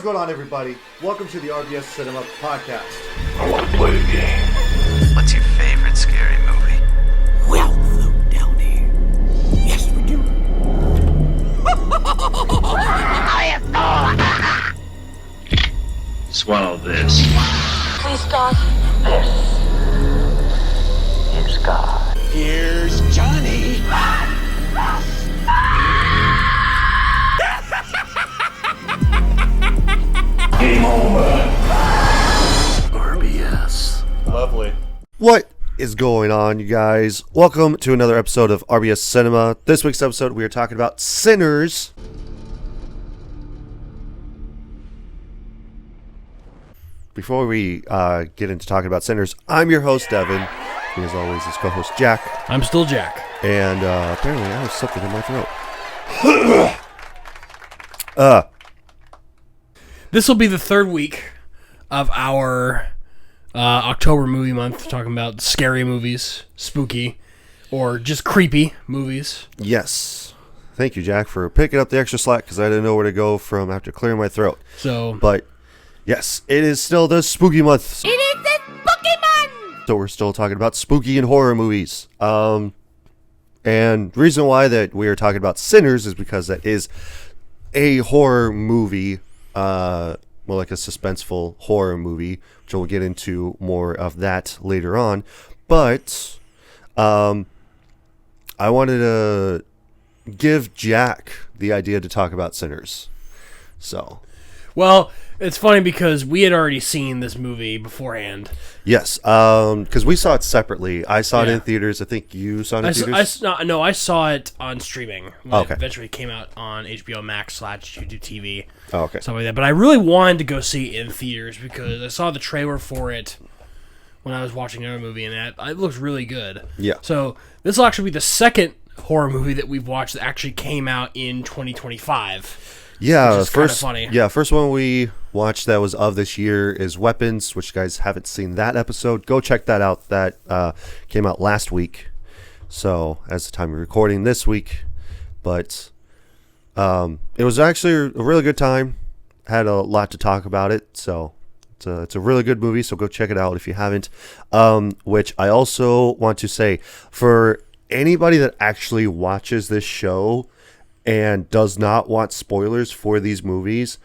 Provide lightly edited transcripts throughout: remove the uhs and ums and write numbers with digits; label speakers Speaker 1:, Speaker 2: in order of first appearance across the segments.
Speaker 1: What's going on, everybody? Welcome to the RBS Cinema Podcast.
Speaker 2: I want to play a game.
Speaker 3: What's your favorite scary movie?
Speaker 4: We'll float down here. Yes, we do.
Speaker 2: Swallow this.
Speaker 5: Please, God.
Speaker 3: Here's God.
Speaker 4: Here's Johnny.
Speaker 2: Game over.
Speaker 3: RBS.
Speaker 1: Lovely. What is going on, you guys? Welcome to another episode of RBS Cinema. This week's episode, we are talking about Sinners. Before we get into talking about Sinners, I'm your host, Devin. And as always, his co-host, Jack.
Speaker 6: I'm still Jack.
Speaker 1: And apparently I have something in my throat.
Speaker 6: This will be the third week of our October movie month, talking about scary movies, spooky, or just creepy movies.
Speaker 1: Yes. Thank you, Jack, for picking up the extra slack because I didn't know where to go from after clearing my throat. But yes, it is still the spooky month.
Speaker 5: It is the spooky month!
Speaker 1: So we're still talking about spooky and horror movies. And the reason why that we are talking about Sinners is because that is a horror movie, more like a suspenseful horror movie, which we'll get into more of that later on. But I wanted to give Jack the idea to talk about Sinners.
Speaker 6: Well, it's funny because we had already seen this movie beforehand.
Speaker 1: Yes, because we saw it separately. I saw it in theaters. I think you saw it in theaters?
Speaker 6: I saw it on streaming. When
Speaker 1: Okay.
Speaker 6: It eventually came out on HBO Max / YouTube TV.
Speaker 1: Oh, okay.
Speaker 6: Something like that. But I really wanted to go see it in theaters because I saw the trailer for it when I was watching another movie, and it looks really good.
Speaker 1: Yeah.
Speaker 6: So this will actually be the second horror movie that we've watched that actually came out in 2025.
Speaker 1: Yeah,
Speaker 6: which is
Speaker 1: first
Speaker 6: kinda funny.
Speaker 1: Yeah, first one we watched that was of this year is Weapons, which you guys haven't seen that episode. Go check that out. That came out last week. So as the time of recording this week, but it was actually a really good time. Had a lot to talk about it, so it's a really good movie. So go check it out if you haven't. Which I also want to say for anybody that actually watches this show and does not want spoilers for these movies,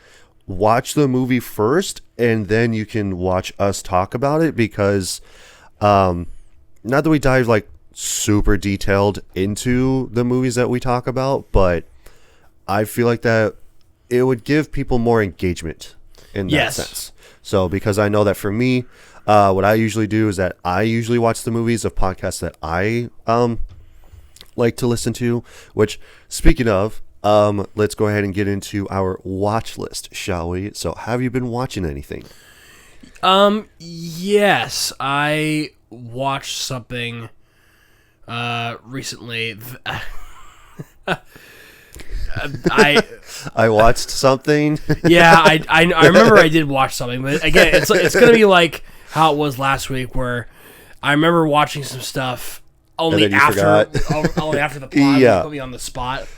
Speaker 1: watch the movie first and then you can watch us talk about it, because not that we dive like super detailed into the movies that we talk about, but I feel like that it would give people more engagement in that sense. So because I know that for me, what I usually do is that I usually watch the movies of podcasts that I like to listen to, which, speaking of, let's go ahead and get into our watch list, shall we? So have you been watching anything?
Speaker 6: Yes, I watched something recently.
Speaker 1: I watched something.
Speaker 6: Yeah, I remember I did watch something, but again, it's gonna be like how it was last week, where I remember watching some stuff only after the plot put me on the spot.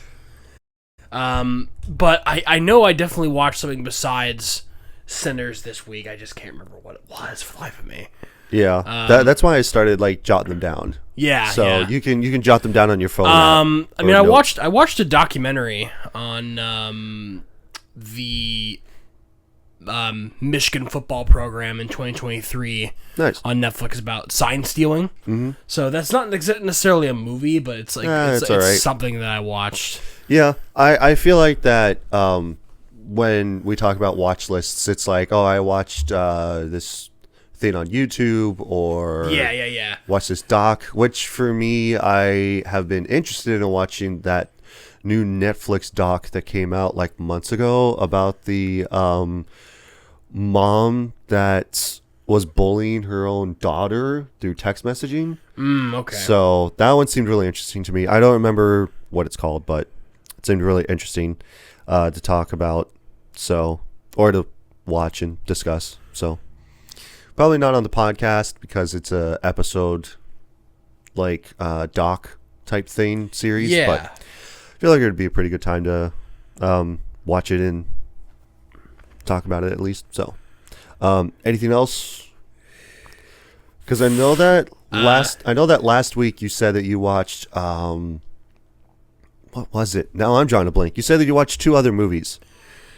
Speaker 6: But I know I definitely watched something besides Sinners this week. I just can't remember what it was for the life of me.
Speaker 1: Yeah, that's why I started like jotting them down.
Speaker 6: Yeah,
Speaker 1: so
Speaker 6: yeah.
Speaker 1: you can jot them down on your phone.
Speaker 6: I mean, I watched a documentary on the Michigan football program in 2023.
Speaker 1: Nice.
Speaker 6: On Netflix about sign stealing. Mm-hmm. So that's not necessarily a movie, but it's like it's
Speaker 1: right.
Speaker 6: something that I watched.
Speaker 1: Yeah, I feel like that when we talk about watch lists, it's like, oh, I watched this thing on YouTube, or watch this doc, which for me, I have been interested in watching that new Netflix doc that came out like months ago about the mom that was bullying her own daughter through text messaging.
Speaker 6: Okay.
Speaker 1: So that one seemed really interesting to me. I don't remember what it's called, but it seemed really interesting to talk about, or to watch and discuss. So probably not on the podcast because it's a episode like doc type thing series.
Speaker 6: Yeah.
Speaker 1: But I feel like it would be a pretty good time to watch it in talk about it at least. So, anything else? Because I know that last week you said that you watched what was it? Now I'm drawing a blank. You said that you watched 2 other movies.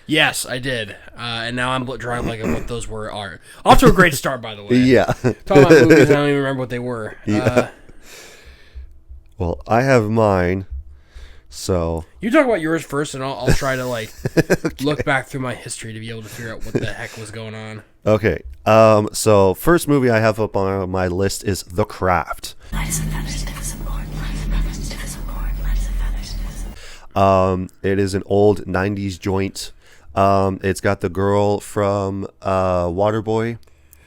Speaker 6: Yes, I did. And now I'm drawing like what those are. Off to a great start, by the way.
Speaker 1: Yeah.
Speaker 6: Talking about movies, I don't even remember what they were.
Speaker 1: Yeah. Well, I have mine. So
Speaker 6: you talk about yours first, and I'll try to like look back through my history to be able to figure out what the heck was going on.
Speaker 1: Okay. So first movie I have up on my list is The Craft. It is an old 90s joint. It's got the girl from Waterboy,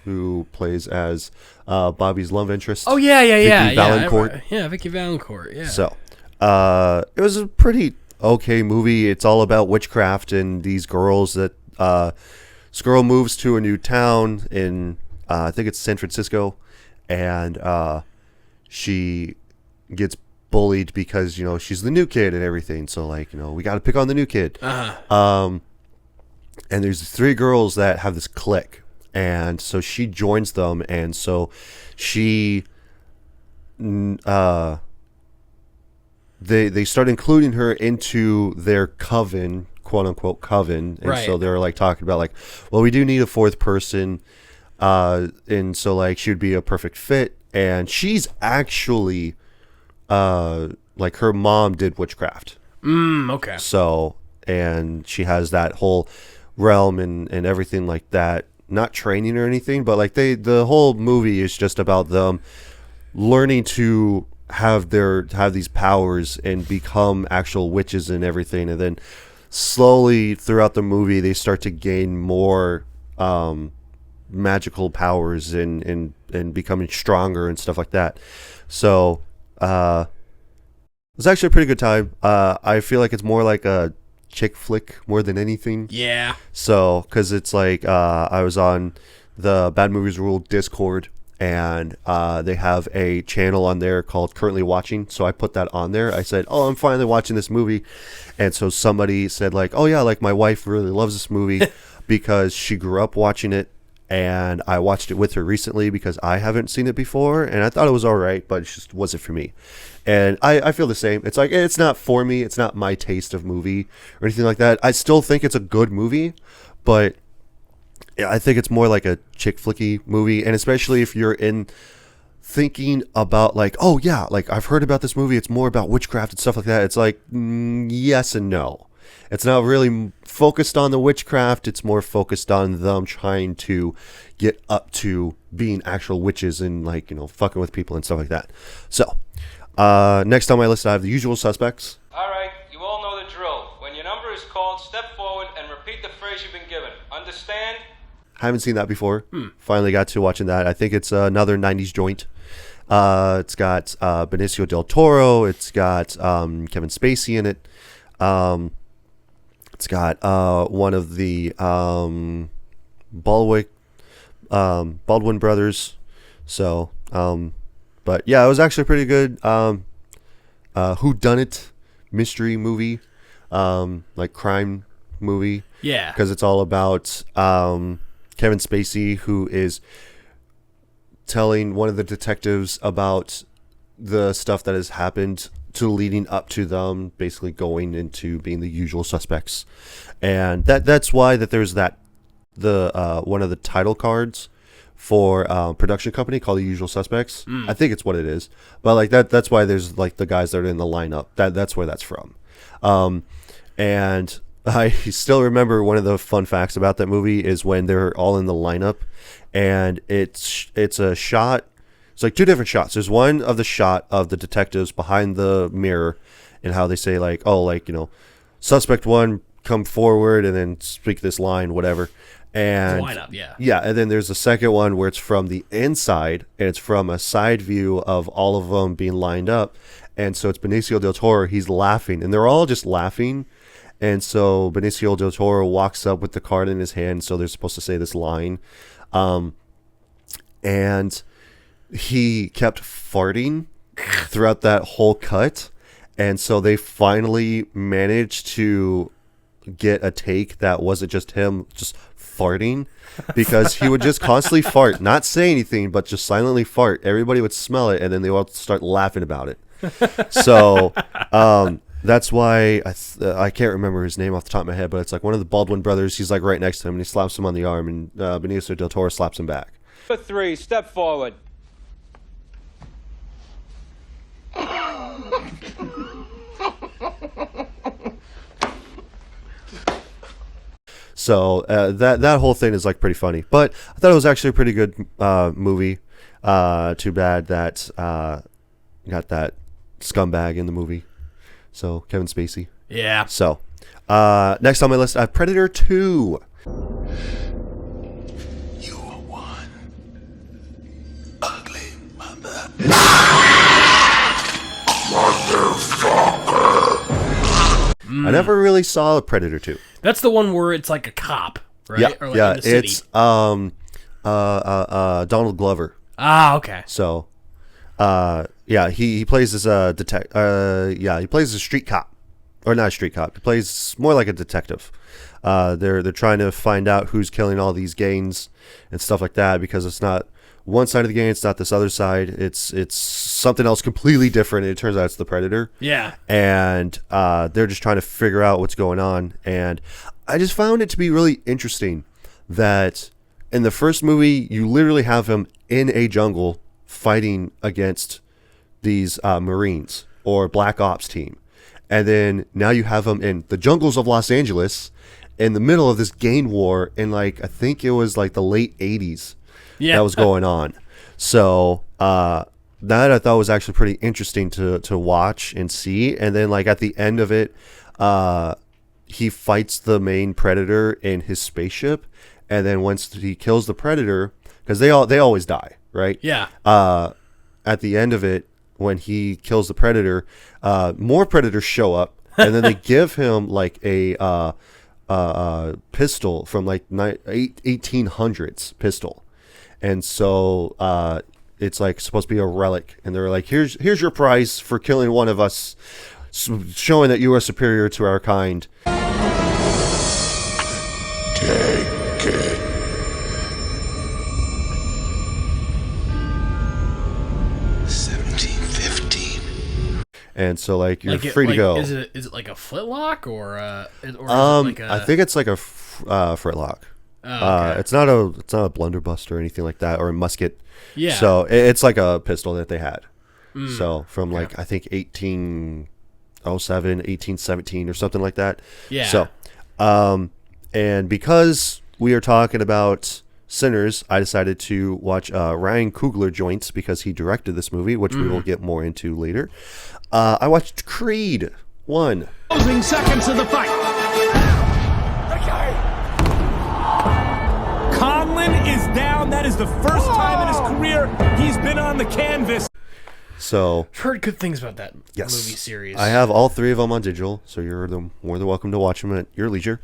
Speaker 1: who plays as Bobby's love interest.
Speaker 6: Oh yeah.
Speaker 1: Vicky Valancourt.
Speaker 6: Yeah, Vicky Valancourt. Yeah.
Speaker 1: So, it was a pretty okay movie. It's all about witchcraft and these girls that this girl moves to a new town in I think it's San Francisco, and she gets bullied because she's the new kid and everything. So like we got to pick on the new kid. And there's 3 girls that have this clique, and so she joins them, and so she they start including her into their coven, quote unquote coven, and
Speaker 6: right.
Speaker 1: So they're like talking about like, well, we do need a 4th person, and so like she would be a perfect fit, and she's actually like her mom did witchcraft.
Speaker 6: Okay.
Speaker 1: So, and she has that whole realm and everything like that. Not training or anything, but like the whole movie is just about them learning to have these powers and become actual witches and everything. And then slowly throughout the movie, they start to gain more magical powers and becoming stronger and stuff like that. So, it was actually a pretty good time. I feel like it's more like a chick flick more than anything.
Speaker 6: Yeah.
Speaker 1: So, because it's like I was on the Bad Movies Rule Discord, and they have a channel on there called Currently Watching. So I put that on there. I said, "Oh, I'm finally watching this movie," and so somebody said like, "Oh yeah, like my wife really loves this movie because she grew up watching it." And I watched it with her recently because I haven't seen it before, and I thought it was all right, but it just wasn't for me. And I feel the same. It's like, it's not for me. It's not my taste of movie or anything like that. I still think it's a good movie, but I think it's more like a chick flicky movie. And especially if you're in thinking about like, oh yeah, like I've heard about this movie. It's more about witchcraft and stuff like that. It's like, yes and no. It's not really focused on the witchcraft. It's more focused on them trying to get up to being actual witches and like, fucking with people and stuff like that. So, next on my list, I have The Usual Suspects.
Speaker 7: All right, you all know the drill. When your number is called, step forward and repeat the phrase you've been given. Understand?
Speaker 1: Haven't seen that before. Finally got to watching that. I think it's another 90s joint. It's got Benicio del Toro. It's got Kevin Spacey in it. It's got one of the Baldwin brothers. So, but yeah, it was actually pretty good. Whodunit mystery movie, like crime movie.
Speaker 6: Yeah.
Speaker 1: Because it's all about Kevin Spacey, who is telling one of the detectives about the stuff that has happened to leading up to them basically going into being the usual suspects. And that's why that there's that one of the title cards for production company called The Usual Suspects. I think it's what it is. But like that's why there's like the guys that are in the lineup. That's where that's from. And I still remember one of the fun facts about that movie is when they're all in the lineup, and it's a shot. It's like 2 different shots. There's one of the shot of the detectives behind the mirror, and how they say like, oh, like, suspect 1 come forward and then speak this line, whatever. And
Speaker 6: lineup, yeah.
Speaker 1: Yeah, and then there's a second one where it's from the inside, and it's from a side view of all of them being lined up. And so it's Benicio del Toro. He's laughing, and they're all just laughing. And so Benicio del Toro walks up with the card in his hand, so they're supposed to say this line. And he kept farting throughout that whole cut. And so they finally managed to get a take that wasn't just him just farting because he would just constantly fart, not say anything, but just silently fart. Everybody would smell it, and then they would all start laughing about it. So that's why I can't remember his name off the top of my head, but it's like one of the Baldwin brothers. He's like right next to him, and he slaps him on the arm, and Benicio del Toro slaps him back.
Speaker 7: Number 3, step forward.
Speaker 1: So that whole thing is like pretty funny, but I thought it was actually a pretty good movie. Too bad that got that scumbag in the movie. So Kevin Spacey.
Speaker 6: Yeah.
Speaker 1: So next on my list, I have Predator 2.
Speaker 4: You are one ugly mother.
Speaker 1: I never really saw Predator 2.
Speaker 6: That's the one where it's like a cop, right?
Speaker 1: Yeah,
Speaker 6: Or like
Speaker 1: yeah.
Speaker 6: in the city.
Speaker 1: It's Donald Glover.
Speaker 6: Ah, okay.
Speaker 1: So, yeah, he plays as a he plays as a street cop, or not a street cop. He plays more like a detective. They're trying to find out who's killing all these gangs and stuff like that, because it's not one side of the gang, it's not this other side. It's something else completely different. It turns out it's the Predator.
Speaker 6: Yeah.
Speaker 1: And they're just trying to figure out what's going on. And I just found it to be really interesting that in the first movie, you literally have him in a jungle fighting against these Marines or Black Ops team. And then now you have him in the jungles of Los Angeles in the middle of this gang war in, like, I think it was like the late 80s.
Speaker 6: Yeah.
Speaker 1: That was going on. So that I thought was actually pretty interesting to watch and see. And then, like, at the end of it, he fights the main Predator in his spaceship. And then once he kills the Predator, because they always die, right?
Speaker 6: Yeah.
Speaker 1: At the end of it, when he kills the Predator, more Predators show up, and then they give him like a pistol from like 1800s pistol. And so it's like supposed to be a relic, and they're like, here's your prize for killing one of us, showing that you are superior to our kind.
Speaker 2: Take it.
Speaker 1: And so, like, you're free to go.
Speaker 6: Is it like a flintlock or is it like a...
Speaker 1: I think it's like a flintlock.
Speaker 6: Oh, okay.
Speaker 1: It's not a blunderbuss or anything like that, or a musket.
Speaker 6: Yeah.
Speaker 1: So it's like a pistol that they had. So from like I think 1807, 1817 or something like that.
Speaker 6: Yeah.
Speaker 1: So, and because we are talking about Sinners, I decided to watch Ryan Coogler joints because he directed this movie, which we will get more into later. I watched Creed 1.
Speaker 8: Closing seconds of the fight. Conlon is down. That is the first time in his career he's been on the canvas.
Speaker 1: So
Speaker 6: I've heard good things about that
Speaker 1: yes,
Speaker 6: movie series.
Speaker 1: I have all three of them on digital, so you're more than welcome to watch them at your leisure.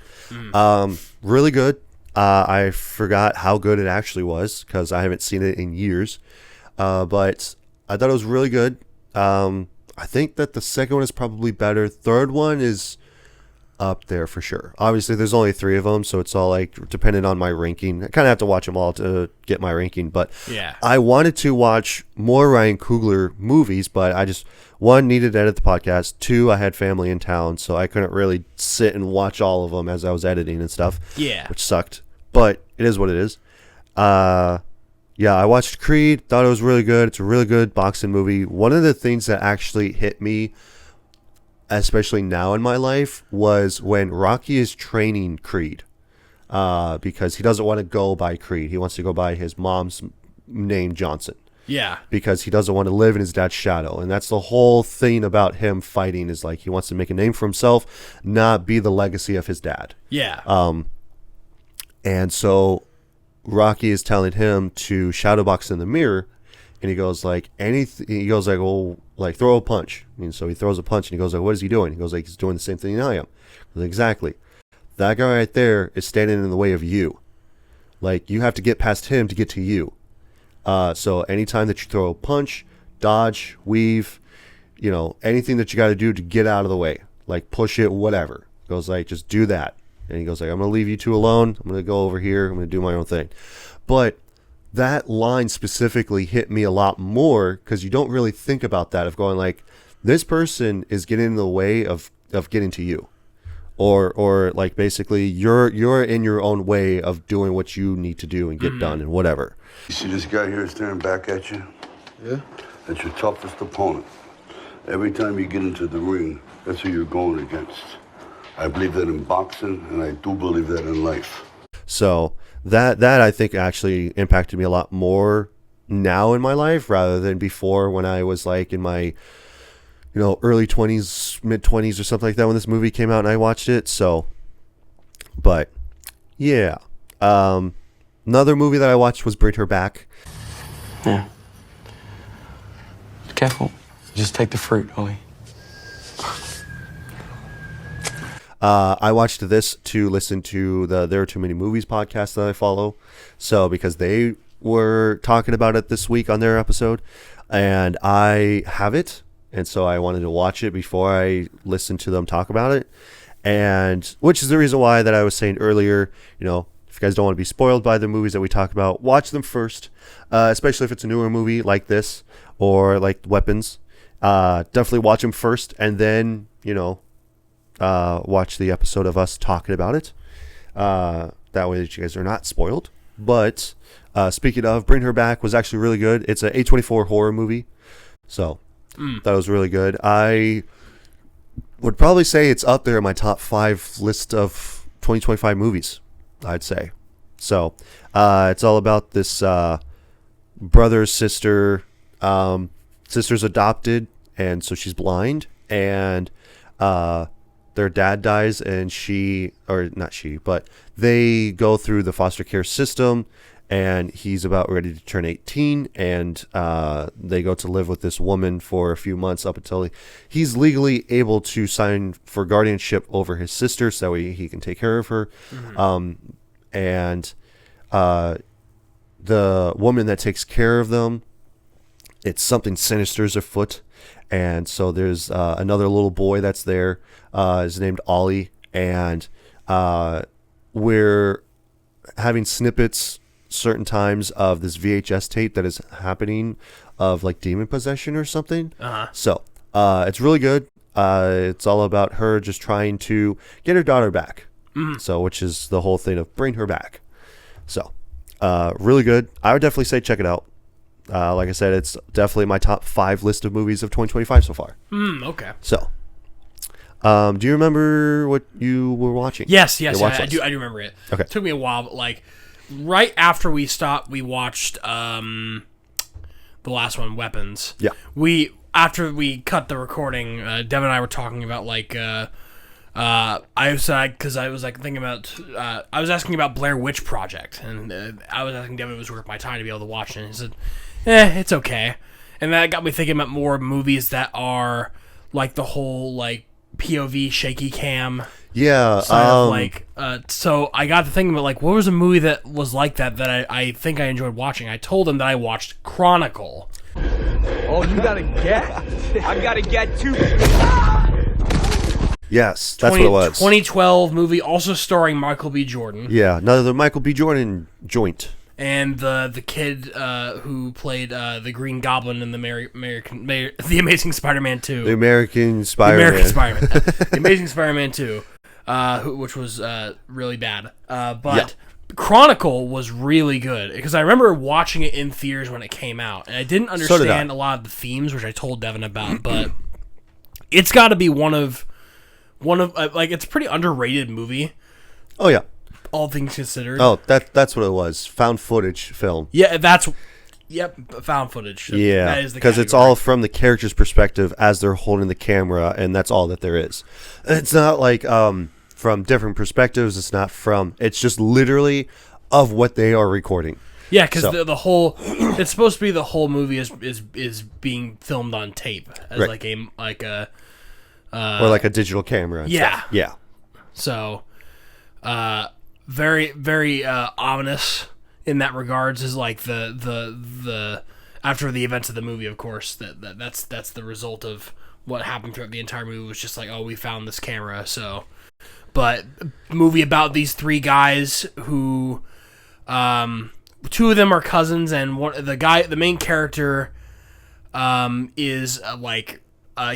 Speaker 1: Really good. I forgot how good it actually was because I haven't seen it in years. But I thought it was really good. I think that the second one is probably better. Third one is up there for sure. Obviously, there's only three of them, so it's all like dependent on my ranking. I kind of have to watch them all to get my ranking. But
Speaker 6: yeah,
Speaker 1: I wanted to watch more Ryan Coogler movies, but I just, one, needed to edit the podcast. Two, I had family in town, so I couldn't really sit and watch all of them as I was editing and stuff.
Speaker 6: Yeah,
Speaker 1: which sucked. But it is what it is. Yeah, I watched Creed, thought it was really good. It's a really good boxing movie. One of the things that actually hit me, especially now in my life, was when Rocky is training Creed. Because he doesn't want to go by Creed. He wants to go by his mom's name, Johnson.
Speaker 6: Yeah.
Speaker 1: Because he doesn't want to live in his dad's shadow. And that's the whole thing about him fighting, is like he wants to make a name for himself, not be the legacy of his dad.
Speaker 6: Yeah.
Speaker 1: And so Rocky is telling him to shadowbox in the mirror, and he goes like well, like throw a punch. And so he throws a punch, and he goes like, what is he doing? He goes like, he's doing the same thing I am. Goes, exactly. That guy right there is standing in the way of you. Like, you have to get past him to get to you. So anytime that you throw a punch, dodge, weave, anything that you got to do to get out of the way, like push it, whatever. Goes like, just do that. And he goes like, I'm going to leave you two alone. I'm going to go over here. I'm going to do my own thing. But that line specifically hit me a lot more because you don't really think about that, of going like, this person is getting in the way of getting to you. Or like basically you're in your own way of doing what you need to do and get done and whatever.
Speaker 2: You see this guy here staring back at you? Yeah. That's your toughest opponent. Every time you get into the ring, that's who you're going against. I believe that in boxing, and I do believe that in life.
Speaker 1: So that I think actually impacted me a lot more now in my life rather than before, when I was like in my early 20s, mid 20s or something like that when this movie came out and I watched it. So, but yeah, another movie that I watched was Bring Her Back.
Speaker 9: Yeah. Careful. Just take the fruit, Ollie.
Speaker 1: I watched this to listen to the There Are Too Many Movies podcast that I follow. So, because they were talking about it this week on their episode, and I have it. And so I wanted to watch it before I listened to them talk about it. And which is the reason why that I was saying earlier, if you guys don't want to be spoiled by the movies that we talk about, watch them first, especially if it's a newer movie like this or like Weapons. Definitely watch them first and then, watch the episode of us talking about it. That way that you guys are not spoiled. But speaking of, Bring Her Back was actually really good. It's an A24 horror movie. So that was really good. I would probably say it's up there in my top 5 list of 2025 movies, I'd say. So it's all about this brother, sister. Sister's adopted, and so she's blind, and their dad dies, and they go through the foster care system, and he's about ready to turn 18, and they go to live with this woman for a few months up until he's legally able to sign for guardianship over his sister so he can take care of her. And the woman that takes care of them, it's something sinister's afoot. And so there's another little boy that's there, is named Ollie, and we're having snippets certain times of this VHS tape that is happening of like demon possession or something. So it's really good. It's all about her just trying to get her daughter back. So, which is the whole thing of Bring Her Back. So really good. I would definitely say check it out. Like I said, it's definitely my top 5 list of movies of 2025 so far.
Speaker 6: Okay.
Speaker 1: So do you remember what you were watching?
Speaker 6: Yes, I do remember it.
Speaker 1: Okay.
Speaker 6: It took me a while, but like right after we stopped, we watched the last one, Weapons.
Speaker 1: Yeah.
Speaker 6: After we cut the recording, Devin and I were talking about like I was asking about Blair Witch Project, and I was asking Devin if it was worth my time to be able to watch it, and he said, it's okay. And that got me thinking about more movies that are like the whole like POV shaky cam.
Speaker 1: Yeah.
Speaker 6: So I got to thinking about like what was a movie that was like that I think I enjoyed watching. I told him that I watched Chronicle.
Speaker 10: Oh, you got a get? I got a get too.
Speaker 1: Yes, that's what it was.
Speaker 6: 2012 movie, also starring Michael B. Jordan.
Speaker 1: Yeah, another Michael B. Jordan joint.
Speaker 6: And the kid who played the Green Goblin in the the Amazing Spider-Man 2.
Speaker 1: The American Spider-Man.
Speaker 6: The Amazing Spider-Man 2, which was really bad. But Chronicle was really good because I remember watching it in theaters when it came out, and I didn't understand a lot of the themes, which I told Devin about. But it's got to be one of like it's a pretty underrated movie.
Speaker 1: Oh yeah.
Speaker 6: All things considered.
Speaker 1: Oh, that's what it was. Found footage film.
Speaker 6: Yeah, found footage.
Speaker 1: Yeah,
Speaker 6: that is the
Speaker 1: because it's all from the character's perspective as they're holding the camera, and that's all that there is. It's not like from different perspectives. It's just literally of what they are recording.
Speaker 6: Yeah, because the whole it's supposed to be the whole movie is being filmed on tape as
Speaker 1: right.
Speaker 6: or
Speaker 1: like a digital camera.
Speaker 6: Yeah,
Speaker 1: stuff. Yeah.
Speaker 6: So, very very ominous in that regards is like the after the events of the movie, of course, that's the result of what happened throughout the entire movie was just like, oh, we found this camera, so But movie about these three guys who, two of them are cousins, and the main character, is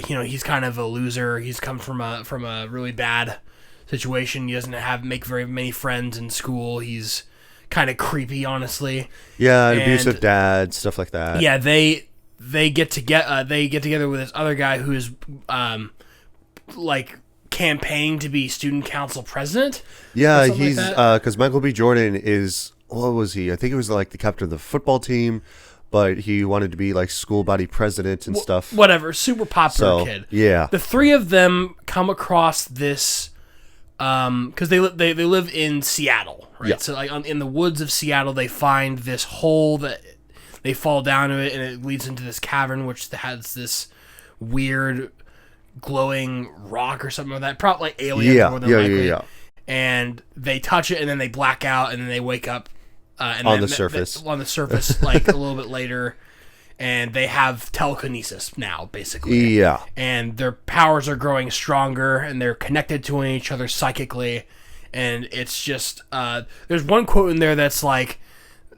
Speaker 6: he's kind of a loser. He's come from a really bad situation. He doesn't make very many friends in school. He's kind of creepy, honestly.
Speaker 1: Yeah, an abusive dad, stuff like that.
Speaker 6: Yeah, they get together with this other guy who is campaigning to be student council president.
Speaker 1: Yeah, he's because Michael B. Jordan is, what was he? I think he was like the captain of the football team, but he wanted to be like school body president and stuff.
Speaker 6: Whatever, super popular kid.
Speaker 1: Yeah,
Speaker 6: the three of them come across this because they live in Seattle, right? Yeah. So in the woods of Seattle, they find this hole that they fall down to it, and it leads into this cavern, which has this weird glowing rock or something like that, probably like alien more than likely. Yeah. And they touch it, and then they black out, and then they wake up
Speaker 1: on the surface.
Speaker 6: Like a little bit later, and they have telekinesis now, basically.
Speaker 1: Yeah.
Speaker 6: And their powers are growing stronger, and they're connected to each other psychically, and it's just there's one quote in there that's like,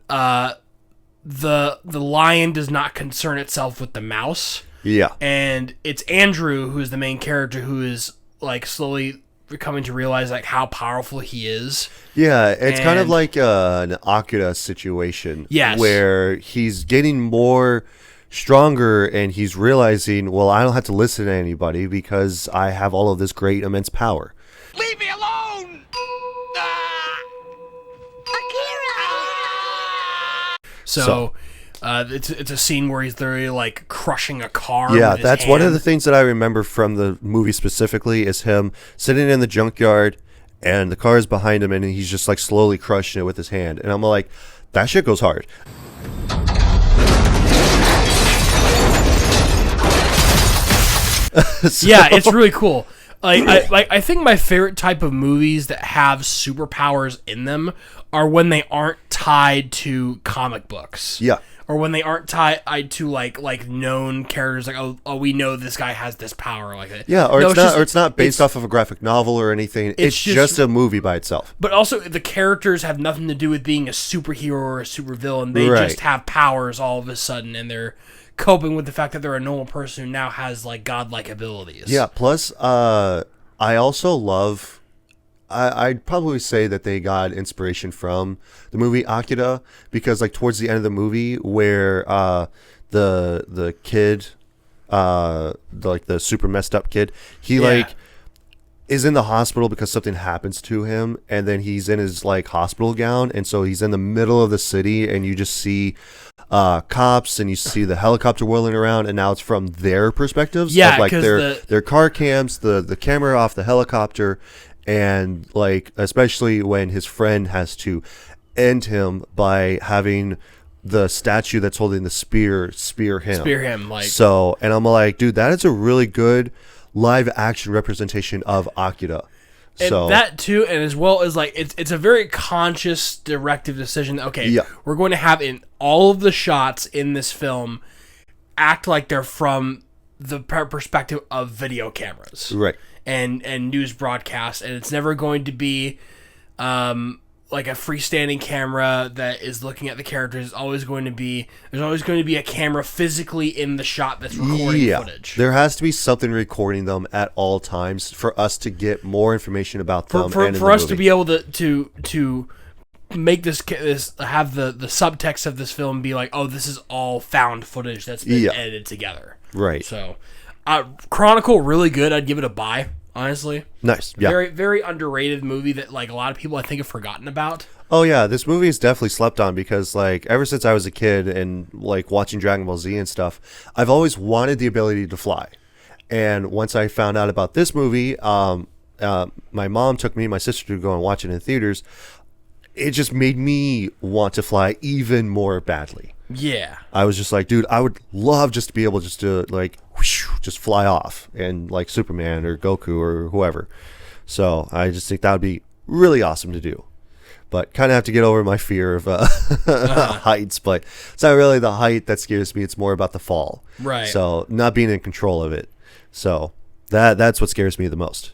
Speaker 6: the lion does not concern itself with the mouse.
Speaker 1: Yeah.
Speaker 6: And it's Andrew, who is the main character, who is like slowly coming to realize like how powerful he is.
Speaker 1: Yeah, it's kind of like an Akira situation.
Speaker 6: Yes.
Speaker 1: Where he's getting more stronger, and he's realizing, well, I don't have to listen to anybody because I have all of this great, immense power.
Speaker 10: Leave me alone!
Speaker 6: So it's a scene where he's literally like crushing a car.
Speaker 1: Yeah,
Speaker 6: with his
Speaker 1: that's
Speaker 6: hand.
Speaker 1: one of the things that I remember from the movie specifically is him sitting in the junkyard, and the car is behind him, and he's just like slowly crushing it with his hand. And I'm like, that shit goes hard.
Speaker 6: Yeah, it's really cool. I think my favorite type of movies that have superpowers in them are when they aren't tied to comic books.
Speaker 1: Yeah.
Speaker 6: Or when they aren't tied to like known characters, like oh we know this guy has this power, like that.
Speaker 1: Yeah, or it's not based off of a graphic novel or anything. It's just a movie by itself.
Speaker 6: But also the characters have nothing to do with being a superhero or a supervillain. They just have powers all of a sudden, and they're coping with the fact that they're a normal person who now has like godlike abilities.
Speaker 1: Yeah. Plus, I also love. I'd probably say that they got inspiration from the movie Akira, because like towards the end of the movie where the kid, the super messed up kid, he is in the hospital because something happens to him, and then he's in his like hospital gown, and so he's in the middle of the city, and you just see cops, and you see the helicopter whirling around, and now it's from their perspectives.
Speaker 6: Yeah,
Speaker 1: of, like their car cams, the camera off the helicopter. And like, especially when his friend has to end him by having the statue that's holding the spear him.
Speaker 6: Like,
Speaker 1: so, and I'm like, dude, that is a really good live action representation of Akira.
Speaker 6: And
Speaker 1: so
Speaker 6: that too, and as well as like it's a very conscious directive decision. Okay, we're going to have in all of the shots in this film act like they're from the perspective of video cameras,
Speaker 1: right?
Speaker 6: And news broadcasts, and it's never going to be like a freestanding camera that is looking at the characters. There's always going to be a camera physically in the shot that's recording footage.
Speaker 1: There has to be something recording them at all times for us to get more information about them.
Speaker 6: For us to be able to make this have the subtext of this film be like, oh, this is all found footage that's been edited together.
Speaker 1: Right.
Speaker 6: So Chronicle, really good. I'd give it a buy, honestly.
Speaker 1: Nice. Yeah.
Speaker 6: Very, very underrated movie that like a lot of people I think have forgotten about.
Speaker 1: Oh yeah, this movie is definitely slept on because like ever since I was a kid and like watching Dragon Ball Z and stuff, I've always wanted the ability to fly. And once I found out about this movie, my mom took me and my sister to go and watch it in theaters. It just made me want to fly even more badly.
Speaker 6: Yeah.
Speaker 1: I was just like, dude, I would love just to be able just to like whoosh, just fly off and like Superman or Goku or whoever. So I just think that would be really awesome to do. But kind of have to get over my fear of heights. But it's not really the height that scares me. It's more about the fall.
Speaker 6: Right.
Speaker 1: So not being in control of it. So that's what scares me the most.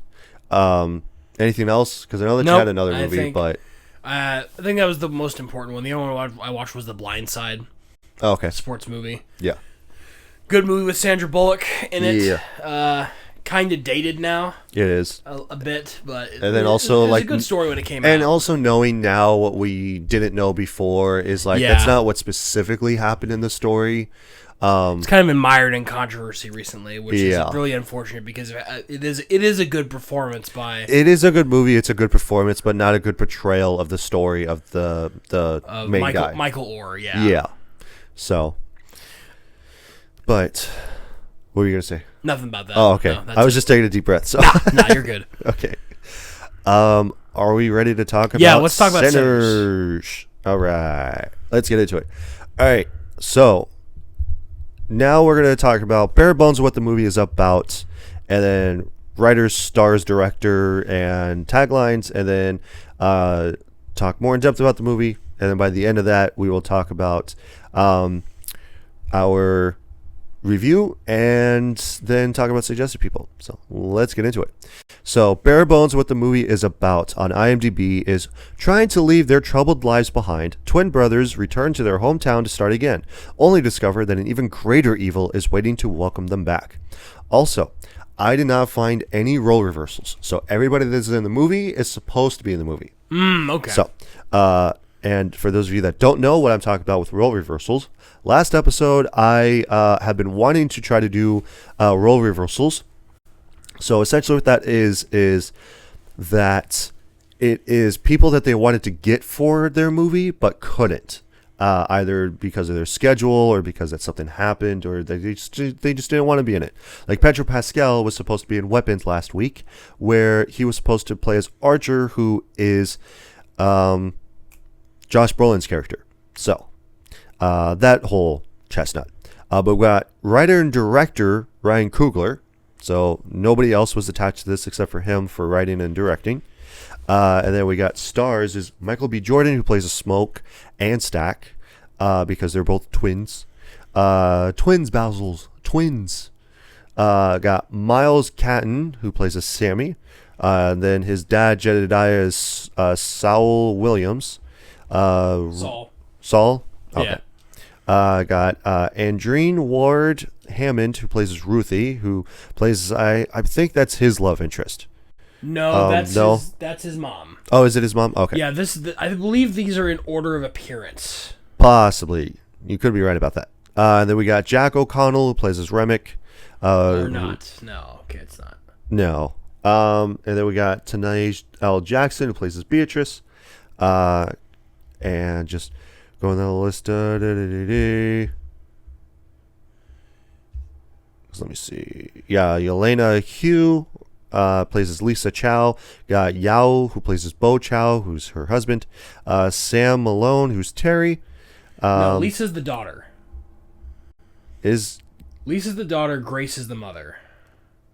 Speaker 1: And Anything else? Because I know that you had another movie, but
Speaker 6: I think that was the most important one. The other one I watched was The Blind Side.
Speaker 1: Oh, okay.
Speaker 6: Sports movie.
Speaker 1: Yeah.
Speaker 6: Good movie with Sandra Bullock in it.
Speaker 1: Yeah.
Speaker 6: Kind of dated now.
Speaker 1: It is.
Speaker 6: A bit, but
Speaker 1: and then also
Speaker 6: it was a good story when it came out.
Speaker 1: And also knowing now what we didn't know before is like that's not what specifically happened in the story.
Speaker 6: It's kind of been mired in controversy recently, which is really unfortunate because it is a good performance by. It
Speaker 1: is a good movie. It's a good performance, but not a good portrayal of the story of the main guy,
Speaker 6: Michael Orr. Yeah.
Speaker 1: Yeah. So, but what were you gonna say?
Speaker 6: Nothing about that.
Speaker 1: Oh, okay.
Speaker 6: No,
Speaker 1: I was just taking a deep breath. So
Speaker 6: nah, you're good.
Speaker 1: Okay. Are we ready to talk about?
Speaker 6: Yeah, let's talk about
Speaker 1: Sinners. All right, let's get into it. All right, so. Now we're going to talk about bare bones of what the movie is about, and then writers, stars, director, and taglines, and then talk more in depth about the movie. And then by the end of that, we will talk about our review and then talk about suggested people. So let's get into it. So bare bones what the movie is about on IMDb is trying to leave their troubled lives behind. Twin brothers return to their hometown to start again, only discover that an even greater evil is waiting to welcome them back. Also, I did not find any role reversals. So everybody that's in the movie is supposed to be in the movie.
Speaker 6: Okay.
Speaker 1: So, and for those of you that don't know what I'm talking about with role reversals, last episode I have been wanting to try to do role reversals. So essentially what that is that it is people that they wanted to get for their movie but couldn't, either because of their schedule or because that something happened or they just didn't want to be in it. Like Pedro Pascal was supposed to be in Weapons last week, where he was supposed to play as Archer, who is Josh Brolin's character. So that whole chestnut. But we got writer and director Ryan Coogler. So nobody else was attached to this except for him for writing and directing. And then we got stars is Michael B. Jordan, who plays a Smoke and Stack, because they're both twins. Twins. Got Miles Catton, who plays a Sammy. And then his dad, Jedediah, is Saul Williams. Saul? Okay.
Speaker 6: Yeah.
Speaker 1: Got Andreen Ward Hammond, who plays as Ruthie, who plays, I think that's his love interest.
Speaker 6: No, that's his mom.
Speaker 1: Oh, is it his mom? Okay.
Speaker 6: Yeah, I believe these are in order of appearance.
Speaker 1: Possibly. You could be right about that. And then we got Jack O'Connell, who plays as Remick.
Speaker 6: Or not. No, okay, it's not.
Speaker 1: No. And then we got Tanae L. Jackson, who plays as Beatrice. And just going down the list. So let me see. Yeah, Yelena Hugh plays as Lisa Chow. Got Yao, who plays as Bo Chow, who's her husband. Sam Malone, who's Terry.
Speaker 6: No, Lisa's the daughter.
Speaker 1: Lisa's
Speaker 6: the daughter, Grace is the mother.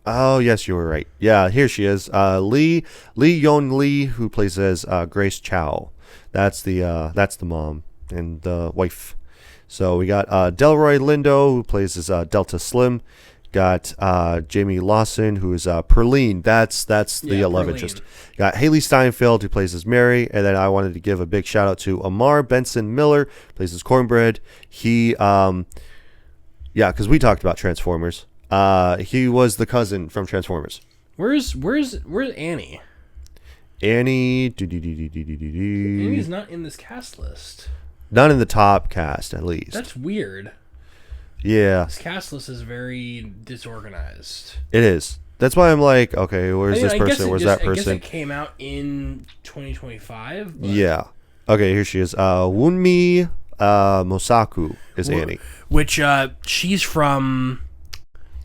Speaker 1: Oh, yes, you were right. Yeah, here she is. Lee Yon Lee, who plays as Grace Chow. That's the mom and the wife. So we got Delroy Lindo, who plays as Delta Slim. Got Jamie Lawson, who is Perline. That's the love interest. Got Haley Steinfeld, who plays as Mary. And then I wanted to give a big shout out to Amar Benson Miller, plays as Cornbread. He, because we talked about Transformers. He was the cousin from Transformers.
Speaker 6: Where's Annie?
Speaker 1: Annie.
Speaker 6: Annie's not in this cast list.
Speaker 1: Not in the top cast, at least.
Speaker 6: That's weird.
Speaker 1: Yeah.
Speaker 6: This cast list is very disorganized.
Speaker 1: It is. That's why I'm like, okay, where's this person? Where's that person?
Speaker 6: I guess it came out in 2025. But...
Speaker 1: Yeah. Okay, here she is. Wunmi Mosaku is Annie.
Speaker 6: Which, she's from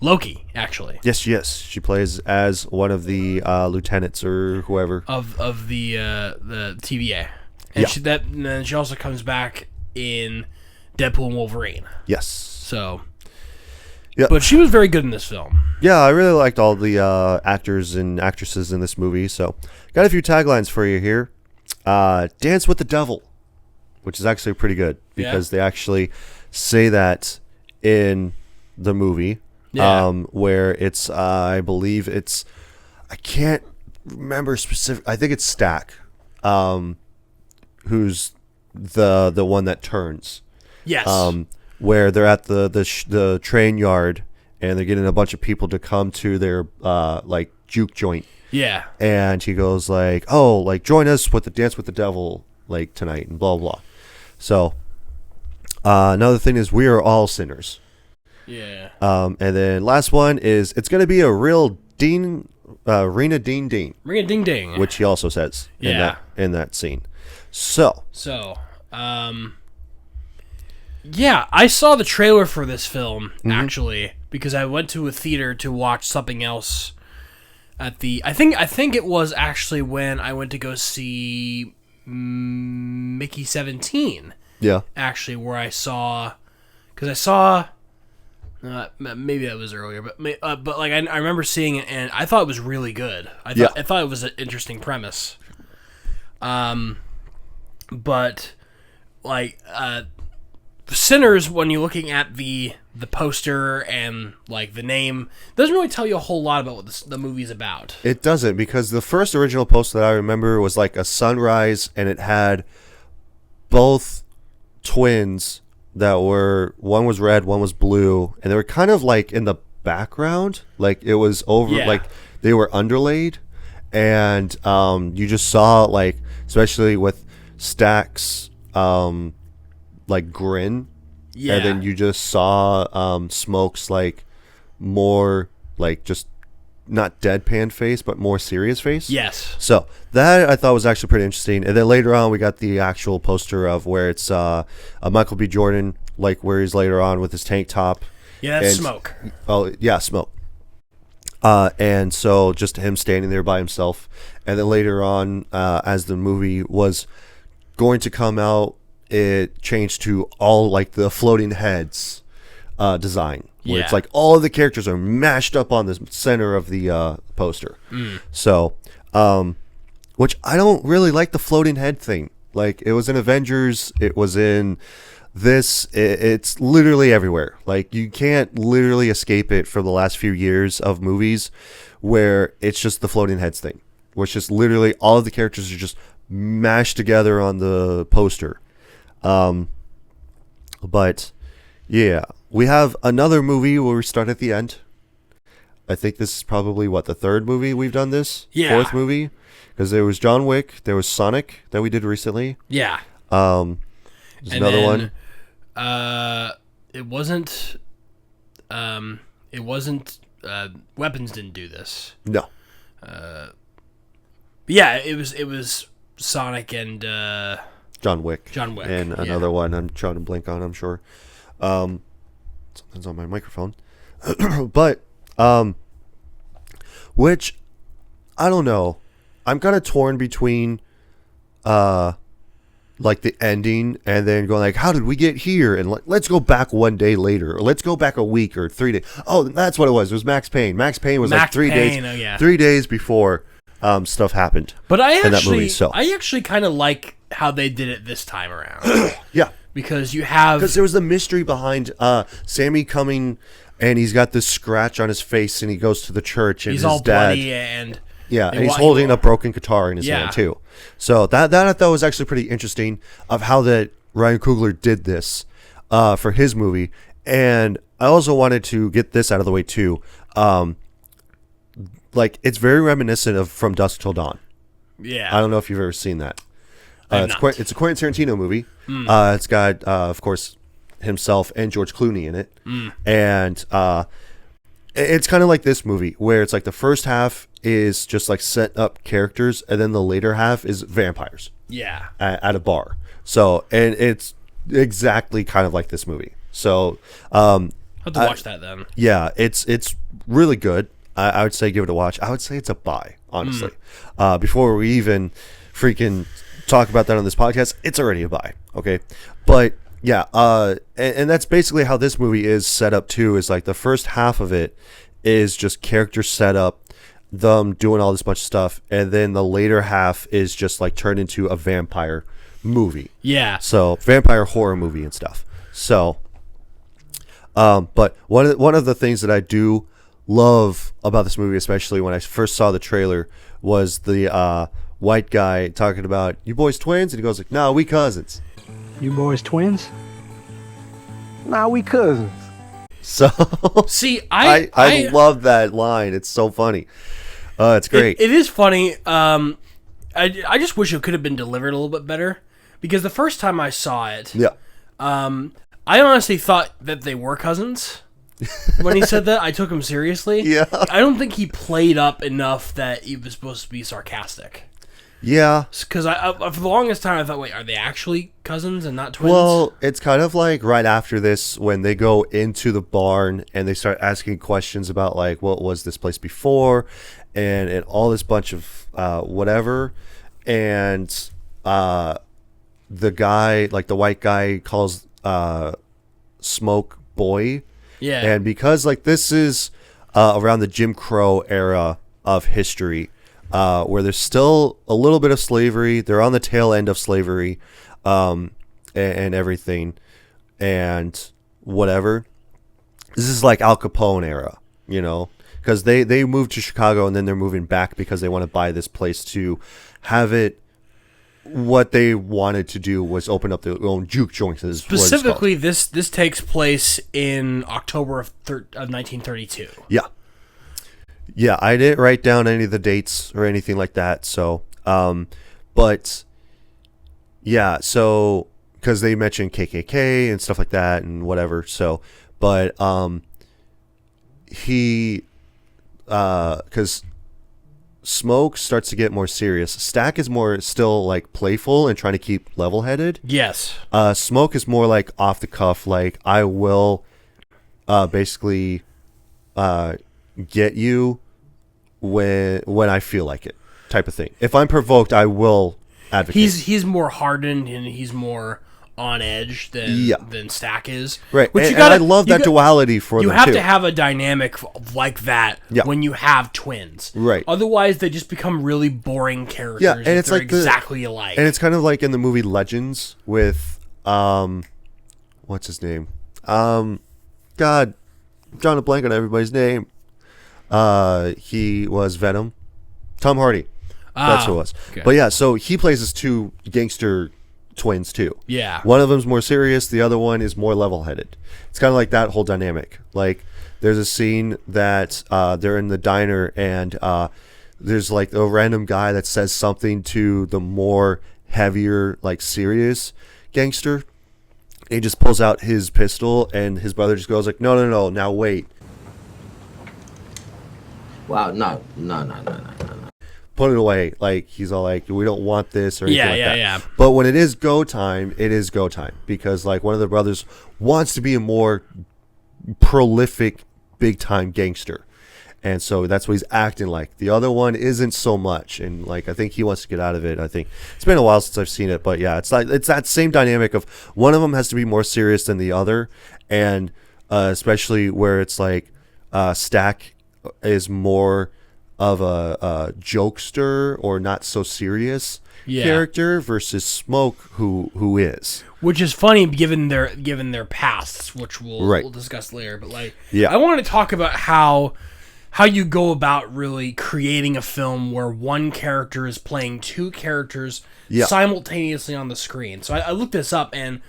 Speaker 6: Loki, actually.
Speaker 1: Yes. She plays as one of the lieutenants or whoever.
Speaker 6: Of the TVA. And then she also comes back in Deadpool and Wolverine.
Speaker 1: Yes.
Speaker 6: So,
Speaker 1: yeah.
Speaker 6: But she was very good in this film.
Speaker 1: Yeah, I really liked all the actors and actresses in this movie. So, got a few taglines for you here. Dance with the Devil, which is actually pretty good because they actually say that in the movie.
Speaker 6: Yeah.
Speaker 1: Where it's, I believe it's, I can't remember specific. I think it's Stack, who's the one that turns.
Speaker 6: Yes.
Speaker 1: Where they're at the train yard and they're getting a bunch of people to come to their like juke joint.
Speaker 6: Yeah.
Speaker 1: And he goes like, "Oh, like join us with the Dance with the Devil like tonight," and blah blah. So another thing is we are all sinners.
Speaker 6: Yeah.
Speaker 1: And then last one is it's gonna be a real Dean, Rena Dean Dean.
Speaker 6: Ring a ding ding.
Speaker 1: Which he also says
Speaker 6: Yeah.
Speaker 1: in that scene. So
Speaker 6: yeah, I saw the trailer for this film actually because I went to a theater to watch something else at the. I think it was actually when I went to go see Mickey 17.
Speaker 1: Yeah.
Speaker 6: Actually, where I saw, because I saw. Maybe that was earlier, but like I remember seeing it and I thought it was really good. I thought it was an interesting premise. But like Sinners, when you're looking at the poster and like the name, doesn't really tell you a whole lot about what the movie's about.
Speaker 1: It doesn't, because the first original poster that I remember was like a sunrise and it had both twins that were, one was red, one was blue, and they were kind of like in the background, like it was over, like they were underlaid, and you just saw like, especially with Stack's like grin, and then you just saw Smoke's like more like just not deadpan face, but more serious face.
Speaker 6: Yes.
Speaker 1: So that I thought was actually pretty interesting. And then later on, we got the actual poster of where it's Michael B. Jordan, like where he's later on with his tank top.
Speaker 6: Yeah, that's Smoke.
Speaker 1: Oh, yeah, Smoke. And so just him standing there by himself. And then later on, as the movie was going to come out, it changed to all like the floating heads design. Where it's like all of the characters are mashed up on the center of the poster. So, which I don't really like the floating head thing. Like it was in Avengers, it was in this, it's literally everywhere. Like you can't literally escape it for the last few years of movies where it's just the floating heads thing. Where it's just literally all of the characters are just mashed together on the poster. But yeah. We have another movie where we start at the end. I think this is probably, the third movie we've done this?
Speaker 6: Yeah.
Speaker 1: Fourth movie? Because there was John Wick, there was Sonic that we did recently.
Speaker 6: Yeah.
Speaker 1: There's another one.
Speaker 6: It wasn't, Weapons didn't do this.
Speaker 1: No.
Speaker 6: But yeah, it was Sonic and,
Speaker 1: John Wick. And another one I'm trying to blink on, I'm sure. Something's on my microphone. But which I don't know, I'm kind of torn between like the ending and then going like, how did we get here, and let's go back one day later, or let's go back a week or 3 days. Oh, that's what it was Max Payne was like 3 days 3 days before stuff happened.
Speaker 6: But I
Speaker 1: actually
Speaker 6: actually kind of like how they did it this time around.
Speaker 1: Yeah.
Speaker 6: Because
Speaker 1: there was the mystery behind Sammy coming, and he's got this scratch on his face, and he goes to the church, and
Speaker 6: he's
Speaker 1: his
Speaker 6: all
Speaker 1: dad,
Speaker 6: bloody, and
Speaker 1: and he's holding a broken guitar in his hand too. So that I thought was actually pretty interesting of how that Ryan Coogler did this for his movie. And I also wanted to get this out of the way too. Like it's very reminiscent of From Dusk Till Dawn.
Speaker 6: Yeah,
Speaker 1: I don't know if you've ever seen that. It's a Quentin Tarantino movie. It's got, of course, himself and George Clooney in it. And it's kind of like this movie, where it's like the first half is just like set up characters, and then the later half is vampires.
Speaker 6: Yeah.
Speaker 1: At a bar. So, and it's exactly kind of like this movie. So,
Speaker 6: I'll have to watch that then.
Speaker 1: Yeah, it's really good. I would say give it a watch. I would say it's a buy, honestly. Before we even freaking talk about that on this podcast, it's already a buy. Okay, but yeah, and that's basically how this movie is set up too. Is like the first half of it is just character setup, them doing all this bunch of stuff, and then the later half is just like turned into a vampire movie.
Speaker 6: Yeah.
Speaker 1: So vampire horror movie and stuff. So, but one of the things that I do love about this movie, especially when I first saw the trailer, was the white guy talking about, you boys twins? And he goes like, no, we cousins.
Speaker 10: You boys twins? Nah, we cousins.
Speaker 1: So
Speaker 6: see,
Speaker 1: I love that line. It's so funny. It's great.
Speaker 6: It is funny. I just wish it could have been delivered a little bit better, because the first time I saw it, I honestly thought that they were cousins. When he said that, I took him seriously.
Speaker 1: Yeah.
Speaker 6: I don't think he played up enough that he was supposed to be sarcastic.
Speaker 1: Yeah.
Speaker 6: Because I for the longest time, I thought, wait, are they actually cousins and not twins?
Speaker 1: Well, it's kind of like right after this when they go into the barn and they start asking questions about, like, what was this place before, and all this bunch of whatever. And the guy, like the white guy, calls Smoke boy.
Speaker 6: Yeah.
Speaker 1: And because, like, this is around the Jim Crow era of history, where there's still a little bit of slavery. They're on the tail end of slavery, and everything, and whatever. This is like Al Capone era, you know, because they moved to Chicago and then they're moving back because they want to buy this place to have it. What they wanted to do was open up their own juke joints.
Speaker 6: Specifically, this takes place in October of 1932.
Speaker 1: Yeah. Yeah, I didn't write down any of the dates or anything like that. So, but yeah, so because they mentioned KKK and stuff like that and whatever. So, but because Smoke starts to get more serious. Stack is more still like playful and trying to keep level-headed.
Speaker 6: Yes.
Speaker 1: Smoke is more like off the cuff. Like, I will basically get you when I feel like it, type of thing. If I'm provoked, I will advocate.
Speaker 6: He's more hardened and he's more on edge than Stack is.
Speaker 1: Right.
Speaker 6: Which
Speaker 1: and I love that duality for them,
Speaker 6: you have
Speaker 1: too.
Speaker 6: to have a dynamic like that when you have twins.
Speaker 1: Right.
Speaker 6: Otherwise, they just become really boring characters.
Speaker 1: Yeah, and it's
Speaker 6: they're
Speaker 1: like
Speaker 6: exactly alike.
Speaker 1: And it's kind of like in the movie Legends with what's his name? God, I'm drawing a blank on everybody's name. He was Venom. Tom Hardy. That's who it was. Okay. But yeah, so he plays his two gangster twins too.
Speaker 6: Yeah.
Speaker 1: One of them's more serious, the other one is more level-headed. It's kind of like that whole dynamic. Like, there's a scene that they're in the diner and there's like a random guy that says something to the more heavier, like serious gangster. He just pulls out his pistol and his brother just goes like, no, now wait.
Speaker 4: Wow, no.
Speaker 1: Put it away. Like, he's all like, we don't want this or anything like that.
Speaker 6: Yeah.
Speaker 1: But when it is go time, it is go time. Because, like, one of the brothers wants to be a more prolific, big-time gangster. And so that's what he's acting like. The other one isn't so much. And, like, I think he wants to get out of it. I think it's been a while since I've seen it. But, yeah, it's like it's that same dynamic of one of them has to be more serious than the other. And especially where it's like Stack is more of a jokester or not so serious character versus Smoke who is,
Speaker 6: which is funny given their pasts, which we'll discuss later. But like, I want to talk about how you go about really creating a film where one character is playing two characters simultaneously on the screen. So I looked this up, and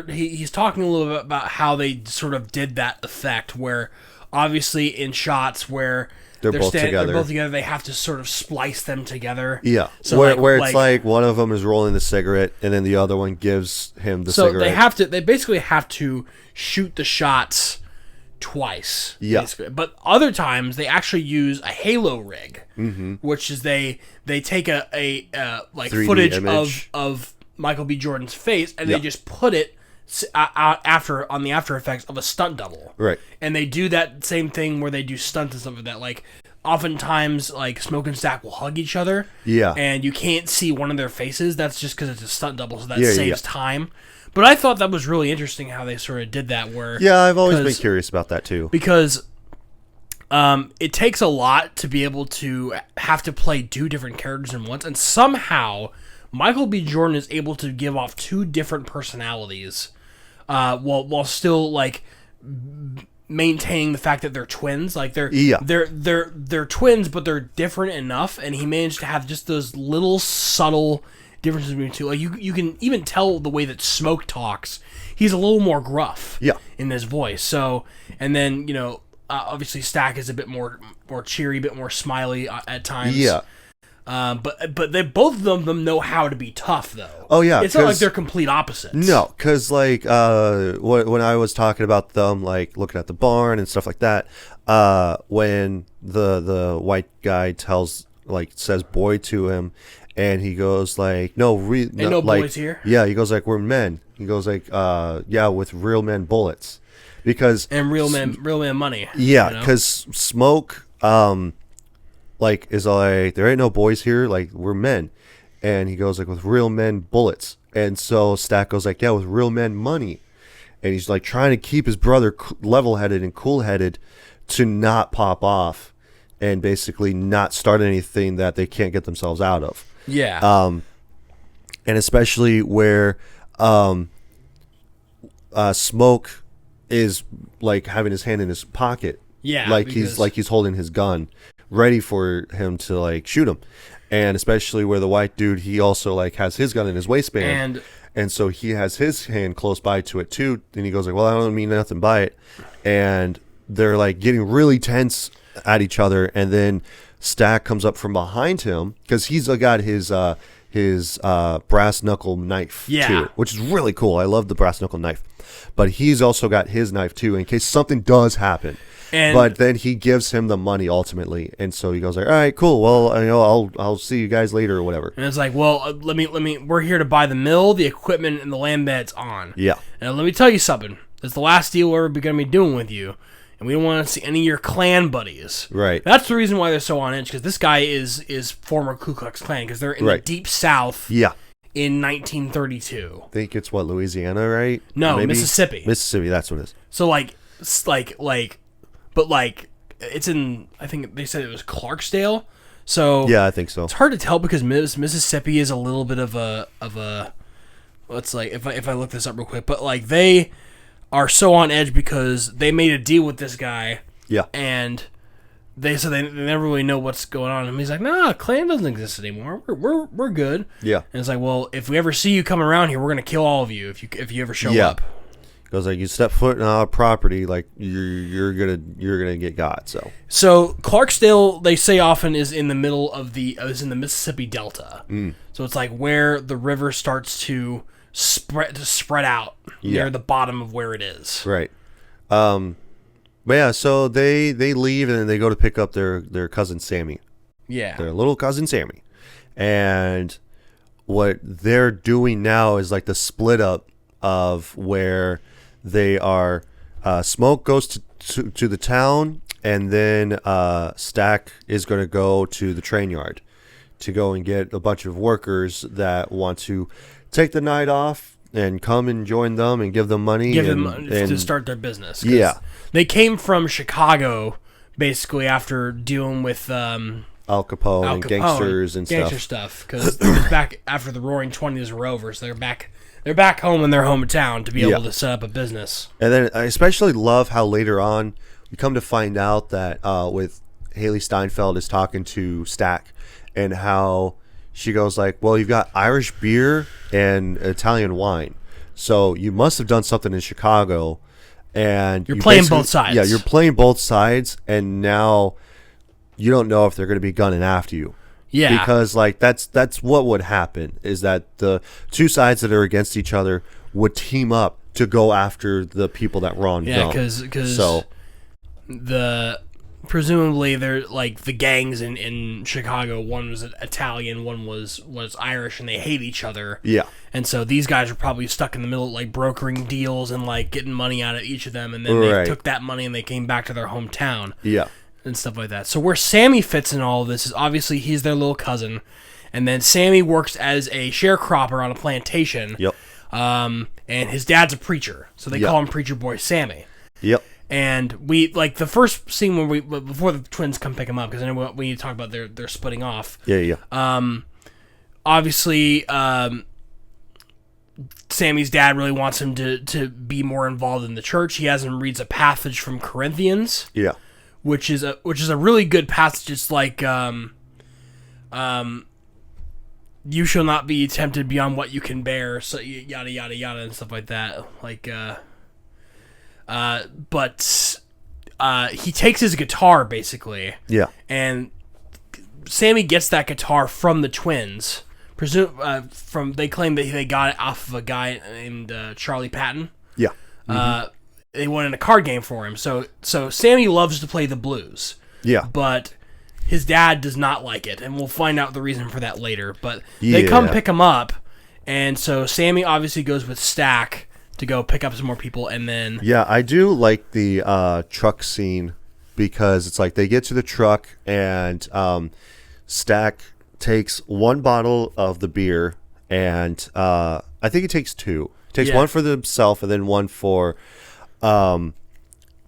Speaker 6: he's talking a little bit about how they sort of did that effect where obviously in shots where they're both together, they have to sort of splice them together.
Speaker 1: Yeah,
Speaker 6: so
Speaker 1: where it's like one of them is rolling the cigarette and then the other one gives him the cigarette. So
Speaker 6: they basically have to shoot the shots twice.
Speaker 1: Yeah.
Speaker 6: Basically. But other times they actually use a halo rig, which is they take a like footage of Michael B. Jordan's face and they just put it out on the After Effects of a stunt double.
Speaker 1: Right.
Speaker 6: And they do that same thing where they do stunts and stuff like that. Like, oftentimes, like, Smoke and Stack will hug each other.
Speaker 1: Yeah.
Speaker 6: And you can't see one of their faces. That's just because it's a stunt double, so that saves time. But I thought that was really interesting how they sort of did that. Where
Speaker 1: I've always been curious about that too.
Speaker 6: Because it takes a lot to be able to have to play two different characters at once, and somehow Michael B. Jordan is able to give off two different personalities, while still like maintaining the fact that they're twins. Like they're
Speaker 1: Yeah.
Speaker 6: they're twins, but they're different enough, and he managed to have just those little subtle differences between the two. Like you can even tell the way that Smoke talks. He's a little more gruff in his voice. So, and then, obviously Stack is a bit more cheery, a bit more smiley at times.
Speaker 1: Yeah.
Speaker 6: But they both of them know how to be tough, though.
Speaker 1: Oh, yeah.
Speaker 6: It's not like they're complete opposites.
Speaker 1: No, because, like, when I was talking about them, like, looking at the barn and stuff like that, when the white guy says boy to him, and he goes, like, no
Speaker 6: boys here?
Speaker 1: Yeah, he goes, like, we're men. He goes, like, yeah, with real men bullets. And
Speaker 6: real men money.
Speaker 1: Yeah, because Smoke, is like, there ain't no boys here, like, we're men. And he goes, like, with real men bullets. And so Stack goes, like, yeah, with real men money. And he's, like, trying to keep his brother level-headed and cool-headed to not pop off and basically not start anything that they can't get themselves out of.
Speaker 6: Yeah.
Speaker 1: And especially where Smoke is, like, having his hand in his pocket.
Speaker 6: Yeah.
Speaker 1: Like he's holding his gun, ready for him to, like, shoot him. And especially where the white dude, he also, like, has his gun in his waistband. And so he has his hand close by to it, too. And he goes, like, well, I don't mean nothing by it. And they're, like, getting really tense at each other. And then Stack comes up from behind him because he's got his brass knuckle knife, too, which is really cool. I love the brass knuckle knife. But he's also got his knife, too, in case something does happen. But then he gives him the money ultimately, and so he goes like, "All right, cool. Well, I'll see you guys later or whatever."
Speaker 6: And it's like, "Well, let me. We're here to buy the mill, the equipment, and the land beds on."
Speaker 1: Yeah.
Speaker 6: And let me tell you something. It's the last deal we're going to be doing with you, and we don't want to see any of your clan buddies.
Speaker 1: Right.
Speaker 6: That's the reason why they're so on edge, because this guy is former Ku Klux Klan, because they're in the Deep South.
Speaker 1: Yeah.
Speaker 6: In 1932.
Speaker 1: I think it's Louisiana, right?
Speaker 6: No, Mississippi.
Speaker 1: Mississippi, that's what it is.
Speaker 6: So but it's in, I think they said it was Clarksdale. So
Speaker 1: yeah, I think so.
Speaker 6: It's hard to tell because Mississippi is a little bit of a let's like if I look this up real quick, but like they are so on edge because they made a deal with this guy.
Speaker 1: Yeah.
Speaker 6: And they never really know what's going on. And he's like, "Nah, Klan doesn't exist anymore. We're good."
Speaker 1: Yeah.
Speaker 6: And it's like, "Well, if we ever see you coming around here, we're gonna kill all of you if you ever show up."
Speaker 1: Goes like, you step foot in our property, like you're gonna get got.
Speaker 6: So Clarksdale, they say often, is in the middle of is in the Mississippi Delta. So it's like where the river starts to spread out near the bottom of where it is.
Speaker 1: Right. But yeah, so they leave and then they go to pick up their cousin Sammy.
Speaker 6: Yeah.
Speaker 1: Their little cousin Sammy. And what they're doing now is like the split up of where they are. Smoke goes to the town, and then Stack is going to go to the train yard to go and get a bunch of workers that want to take the night off and come and join them and give them money.
Speaker 6: To start their business.
Speaker 1: Yeah.
Speaker 6: They came from Chicago basically after dealing with Al
Speaker 1: Capone and gangsters and
Speaker 6: stuff. Because back after the Roaring '20s were over, so they're back home in their hometown to be able to set up a business.
Speaker 1: And then I especially love how later on we come to find out that with Haley Steinfeld is talking to Stack and how she goes like, well, you've got Irish beer and Italian wine. So you must have done something in Chicago. And
Speaker 6: you're playing both sides.
Speaker 1: Yeah, you're playing both sides. And now you don't know if they're going to be gunning after you.
Speaker 6: Yeah,
Speaker 1: because like that's what would happen is that the two sides that are against each other would team up to go after the people that wronged them.
Speaker 6: Because presumably they're like the gangs in Chicago. One was Italian, one was Irish, and they hate each other.
Speaker 1: Yeah,
Speaker 6: and so these guys are probably stuck in the middle, like brokering deals and like getting money out of each of them, and then they took that money and they came back to their hometown.
Speaker 1: Yeah.
Speaker 6: And stuff like that. So where Sammy fits in all of this is obviously he's their little cousin, and then Sammy works as a sharecropper on a plantation.
Speaker 1: Yep.
Speaker 6: And his dad's a preacher, so they call him Preacher Boy Sammy.
Speaker 1: Yep.
Speaker 6: And we like the first scene when before the twins come pick him up, because I know we need to talk about their splitting off.
Speaker 1: Yeah.
Speaker 6: Obviously, Sammy's dad really wants him to be more involved in the church. He has him reads a passage from Corinthians.
Speaker 1: Yeah.
Speaker 6: Which is a really good passage. It's like you shall not be tempted beyond what you can bear, so yada yada yada and stuff like that. Like but he takes his guitar basically.
Speaker 1: Yeah.
Speaker 6: And Sammy gets that guitar from the twins. They claim that they got it off of a guy named Charlie Patton.
Speaker 1: Yeah.
Speaker 6: They wanted a card game for him. So Sammy loves to play the blues.
Speaker 1: Yeah.
Speaker 6: But his dad does not like it, and we'll find out the reason for that later. But they come pick him up, and so Sammy obviously goes with Stack to go pick up some more people, and then...
Speaker 1: Yeah, I do like the truck scene because it's like they get to the truck, and Stack takes one bottle of the beer, and I think he takes two. He takes one for himself and then one for...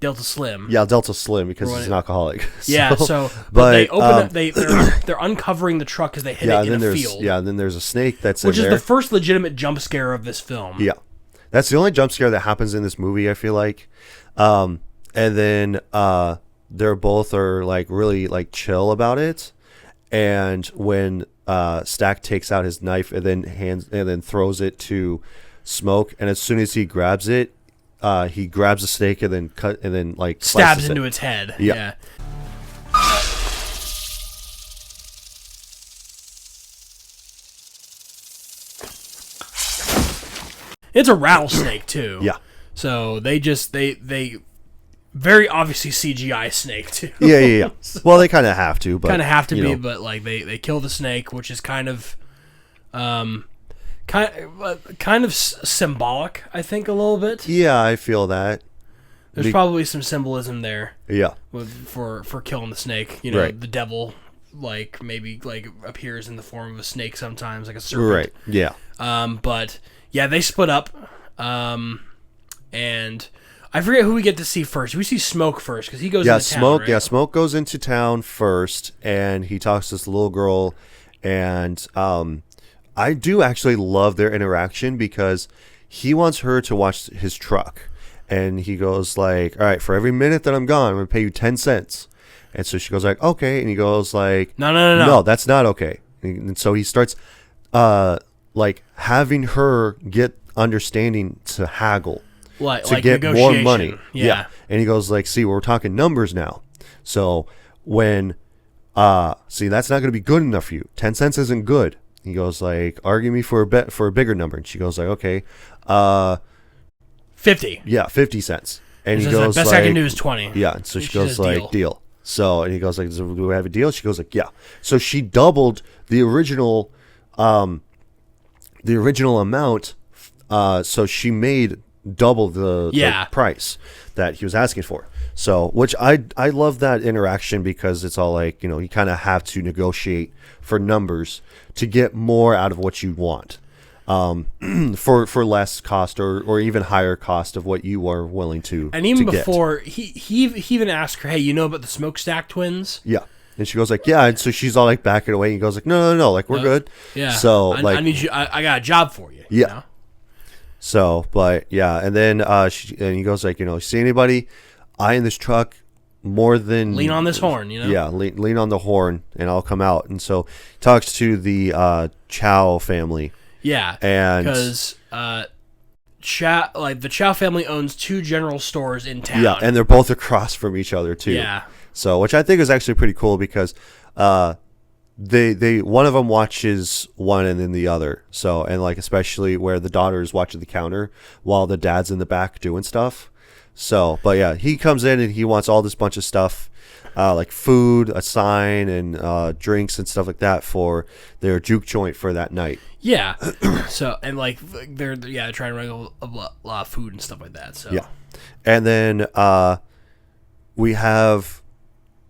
Speaker 6: Delta Slim.
Speaker 1: Yeah, Delta Slim because he's an alcoholic.
Speaker 6: But they open up. They're uncovering the truck as they hit it in a field.
Speaker 1: Yeah, and then there's a snake that's
Speaker 6: which
Speaker 1: in
Speaker 6: is
Speaker 1: there.
Speaker 6: the first legitimate jump scare of this film.
Speaker 1: Yeah, that's the only jump scare that happens in this movie. I feel like, and then they're both are like really like chill about it, and when Stack takes out his knife and then throws it to Smoke, and as soon as he grabs it. He grabs a snake and then
Speaker 6: stabs into its head. Yeah. It's a rattlesnake too.
Speaker 1: Yeah.
Speaker 6: So they very obviously CGI snake too.
Speaker 1: Yeah. So, well, they kind of have to, but
Speaker 6: but like they kill the snake, which is kind of symbolic, I think, a little bit.
Speaker 1: Yeah, I feel that.
Speaker 6: There's probably some symbolism there.
Speaker 1: Yeah.
Speaker 6: For killing the snake, you know,
Speaker 1: right.
Speaker 6: The devil, like maybe like appears in the form of a snake sometimes, like a serpent.
Speaker 1: Right. Yeah.
Speaker 6: But yeah, they split up. And I forget who we get to see first. We see Smoke first because he goes. into
Speaker 1: Smoke.
Speaker 6: town, right?
Speaker 1: Yeah, Smoke goes into town first, and he talks to this little girl, and I do actually love their interaction because he wants her to watch his truck. And he goes like, all right, for every minute that I'm gone, I'm going to pay you 10 cents. And so she goes like, okay. And he goes like, no, that's not okay. And so he starts like having her get understanding to haggle. To get more money.
Speaker 6: Yeah.
Speaker 1: And he goes like, see, we're talking numbers now. So when, see, that's not going to be good enough for you. 10 cents isn't good. He goes like, argue me for a bigger number. And she goes like, okay,
Speaker 6: 50.
Speaker 1: Yeah, 50 cents. And he goes
Speaker 6: best
Speaker 1: like,
Speaker 6: I can do is 20.
Speaker 1: Yeah. And so she goes like, deal. So, and he goes like, do we have a deal? She goes like, yeah. So she doubled the original amount. So she made double the price that he was asking for. So, which I love that interaction because it's all like, you know, you kind of have to negotiate for numbers to get more out of what you want, for less cost or even higher cost of what you are willing to.
Speaker 6: And even
Speaker 1: to
Speaker 6: before he even asked her, hey, you know about the Smokestack twins?
Speaker 1: Yeah. And she goes like, yeah. And so she's all like backing away. And he goes like, no, like we're good.
Speaker 6: Yeah.
Speaker 1: So
Speaker 6: I need you. I got a job for you.
Speaker 1: Yeah. You know? So, but yeah, and then and he goes like, you know, see anybody eyeing this truck more than
Speaker 6: lean on this horn, you know?
Speaker 1: Yeah, lean on the horn, and I'll come out. And so he talks to the Chow family.
Speaker 6: Yeah,
Speaker 1: and
Speaker 6: because the Chow family owns 2 general stores in town.
Speaker 1: Yeah, and they're both across from each other too.
Speaker 6: Yeah.
Speaker 1: So, which I think is actually pretty cool because they one of them watches one and then the other. So, and like especially where the daughter is watching the counter while the dad's in the back doing stuff. So, but yeah, he comes in and he wants all this bunch of stuff, like food, a sign, and drinks and stuff like that for their juke joint for that night.
Speaker 6: Yeah. So, and like they're trying to wrangle a lot of food and stuff like that. So
Speaker 1: yeah, and then we have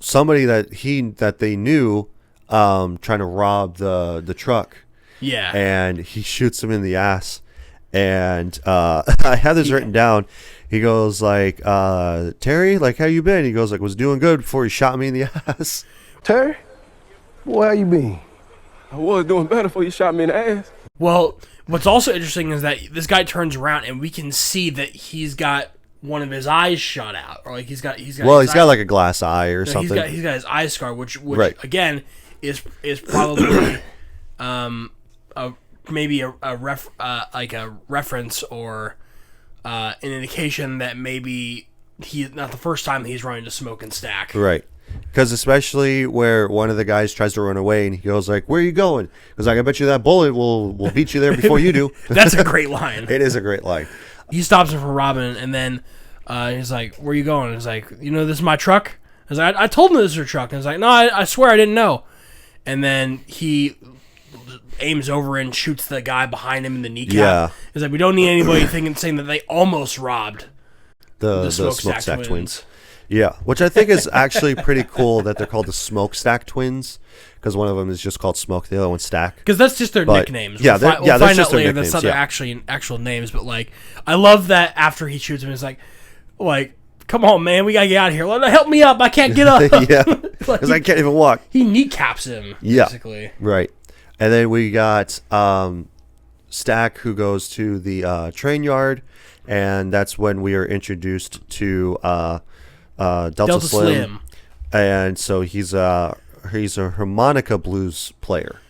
Speaker 1: somebody that they knew trying to rob the truck.
Speaker 6: Yeah,
Speaker 1: and he shoots him in the ass. And I had this written down. He goes like, Terry, like how you been? He goes like, was doing good before he shot me in the ass.
Speaker 10: Terry, boy, how you been? I was doing better before you shot me in the ass.
Speaker 6: Well, What's also interesting is that this guy turns around and we can see that he's got one of his eyes shot out, or like he's got
Speaker 1: like a glass eye or something.
Speaker 6: He's got his eye scar, which
Speaker 1: right.
Speaker 6: again is probably maybe a reference or an indication that maybe he's not the first time that he's running to Smoke and Stack.
Speaker 1: Right. Because especially where one of the guys tries to run away and he goes like, "Where are you going?" Because like, I bet you that bullet will beat you there before you do.
Speaker 6: That's a great line.
Speaker 1: It is a great line.
Speaker 6: He stops him from robbing, and then he's like, "Where are you going?" And he's like, "This is my truck." I was like, I told him this is your truck. And he's like, "No, I swear I didn't know." And then he aims over and shoots the guy behind him in the kneecap.
Speaker 1: Yeah.
Speaker 6: He's like, "We don't need anybody saying that they almost robbed
Speaker 1: the Smokestack twins." Yeah, which I think is actually pretty cool that they're called the Smokestack twins, because one of them is just called Smoke, the other one's Stack.
Speaker 6: Because that's just their nicknames.
Speaker 1: Yeah,
Speaker 6: we'll
Speaker 1: that's
Speaker 6: find
Speaker 1: just
Speaker 6: out
Speaker 1: their
Speaker 6: later
Speaker 1: nicknames.
Speaker 6: that's not their actual names. But like, I love that after he shoots him, he's like, "Come on, man, we gotta get out of here. Help me up, I can't get up."
Speaker 1: Yeah, because I can't even walk.
Speaker 6: He kneecaps him.
Speaker 1: Yeah,
Speaker 6: basically.
Speaker 1: Right. And then we got Stack, who goes to the train yard, and that's when we are introduced to Delta Slim. And so he's a harmonica blues player,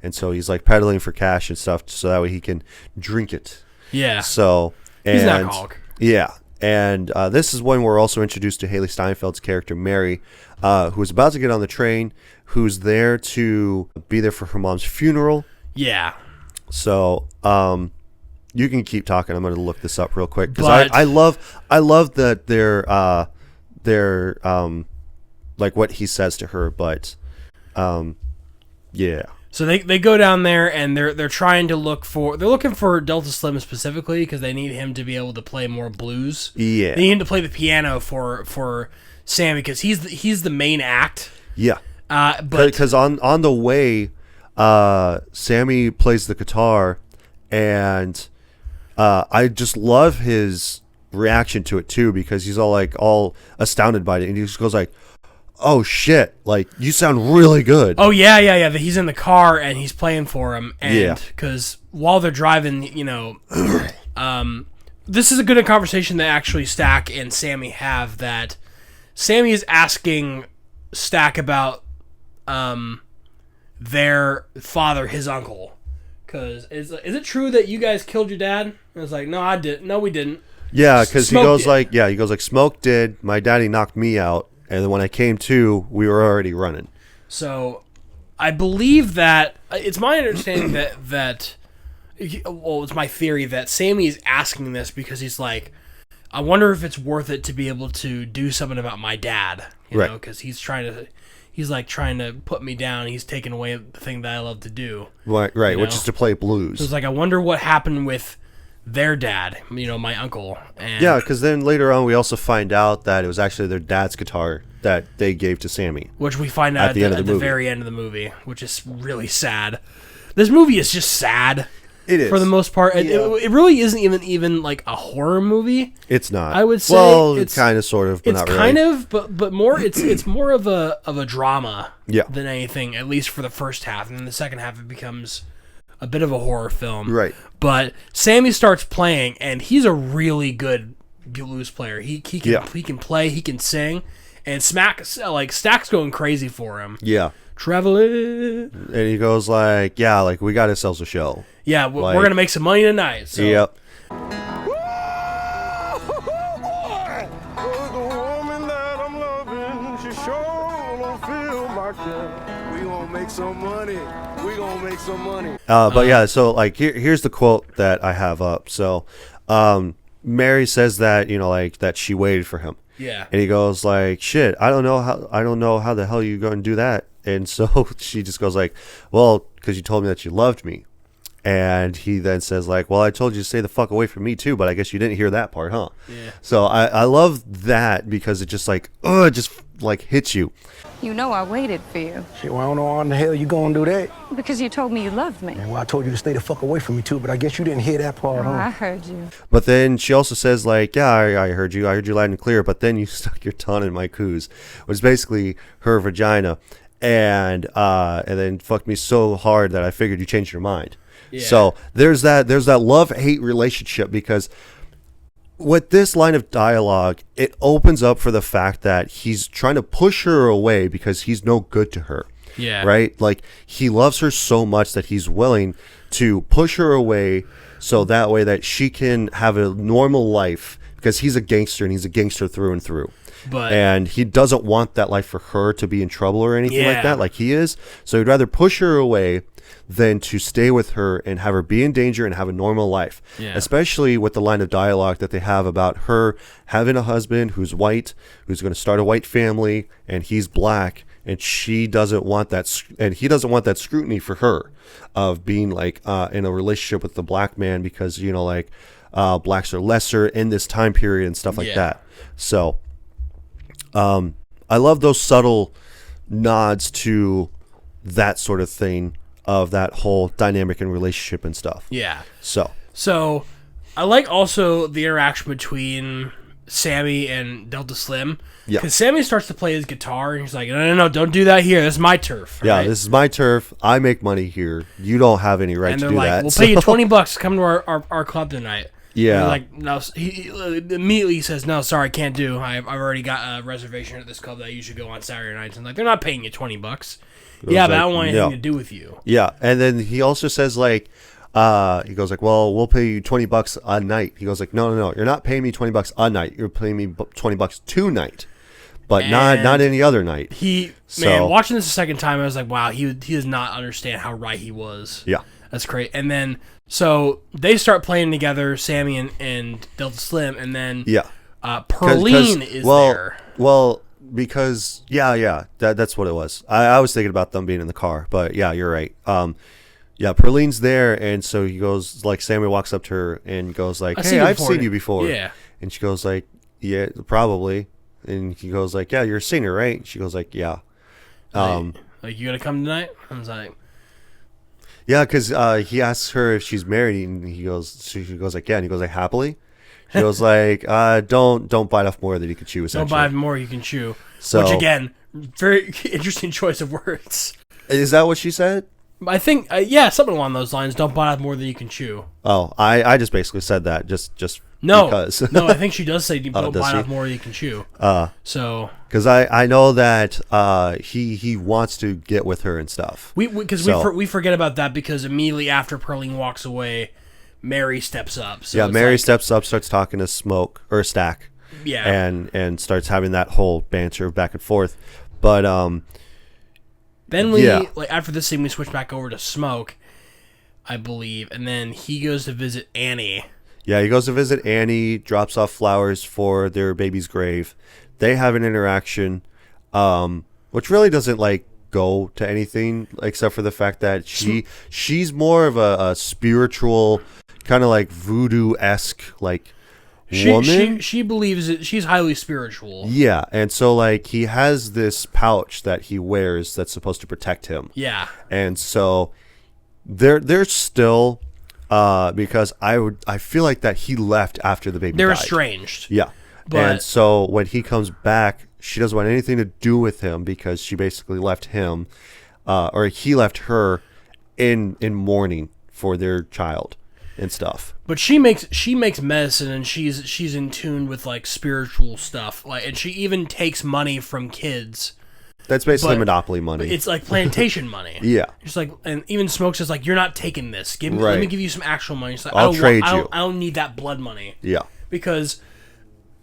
Speaker 1: and so he's like peddling for cash and stuff, so that way he can drink it.
Speaker 6: Yeah.
Speaker 1: So
Speaker 6: he's an alcoholic.
Speaker 1: Yeah. And this is when we're also introduced to Haley Steinfeld's character Mary, who is about to get on the train, who's there to be there for her mom's funeral.
Speaker 6: Yeah.
Speaker 1: So you can keep talking. I'm going to look this up real quick because I love that they're like what he says to her, but yeah.
Speaker 6: So they go down there and they're trying to looking for Delta Slim specifically because they need him to be able to play more blues.
Speaker 1: Yeah.
Speaker 6: They need him to play the piano for Sammy because he's the main act.
Speaker 1: Yeah.
Speaker 6: But
Speaker 1: because on the way, Sammy plays the guitar, and I just love his reaction to it too, because he's all astounded by it, and he just goes like, "Oh shit, like you sound really good."
Speaker 6: Oh yeah. He's in the car and he's playing for him, and because while they're driving, this is a good conversation that actually Stack and Sammy have. That Sammy is asking Stack about their father, his uncle, because is it true that you guys killed your dad? And I was like, "No, I didn't. No, we didn't."
Speaker 1: Yeah, because he goes like, "Smoke did. My daddy knocked me out. And then when I came to, we were already running."
Speaker 6: So, I believe that it's my understanding that it's my theory that Sammy is asking this because he's like, I wonder if it's worth it to be able to do something about my dad, you know, because he's trying to put me down. He's taking away the thing that I love to do.
Speaker 1: Right, which is to play blues.
Speaker 6: So it's like, I wonder what happened with their dad, my uncle. And
Speaker 1: yeah, because then later on we also find out that it was actually their dad's guitar that they gave to Sammy,
Speaker 6: which we find out at the very end of the movie, which is really sad. This movie is just sad.
Speaker 1: It is,
Speaker 6: for the most part. It really isn't even like a horror movie.
Speaker 1: It's not.
Speaker 6: I would say.
Speaker 1: Well, it's kind of, sort of, but not really.
Speaker 6: It's kind of, but more. It's more of a drama.
Speaker 1: Yeah.
Speaker 6: Than anything, at least for the first half, and then the second half it becomes a bit of a horror film.
Speaker 1: Right.
Speaker 6: But Sammy starts playing, and he's a really good blues player. He can play, he can sing, and Stack's going crazy for him.
Speaker 1: Yeah.
Speaker 6: Traveling.
Speaker 1: And he goes like, "Yeah, like we got ourselves a show.
Speaker 6: Yeah, we're gonna make some money tonight." So.
Speaker 1: Yep. But yeah, so like here's the quote that I have up. So Mary says that, that she waited for him.
Speaker 6: Yeah.
Speaker 1: And he goes like, "Shit, I don't know how the hell you going to do that." And so she just goes like, "Well, because you told me that you loved me." And he then says like, "Well, I told you to stay the fuck away from me too, but I guess you didn't hear that part, huh?"
Speaker 6: Yeah.
Speaker 1: So I love that because it just like, it just like hits you.
Speaker 11: You know I waited for you.
Speaker 12: Shit, well, I don't know how in the hell you gonna do that.
Speaker 11: Because you told me you loved me.
Speaker 12: Yeah, well, I told you to stay the fuck away from me too, but I guess you didn't hear that part, huh?
Speaker 11: I heard you.
Speaker 1: But then she also says like, "Yeah, I heard you. I heard you loud and clear, but then you stuck your tongue in my coos," which is basically her vagina. And then fucked me so hard that I figured you changed your mind. So there's that love-hate relationship, because with this line of dialogue, it opens up for the fact that he's trying to push her away because he's no good to her.
Speaker 6: Yeah.
Speaker 1: Right? Like, he loves her so much that he's willing to push her away so that way that she can have a normal life, because he's a gangster and he's a gangster through and through. And he doesn't want that life for her to be in trouble or anything like that, like he is. So he'd rather push her away than to stay with her and have her be in danger and have a normal life. Especially with the line of dialogue that they have about her having a husband who's white, who's going to start a white family, and he's black, and she doesn't want that, and he doesn't want that scrutiny for her of being like in a relationship with the black man, because like blacks are lesser in this time period and stuff like that. So I love those subtle nods to that sort of thing, of that whole dynamic and relationship and stuff.
Speaker 6: Yeah.
Speaker 1: So
Speaker 6: I like also the interaction between Sammy and Delta Slim.
Speaker 1: Yeah.
Speaker 6: Because Sammy starts to play his guitar, and he's like, no, don't do that here. This is my turf.
Speaker 1: Yeah,
Speaker 6: right?
Speaker 1: this is my turf. I make money here. You don't have any right to do
Speaker 6: like,
Speaker 1: that.
Speaker 6: We'll pay you $20 to come to our club tonight.
Speaker 1: Yeah.
Speaker 6: And like, no, he immediately says, no, sorry, can't do. I've already got a reservation at this club that I usually go on Saturday nights. And like, they're not paying you $20. Yeah, but I don't want anything to do with you.
Speaker 1: Yeah, and then he also says like, he goes like, well, we'll pay you $20 a night. He goes like, no, you're not paying me $20 a night. You're paying me $20 tonight, but not any other night.
Speaker 6: Man, watching this a second time, I was like, wow, he does not understand how right he was.
Speaker 1: Yeah,
Speaker 6: that's great. And then so they start playing together, Sammy and Delta Slim, and then Perline is there.
Speaker 1: Well. Because that's what it was. I was thinking about them being in the car, but yeah, you're right. Perline's there, and so he goes like, Sammy walks up to her and goes like, "Hey, I've seen you before."
Speaker 6: Yeah,
Speaker 1: and she goes like, "Yeah, probably." And he goes like, "Yeah, you're a singer, right?" And she goes like, "Yeah."
Speaker 6: Like, you gonna come tonight? I was like,
Speaker 1: yeah, because he asks her if she's married, and she goes like, "Yeah," and he goes like, "Happily." She goes like, don't bite off more than you can chew, essentially.
Speaker 6: Don't bite off more you can chew.
Speaker 1: So,
Speaker 6: which, again, very interesting choice of words.
Speaker 1: Is that what she said?
Speaker 6: I think, something along those lines. Don't bite off more than you can chew.
Speaker 1: Oh, I just basically said that just
Speaker 6: no,
Speaker 1: because.
Speaker 6: No, I think she does say don't bite off more than you can chew. So.
Speaker 1: Because I know that he wants to get with her and stuff.
Speaker 6: We forget about that, because immediately after Perline walks away, Mary steps up. So
Speaker 1: Mary steps up, starts talking to Stack.
Speaker 6: Yeah.
Speaker 1: And starts having that whole banter back and forth. But
Speaker 6: then after this scene, we switch back over to Smoke, I believe, and then he goes to visit Annie.
Speaker 1: Yeah, he goes to visit Annie, drops off flowers for their baby's grave. They have an interaction, which really doesn't go to anything except for the fact that she's more of a spiritual, kind of like voodoo-esque woman.
Speaker 6: She believes it. She's highly spiritual.
Speaker 1: Yeah, and so he has this pouch that he wears that's supposed to protect him.
Speaker 6: Yeah,
Speaker 1: and so they're still because I feel like that he left after the baby.
Speaker 6: They're
Speaker 1: died.
Speaker 6: estranged.
Speaker 1: Yeah, and so when he comes back, she doesn't want anything to do with him, because she basically left him, or he left her in mourning for their child and stuff.
Speaker 6: But she makes medicine, and she's in tune with spiritual stuff. And she even takes money from kids.
Speaker 1: That's basically monopoly money.
Speaker 6: It's like plantation money.
Speaker 1: Yeah.
Speaker 6: It's and even Smoke says you're not taking this. Let me give you some actual money. She's like,
Speaker 1: I'll trade you.
Speaker 6: I don't need that blood money.
Speaker 1: Yeah.
Speaker 6: Because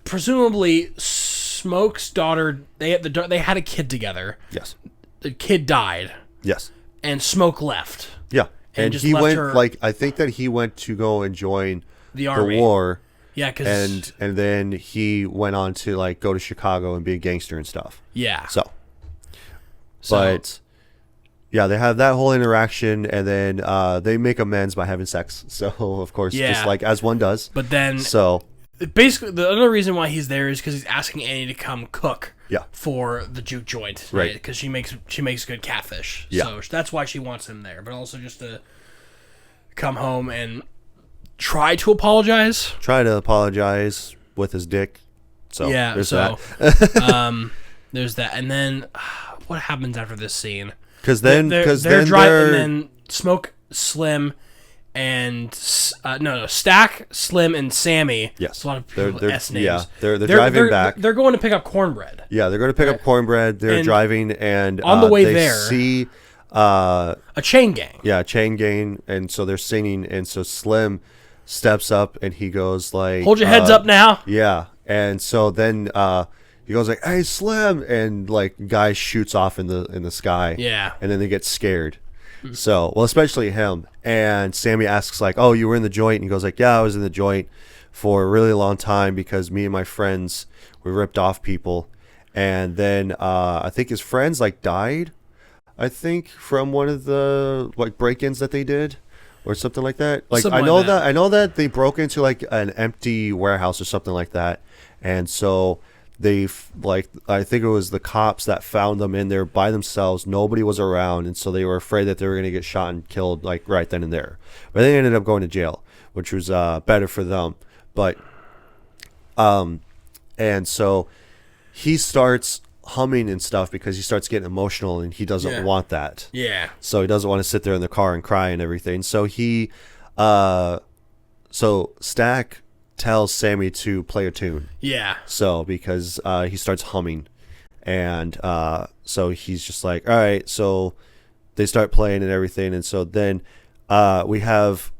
Speaker 6: presumably Smoke's daughter, they had a kid together.
Speaker 1: Yes.
Speaker 6: The kid died.
Speaker 1: Yes.
Speaker 6: And Smoke left.
Speaker 1: Yeah. And
Speaker 6: just
Speaker 1: he
Speaker 6: left
Speaker 1: went
Speaker 6: her,
Speaker 1: I think that he went to go and join
Speaker 6: the army.
Speaker 1: The war.
Speaker 6: Yeah,
Speaker 1: and then he went on to go to Chicago and be a gangster and stuff.
Speaker 6: Yeah.
Speaker 1: But yeah, they have that whole interaction, and then they make amends by having sex. So of course, just as one does.
Speaker 6: But then basically the other reason why he's there is because he's asking Annie to come cook.
Speaker 1: Yeah.
Speaker 6: For the juke joint, right? Because she makes good catfish.
Speaker 1: Yeah.
Speaker 6: So that's why she wants him there, but also just to come home and try to apologize.
Speaker 1: Try to apologize with his dick. So
Speaker 6: yeah.
Speaker 1: There's
Speaker 6: that. There's that, and then what happens after this scene?
Speaker 1: Because then
Speaker 6: they're driving, and then Smoke, Slim, and Stack, Slim, and Sammy.
Speaker 1: Yes,
Speaker 6: a lot of people
Speaker 1: they're
Speaker 6: S names.
Speaker 1: Yeah, they're driving back.
Speaker 6: They're going to pick up cornbread.
Speaker 1: Yeah, they're going to pick up cornbread. They're driving, and
Speaker 6: on the way
Speaker 1: they
Speaker 6: there,
Speaker 1: see
Speaker 6: a chain gang.
Speaker 1: Yeah, a chain gang, and so they're singing, and so Slim steps up and he goes like,
Speaker 6: "Hold your heads up now."
Speaker 1: Yeah, and so then he goes like, "Hey, Slim," and like guy shoots off in the sky.
Speaker 6: Yeah,
Speaker 1: and then they get scared. So, well, especially him. And Sammy asks like, "Oh, you were in the joint?" And he goes like, "Yeah, I was in the joint for a really long time because me and my friends we ripped off people." And then I think his friends like died, I think, from one of the like break-ins that they did or something like that. Like
Speaker 6: something
Speaker 1: I know that they broke into like an empty warehouse or something like that. And so I think it was the cops that found them in there by themselves. Nobody was around, and so they were afraid that they were going to get shot and killed like right then and there. But they ended up going to jail, which was better for them. But and so he starts humming and stuff because he starts getting emotional and he doesn't want that.
Speaker 6: Yeah.
Speaker 1: So he doesn't want to sit there in the car and cry and everything. So so Stack tells Sammy to play a tune.
Speaker 6: Yeah.
Speaker 1: So because he starts humming, and so he's just like, all right. So they start playing and everything, and so then we have,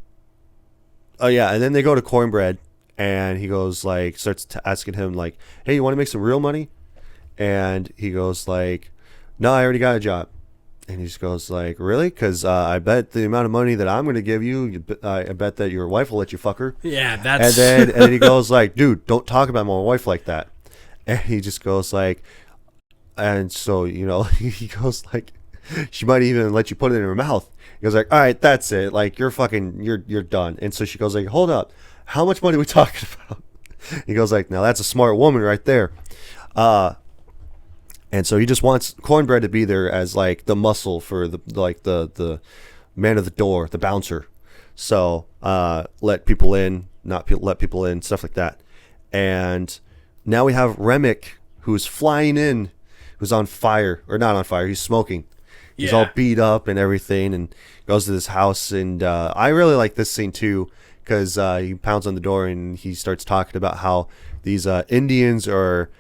Speaker 1: and then they go to Cornbread, and he goes like starts asking him like, hey, you want to make some real money? And he goes like, no, I already got a job. And he just goes like, really? Because I bet the amount of money that I'm going to give you, I bet that your wife will let you fuck her.
Speaker 6: Yeah, that's...
Speaker 1: And then he goes like, dude, don't talk about my wife like that. And he just goes like, and so, you know, he goes like, she might even let you put it in her mouth. He goes like, all right, that's it. Like, you're done. And so she goes like, hold up. How much money are we talking about? He goes like, now that's a smart woman right there. And so he just wants Cornbread to be there as like the muscle for the man of the door, the bouncer. So let people in, let people in, stuff like that. And now we have Remick, who's flying in, who's on fire, or not on fire, he's smoking. He's all beat up and everything, and goes to this house. And I really like this scene too, because he pounds on the door and he starts talking about how these Indians are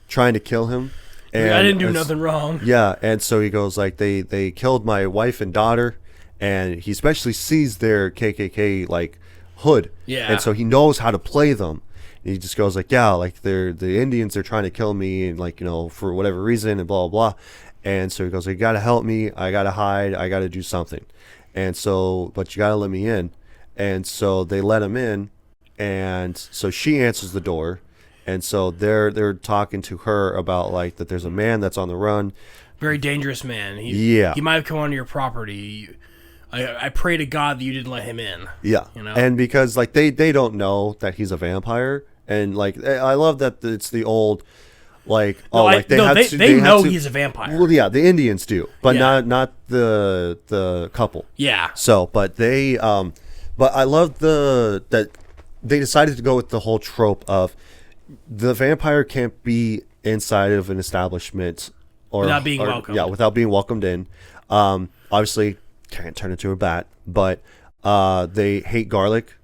Speaker 1: trying to kill him. And
Speaker 6: I didn't do nothing wrong.
Speaker 1: Yeah, and so he goes like, they killed my wife and daughter, and he especially sees their KKK like hood.
Speaker 6: Yeah.
Speaker 1: And so he knows how to play them. And he just goes like, yeah, like the Indians are trying to kill me, and like, you know, for whatever reason, and blah blah blah. And so he goes, you gotta help me, I gotta hide, I gotta do something. And so, but you gotta let me in. And so they let him in, and so she answers the door. And so they're talking to her about like that there's a man that's on the run.
Speaker 6: Very dangerous man.
Speaker 1: He
Speaker 6: might have come onto your property. I pray to God that you didn't let him in.
Speaker 1: Yeah.
Speaker 6: You know?
Speaker 1: And because like they don't know that he's a vampire, and like I love that it's the old like
Speaker 6: they know he's a vampire.
Speaker 1: Well, yeah, the Indians do, but not the couple.
Speaker 6: Yeah.
Speaker 1: So, but they but I love that they decided to go with the whole trope of the vampire can't be inside of an establishment
Speaker 6: without being welcomed.
Speaker 1: Yeah, without being welcomed in. Obviously can't turn into a bat, but they hate garlic.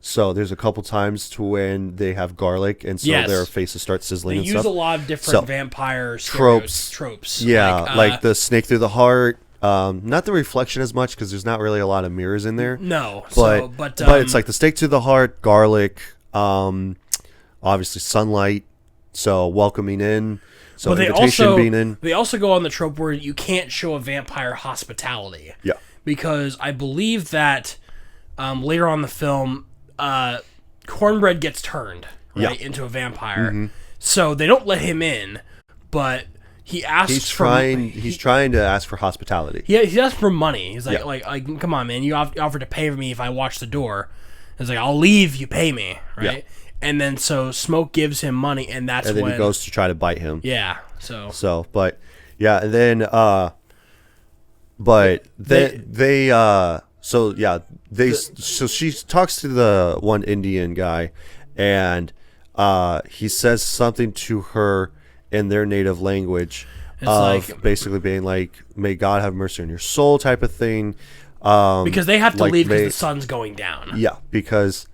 Speaker 1: So there's a couple times to when they have garlic, and so their faces start sizzling.
Speaker 6: They
Speaker 1: and
Speaker 6: use
Speaker 1: stuff.
Speaker 6: a lot of different vampire tropes.
Speaker 1: Yeah, like the snake through the heart. Not the reflection as much because there's not really a lot of mirrors in there.
Speaker 6: No,
Speaker 1: but it's like the stake to the heart, garlic. Obviously sunlight, so welcoming in, so invitation being in.
Speaker 6: They also go on the trope where you can't show a vampire hospitality.
Speaker 1: Yeah.
Speaker 6: Because I believe that later on in the film, Cornbread gets turned into a vampire. Mm-hmm. So they don't let him in, but he asks
Speaker 1: he's trying to ask for hospitality.
Speaker 6: Yeah, he asks for money. He's like, come on, man, you offered to pay for me if I watch the door. He's like, I'll leave, you pay me, right? Yeah. And then so Smoke gives him money, and that's when...
Speaker 1: And then he goes to try to bite him.
Speaker 6: Yeah,
Speaker 1: So, but, yeah, and then, so she talks to the one Indian guy, and he says something to her in their native language, basically being like, may God have mercy on your soul type of thing.
Speaker 6: Because they have to
Speaker 1: like
Speaker 6: leave because
Speaker 1: they-
Speaker 6: the sun's going down.
Speaker 1: Yeah, because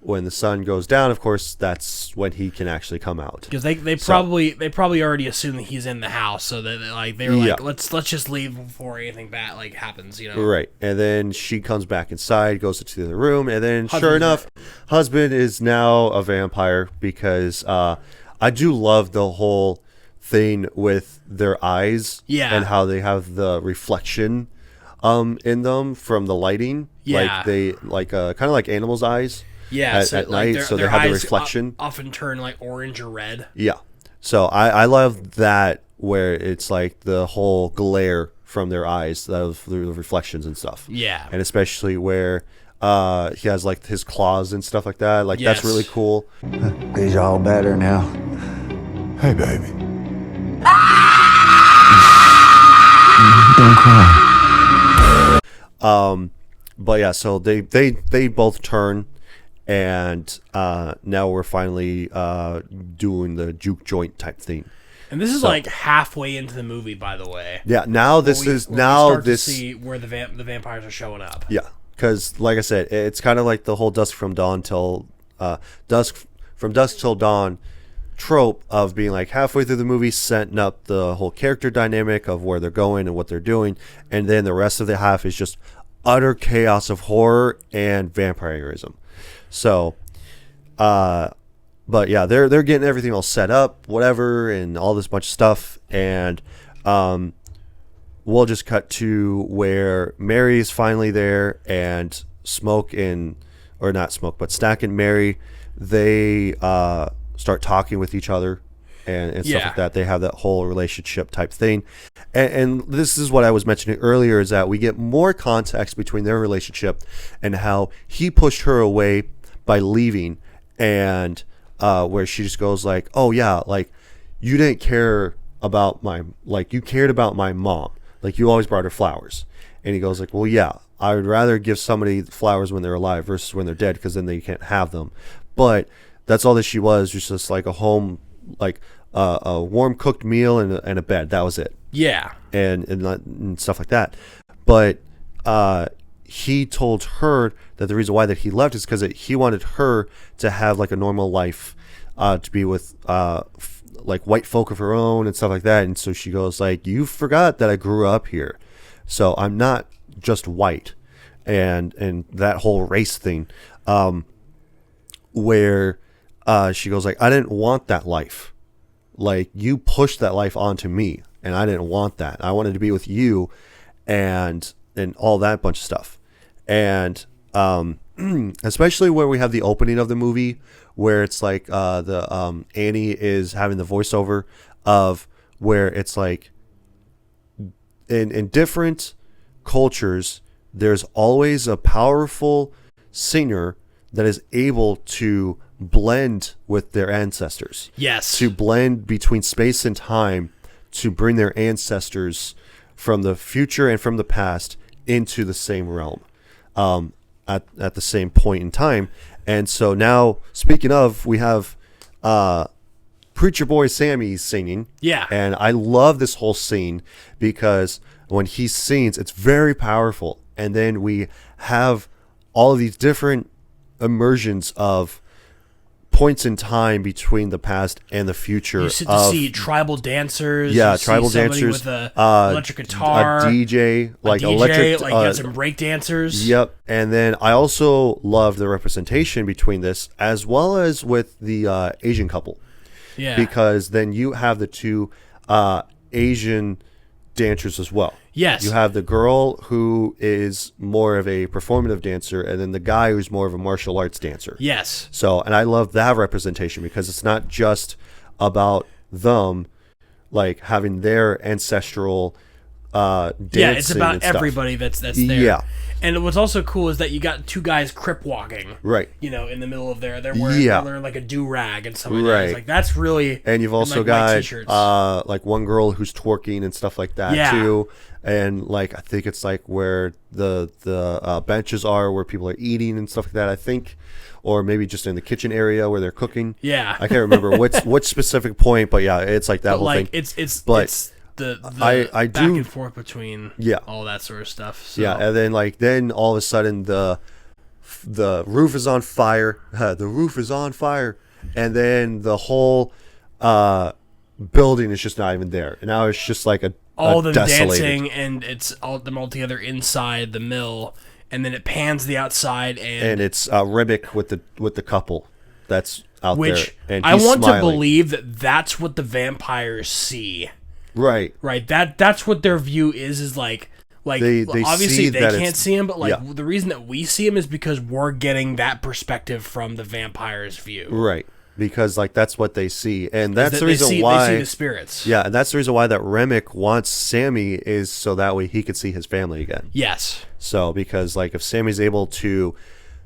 Speaker 1: when the sun goes down, of course, that's when he can actually come out.
Speaker 6: Because they probably already assume that he's in the house, so that they were like, let's just leave before anything bad happens, you know.
Speaker 1: Right, and then she comes back inside, goes into the other room, and then sure enough, husband is now a vampire because I do love the whole thing with their eyes, and how they have the reflection in them from the lighting, like they kind of like animals' eyes.
Speaker 6: Yeah,
Speaker 1: at night, so they have the reflection.
Speaker 6: Often turn like orange or red.
Speaker 1: Yeah, so I love that where it's like the whole glare from their eyes, of the reflections and stuff.
Speaker 6: Yeah,
Speaker 1: and especially where he has like his claws and stuff like that. Like that's really cool.
Speaker 13: He's all better now.
Speaker 14: Hey, baby.
Speaker 13: Don't cry.
Speaker 1: But yeah, so they both turn. And now we're finally doing the juke joint type thing.
Speaker 6: And this is like halfway into the movie, by the way.
Speaker 1: Yeah, now this
Speaker 6: to see where the vampires are showing up.
Speaker 1: Yeah, because like I said, it's kind of like the whole dusk from dawn till dusk till dawn trope of being like halfway through the movie, setting up the whole character dynamic of where they're going and what they're doing, and then the rest of the half is just utter chaos of horror and vampirism. So, but yeah, they're getting everything all set up, whatever, and all this bunch of stuff, and we'll just cut to where Mary's finally there, and Stack and Mary, they start talking with each other and stuff like that. They have that whole relationship type thing, and this is what I was mentioning earlier, is that we get more context between their relationship and how he pushed her away by leaving, and where she just goes like, oh yeah, like you didn't care about you cared about my mom, like you always brought her flowers. And he goes like, well yeah, I would rather give somebody flowers when they're alive versus when they're dead, because then they can't have them. But that's all that she was just like a home, like a warm cooked meal and a bed. That was it.
Speaker 6: Yeah.
Speaker 1: And stuff like that. But he told her that the reason why that he left is because he wanted her to have like a normal life, to be with like white folk of her own and stuff like that. And so she goes like, you forgot that I grew up here, so I'm not just white, and that whole race thing, where she goes like, I didn't want that life, like you pushed that life onto me and I didn't want that. I wanted to be with you and all that bunch of stuff. And especially where we have the opening of the movie where it's like Annie is having the voiceover of where it's like in different cultures there's always a powerful singer that is able to blend with their ancestors.
Speaker 6: Yes.
Speaker 1: To blend between space and time to bring their ancestors from the future and from the past into the same realm at the same point in time. And so now, speaking of, we have Preacher Boy Sammy singing.
Speaker 6: Yeah.
Speaker 1: And I love this whole scene because when he sings, it's very powerful. And then we have all of these different immersions of points in time between the past and the future.
Speaker 6: You get to see tribal dancers.
Speaker 1: Yeah, tribal dancers
Speaker 6: with a electric guitar,
Speaker 1: a DJ, like
Speaker 6: electric, like you got some break dancers.
Speaker 1: Yep. And then I also love the representation between this, as well as with the Asian couple.
Speaker 6: Yeah.
Speaker 1: Because then you have the two Asian dancers as well.
Speaker 6: Yes.
Speaker 1: You have the girl who is more of a performative dancer, and then the guy who's more of a martial arts dancer.
Speaker 6: Yes.
Speaker 1: So, and I love that representation because it's not just about them like having their ancestral dancing.
Speaker 6: Yeah, it's about everybody that's there.
Speaker 1: Yeah.
Speaker 6: And what's also cool is that you got two guys crip walking.
Speaker 1: Right.
Speaker 6: You know, in the middle of they're wearing like a do-rag and something like that. It's like that's really.
Speaker 1: And you've also got like one girl who's twerking and stuff like that too. And like I think it's like where the benches are where people are eating and stuff like that, I think, or maybe just in the kitchen area where they're cooking.
Speaker 6: Yeah.
Speaker 1: I can't remember which specific point, but yeah, it's like that whole thing.
Speaker 6: It's I back and forth between all that sort of stuff. So.
Speaker 1: Yeah, and then all of a sudden the roof is on fire. The roof is on fire, and then the whole building is just not even there. And now it's just like
Speaker 6: all them
Speaker 1: desolated.
Speaker 6: dancing, and it's all them all together inside the mill, and then it pans the outside, and
Speaker 1: it's Remick with the couple that's out there, and
Speaker 6: I want
Speaker 1: smiling.
Speaker 6: to believe that that's what the vampires see.
Speaker 1: Right.
Speaker 6: That's what their view is like
Speaker 1: they
Speaker 6: obviously they can't see him, but
Speaker 1: the
Speaker 6: reason that we see him is because we're getting that perspective from the vampire's view.
Speaker 1: Right. Because that's what they see, and that's the reason
Speaker 6: why they see the spirits.
Speaker 1: Yeah, and that's the reason why that Remick wants Sammy is so that way he could see his family again.
Speaker 6: Yes.
Speaker 1: So because if Sammy's able to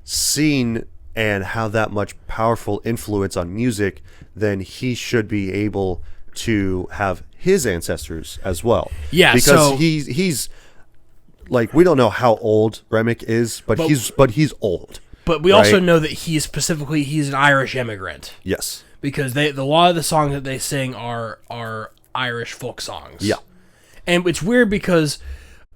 Speaker 1: sing and have that much powerful influence on music, then he should be able to have his ancestors as well.
Speaker 6: Yeah,
Speaker 1: because he's we don't know how old Remick is, but he's old.
Speaker 6: But we also know that he's an Irish immigrant.
Speaker 1: Yes.
Speaker 6: Because a lot of the songs that they sing are Irish folk songs.
Speaker 1: Yeah.
Speaker 6: And it's weird because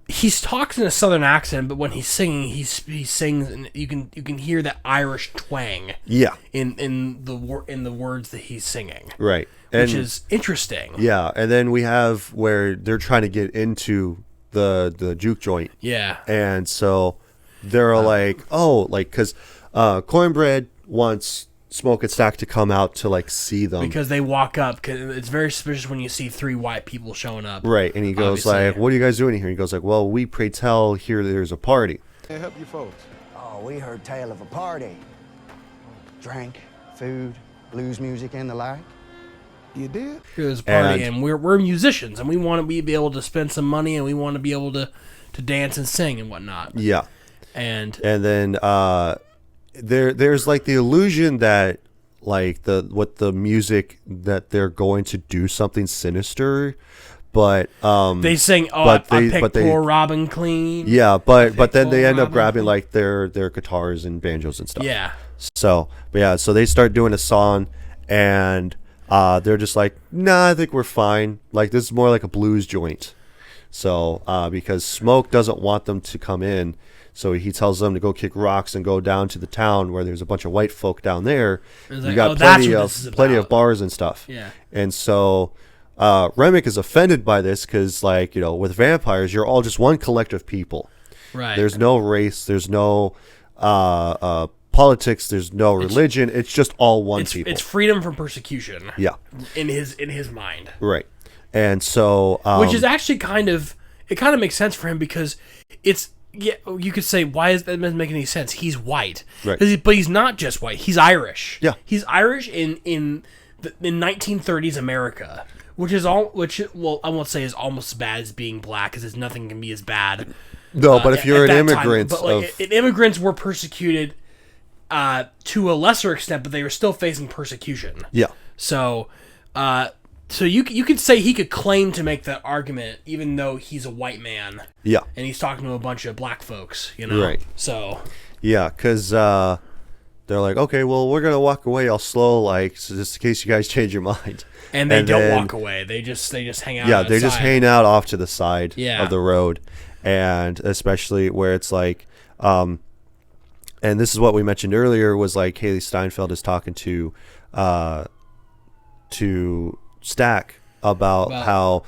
Speaker 6: he's talks in a southern accent, but when he's singing, he sings, and you can hear that Irish twang.
Speaker 1: Yeah.
Speaker 6: In the words that he's singing.
Speaker 1: Right.
Speaker 6: Which is interesting.
Speaker 1: Yeah, and then we have where they're trying to get into the juke joint.
Speaker 6: Yeah.
Speaker 1: And so they're because Cornbread wants Smoke and Stack to come out to see them
Speaker 6: because they walk up. Cause it's very suspicious when you see three white people showing up.
Speaker 1: Right, and he goes "What are you guys doing here?" He goes "Well, we pray tell here there's a party."
Speaker 10: Can I help you folks?
Speaker 13: Oh, we heard tale of a party. Drink, food, blues music, and the like.
Speaker 10: You did?
Speaker 6: There's a party, and we're musicians, and we want to be able to spend some money, and we want to be able to dance and sing and whatnot.
Speaker 1: Yeah.
Speaker 6: And
Speaker 1: then there's the illusion that with the music that they're going to do something sinister, but
Speaker 6: they sing I picked poor Robin clean.
Speaker 1: Yeah, but then they end up grabbing their guitars and banjos and stuff.
Speaker 6: Yeah.
Speaker 1: So they start doing a song, and they're just nah, I think we're fine. This is more like a blues joint. So because Smoke doesn't want them to come in, so he tells them to go kick rocks and go down to the town where there's a bunch of white folk down there. You got plenty of bars and stuff.
Speaker 6: Yeah.
Speaker 1: And so Remick is offended by this because with vampires you're all just one collective people.
Speaker 6: Right.
Speaker 1: There's no race. There's no politics. There's no religion. It's just all one people.
Speaker 6: It's freedom from persecution.
Speaker 1: Yeah.
Speaker 6: In his mind.
Speaker 1: Right. And so
Speaker 6: which is actually kind of makes sense for him because it's. Yeah, you could say, why that doesn't make any sense? He's white,
Speaker 1: right?
Speaker 6: But he's not just white. He's Irish.
Speaker 1: Yeah,
Speaker 6: he's Irish in 1930s America, which I won't say is almost as bad as being black, because nothing can be as bad.
Speaker 1: No, but if you're an immigrant,
Speaker 6: immigrants were persecuted to a lesser extent, but they were still facing persecution.
Speaker 1: Yeah.
Speaker 6: So you could say he could claim to make that argument, even though he's a white man.
Speaker 1: Yeah.
Speaker 6: And he's talking to a bunch of black folks, Right. So.
Speaker 1: Yeah, because they're okay, well, we're going to walk away all slow, so just in case you guys change your mind.
Speaker 6: And they don't walk away. They just hang out.
Speaker 1: Yeah, they just hang out off to the side
Speaker 6: of
Speaker 1: the road. And especially where it's and this is what we mentioned earlier, was Haley Steinfeld is talking to Stack about how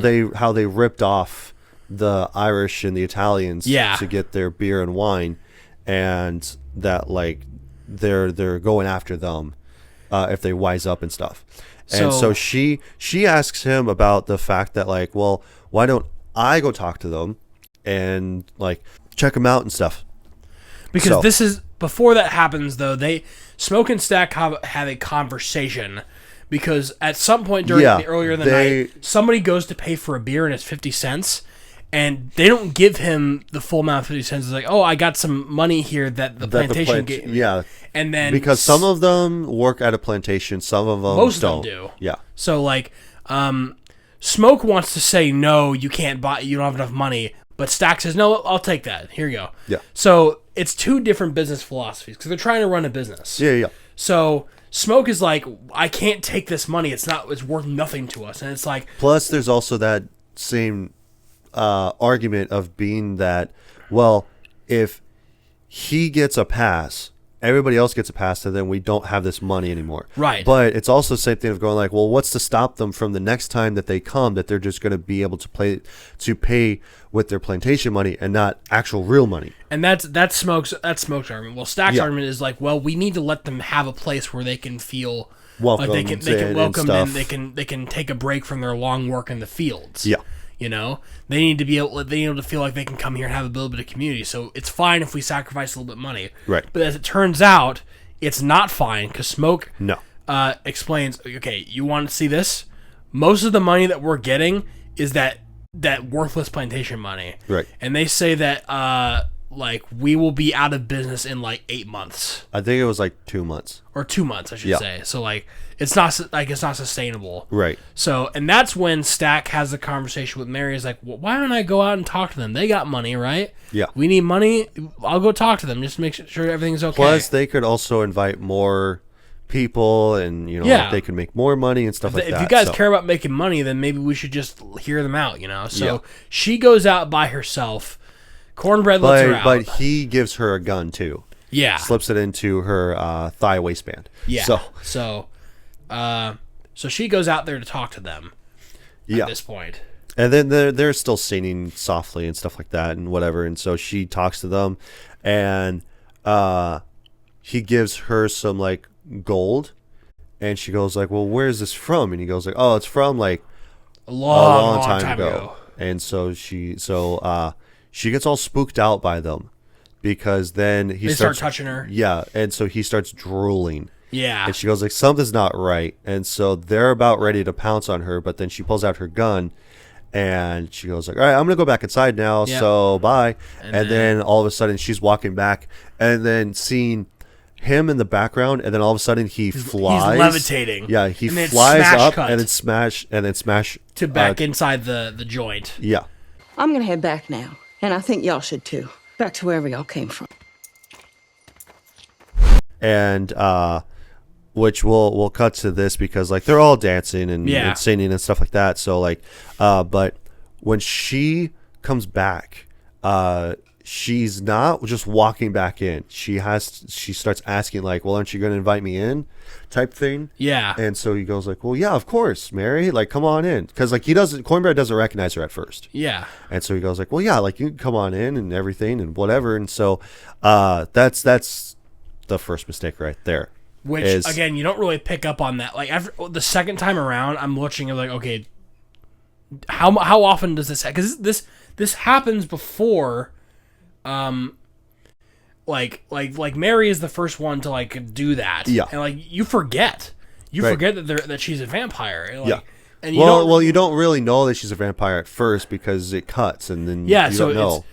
Speaker 1: they ripped off the Irish and the Italians to get their beer and wine, and that they're going after them if they wise up and stuff. And so she asks him about the fact that well, why don't I go talk to them and check them out and stuff?
Speaker 6: Because this is before that happens though. Smoke and Stack have a conversation. Because at some point during earlier in the night, somebody goes to pay for a beer and it's 50 cents, and they don't give him the full amount of 50 cents. It's I got some money here that the plantation gave me.
Speaker 1: Yeah.
Speaker 6: And then
Speaker 1: because some of them work at a plantation, some of them
Speaker 6: most
Speaker 1: don't.
Speaker 6: Of them do.
Speaker 1: Yeah.
Speaker 6: So Smoke wants to say no, you can't buy, you don't have enough money, but Stack says no, I'll take that. Here you go.
Speaker 1: Yeah.
Speaker 6: So it's two different business philosophies because they're trying to run a business.
Speaker 1: Yeah.
Speaker 6: So Smoke is like, I can't take this money. It's worth nothing to us. And it's like,
Speaker 1: plus there's also that same argument of being that, well, if he gets a pass, everybody else gets a pass, and then we don't have this money anymore.
Speaker 6: Right.
Speaker 1: But it's also the same thing of going like, well, what's to stop them from the next time that they come, that they're just going to be able to pay with their plantation money and not actual real money.
Speaker 6: And that's Smoke's argument. Well, Stack's argument is like, well, we need to let them have a place where they can feel
Speaker 1: welcome,
Speaker 6: like they can welcome them. They can take a break from their long work in the fields.
Speaker 1: Yeah.
Speaker 6: You know, they need to be able to feel like they can come here and have a little bit of community. So it's fine if we sacrifice a little bit of money.
Speaker 1: Right.
Speaker 6: But as it turns out, it's not fine because Smoke explains, okay, you want to see this? Most of the money that we're getting is that worthless plantation money.
Speaker 1: Right.
Speaker 6: And they say that like we will be out of business in like 8 months.
Speaker 1: I think it was like 2 months.
Speaker 6: Or 2 months, I should say. So like it's not sustainable.
Speaker 1: Right.
Speaker 6: So, and that's when Stack has the conversation with Mary. He's like, well, why don't I go out and talk to them? They got money, right?
Speaker 1: Yeah.
Speaker 6: We need money. I'll go talk to them just to make sure everything's okay.
Speaker 1: Plus, they could also invite more people, and like they could make more money and stuff like that.
Speaker 6: If you guys care about making money, then maybe we should just hear them out, So she goes out by herself. Cornbread lets her out.
Speaker 1: But he gives her a gun too.
Speaker 6: Yeah.
Speaker 1: Slips it into her thigh waistband.
Speaker 6: Yeah. So she goes out there to talk to them at this point.
Speaker 1: And then they're still singing softly and stuff like that and whatever. And so she talks to them, and he gives her some like gold, and she goes like, well, where is this from? And he goes like, oh, it's from like
Speaker 6: a long time
Speaker 1: ago. And so she gets all spooked out by them, because then they start
Speaker 6: touching her.
Speaker 1: Yeah. And so he starts drooling.
Speaker 6: Yeah.
Speaker 1: And she goes like, something's not right. And so they're about ready to pounce on her, but then she pulls out her gun, and she goes like, all right, I'm going to go back inside now. Yep. So bye. And then all of a sudden she's walking back, and then seeing him in the background, and then all of a sudden he flies.
Speaker 6: He's levitating.
Speaker 1: Yeah. He flies up and then smash
Speaker 6: to back inside the joint.
Speaker 1: Yeah.
Speaker 15: I'm going to head back now. And I think y'all should too. Back to wherever y'all came from.
Speaker 1: And which we'll cut to this, because like they're all dancing and singing and stuff like that. So like but when she comes back, she's not just walking back in. She starts asking like, well, aren't you going to invite me in, type thing.
Speaker 6: Yeah.
Speaker 1: And so he goes like, well, yeah, of course, Mary, like, come on in. Because like Cornbread doesn't recognize her at first.
Speaker 6: Yeah.
Speaker 1: And so he goes like, well, yeah, like, you can come on in and everything and whatever. And so that's the first mistake right there.
Speaker 6: Which again, you don't really pick up on that. Like after the second time around, I'm watching it like, okay, how often does this happen? Because this happens before, like Mary is the first one to like do that.
Speaker 1: Yeah.
Speaker 6: And like you forget that she's a vampire. Like,
Speaker 1: yeah.
Speaker 6: And
Speaker 1: you don't really know that she's a vampire at first, because it cuts, and then you don't know.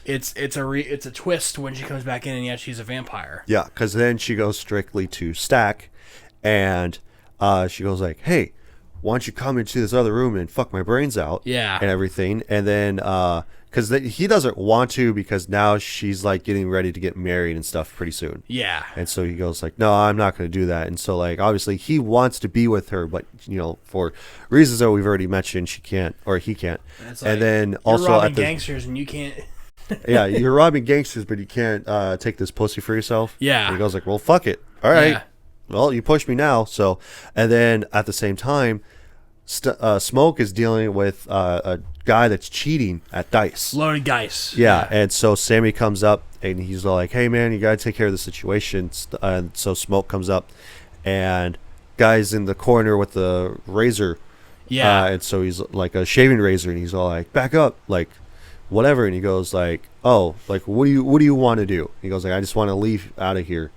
Speaker 6: It's a twist when she comes back in, and yet she's a vampire.
Speaker 1: Yeah, because then she goes strictly to Stack, and she goes like, hey, why don't you come into this other room and fuck my brains out?
Speaker 6: Yeah.
Speaker 1: And everything. And then because he doesn't want to, because now she's like getting ready to get married and stuff pretty soon.
Speaker 6: Yeah.
Speaker 1: And so he goes like, no, I'm not going to do that. And so like obviously he wants to be with her, but for reasons that we've already mentioned, she can't, or he can't. And,
Speaker 6: and
Speaker 1: then
Speaker 6: you're
Speaker 1: also
Speaker 6: robbing gangsters and you can't.
Speaker 1: Yeah, you're robbing gangsters, but you can't take this pussy for yourself.
Speaker 6: Yeah.
Speaker 1: And he goes like, well, fuck it. All right.
Speaker 6: Yeah.
Speaker 1: Well, you pushed me now. So, and then at the same time, Smoke is dealing with a guy that's cheating at dice.
Speaker 6: Loaded dice.
Speaker 1: Yeah. And so Sammy comes up, and he's like, hey, man, you got to take care of the situation. And so Smoke comes up, and guy's in the corner with the razor.
Speaker 6: Yeah.
Speaker 1: And so he's like a shaving razor, and he's all like, back up, like, whatever. And he goes like, oh, like, what do you want to do? He goes like, I just want to leave out of here.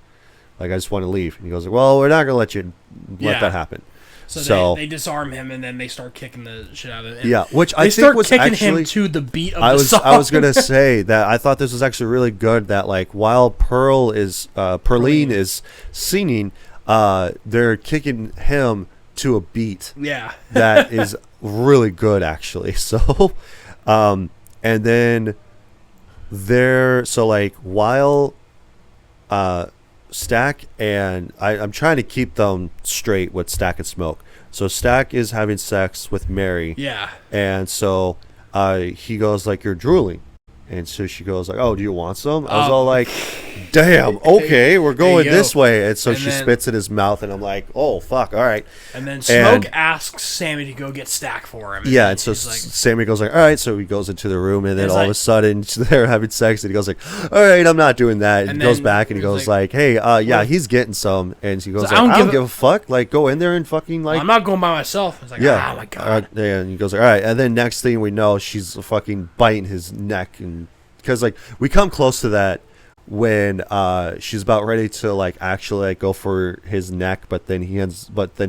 Speaker 1: Like, I just want to leave. And he goes like, well, we're not going to let you let that happen.
Speaker 6: So they disarm him, and then they start kicking the shit out of him.
Speaker 1: Yeah, which I
Speaker 6: think
Speaker 1: start was
Speaker 6: kicking
Speaker 1: actually
Speaker 6: him to the beat of the song.
Speaker 1: I was going to say that I thought this was actually really good, that like while Perline is singing, they're kicking him to a beat.
Speaker 6: Yeah.
Speaker 1: That is really good, actually. So and then so like while Stack and I'm trying to keep them straight with Stack and Smoke. So Stack is having sex with Mary.
Speaker 6: Yeah.
Speaker 1: And so he goes like, "You're drooling." And so she goes like, "Oh, do you want some?" I was all like, "Damn, okay, we're going this way." And so she spits in his mouth, and I'm like, "Oh, fuck, all right."
Speaker 6: And then Smoke asks Sammy to go get Stack for him.
Speaker 1: And so Sammy goes like, "All right." So he goes into the room, and then all of a sudden they're having sex, and he goes like, "All right, I'm not doing that." And he goes back, and he goes like, "Hey, yeah, he's getting some." And she goes like, "I don't give a fuck. Like, go in there and fucking like."
Speaker 6: I'm not going by myself. I was like, "Oh my god."
Speaker 1: And he goes like, "All right." And then next thing we know, she's fucking biting his neck, and because like we come close to that when she's about ready to like actually like go for his neck, but then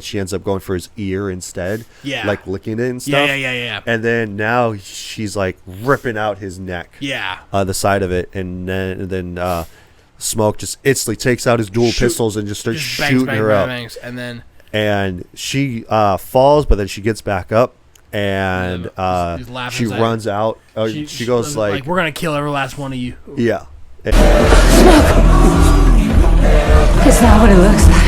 Speaker 1: she ends up going for his ear instead.
Speaker 6: Yeah,
Speaker 1: like licking it and stuff.
Speaker 6: Yeah.
Speaker 1: And then now she's like ripping out his neck.
Speaker 6: Yeah,
Speaker 1: the side of it, and then Smoke just instantly takes out his dual pistols and just starts shooting her up. And she falls, but then she gets back up. And she runs out. She goes like,
Speaker 6: "We're gonna kill every last one of you."
Speaker 1: Yeah.
Speaker 11: Smoke. It's not what it looks like.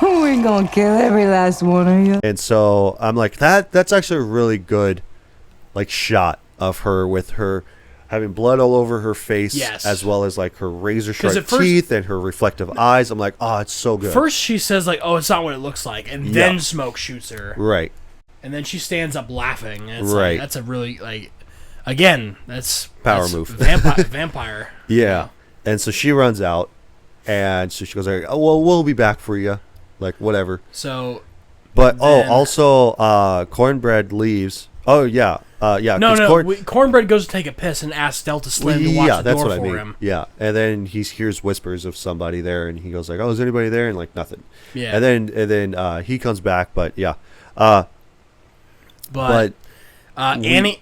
Speaker 11: We're gonna kill every last one of you.
Speaker 1: And so I'm like, that's actually a really good like shot of her with her having blood all over her face, as well as like her razor sharp teeth and her reflective eyes. I'm like, oh, it's so good.
Speaker 6: First she says like, "Oh, it's not what it looks like," and then Smoke shoots her.
Speaker 1: Right.
Speaker 6: And then she stands up laughing. And it's
Speaker 1: right.
Speaker 6: Like, that's a really like, again, that's
Speaker 1: power move.
Speaker 6: Vampire.
Speaker 1: Yeah. And so she runs out, and so she goes like, "Oh, well, we'll be back for you." Like whatever.
Speaker 6: So,
Speaker 1: but also, Cornbread leaves. Oh yeah,
Speaker 6: No. Cornbread goes to take a piss and asks Delta Slim to watch the door for him.
Speaker 1: Yeah, and then he hears whispers of somebody there, and he goes like, "Oh, is anybody there?" And like nothing.
Speaker 6: Yeah.
Speaker 1: And then he comes back, but yeah.
Speaker 6: Annie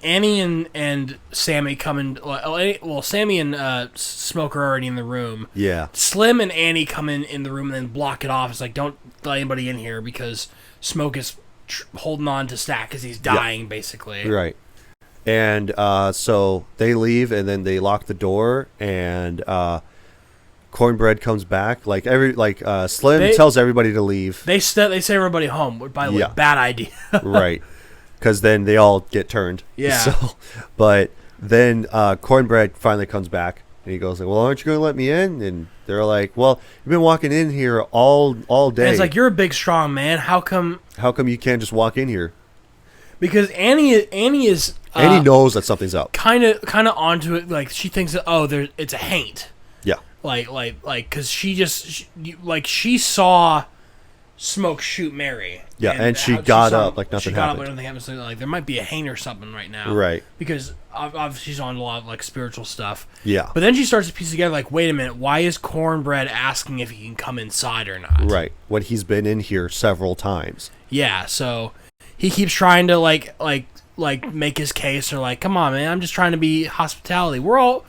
Speaker 6: and Sammy come in. Well, Sammy and Smoke are already in the room.
Speaker 1: Yeah.
Speaker 6: Slim and Annie come in the room and then block it off. It's like, don't let anybody in here because Smoke is holding on to Stack because he's dying, basically.
Speaker 1: Right. And so they leave, and then they lock the door, and Cornbread comes back. Like Slim tells everybody to leave.
Speaker 6: They say everybody home. By the way, bad idea.
Speaker 1: Right. Because then they all get turned.
Speaker 6: Yeah.
Speaker 1: So, but then Cornbread finally comes back, and he goes like, "Well, aren't you going to let me in?" And they're like, "Well, you've been walking in here all day."
Speaker 6: And it's like, "You're a big, strong man. How come
Speaker 1: you can't just walk in here?"
Speaker 6: Because Annie is
Speaker 1: Annie knows that something's up.
Speaker 6: Kind of onto it. Like she thinks that it's a haint.
Speaker 1: Yeah.
Speaker 6: Like because she saw Smoke shoot Mary.
Speaker 1: Yeah, and she got up like nothing happened. She got up like
Speaker 6: nothing happened. So, like there might be a haint or something right now.
Speaker 1: Right.
Speaker 6: Because obviously she's on a lot of like spiritual stuff.
Speaker 1: Yeah.
Speaker 6: But then she starts to piece together like, wait a minute, why is Cornbread asking if he can come inside or not?
Speaker 1: Right. When he's been in here several times.
Speaker 6: Yeah. So he keeps trying to like make his case, or like, come on, man, I'm just trying to be hospitality. We're all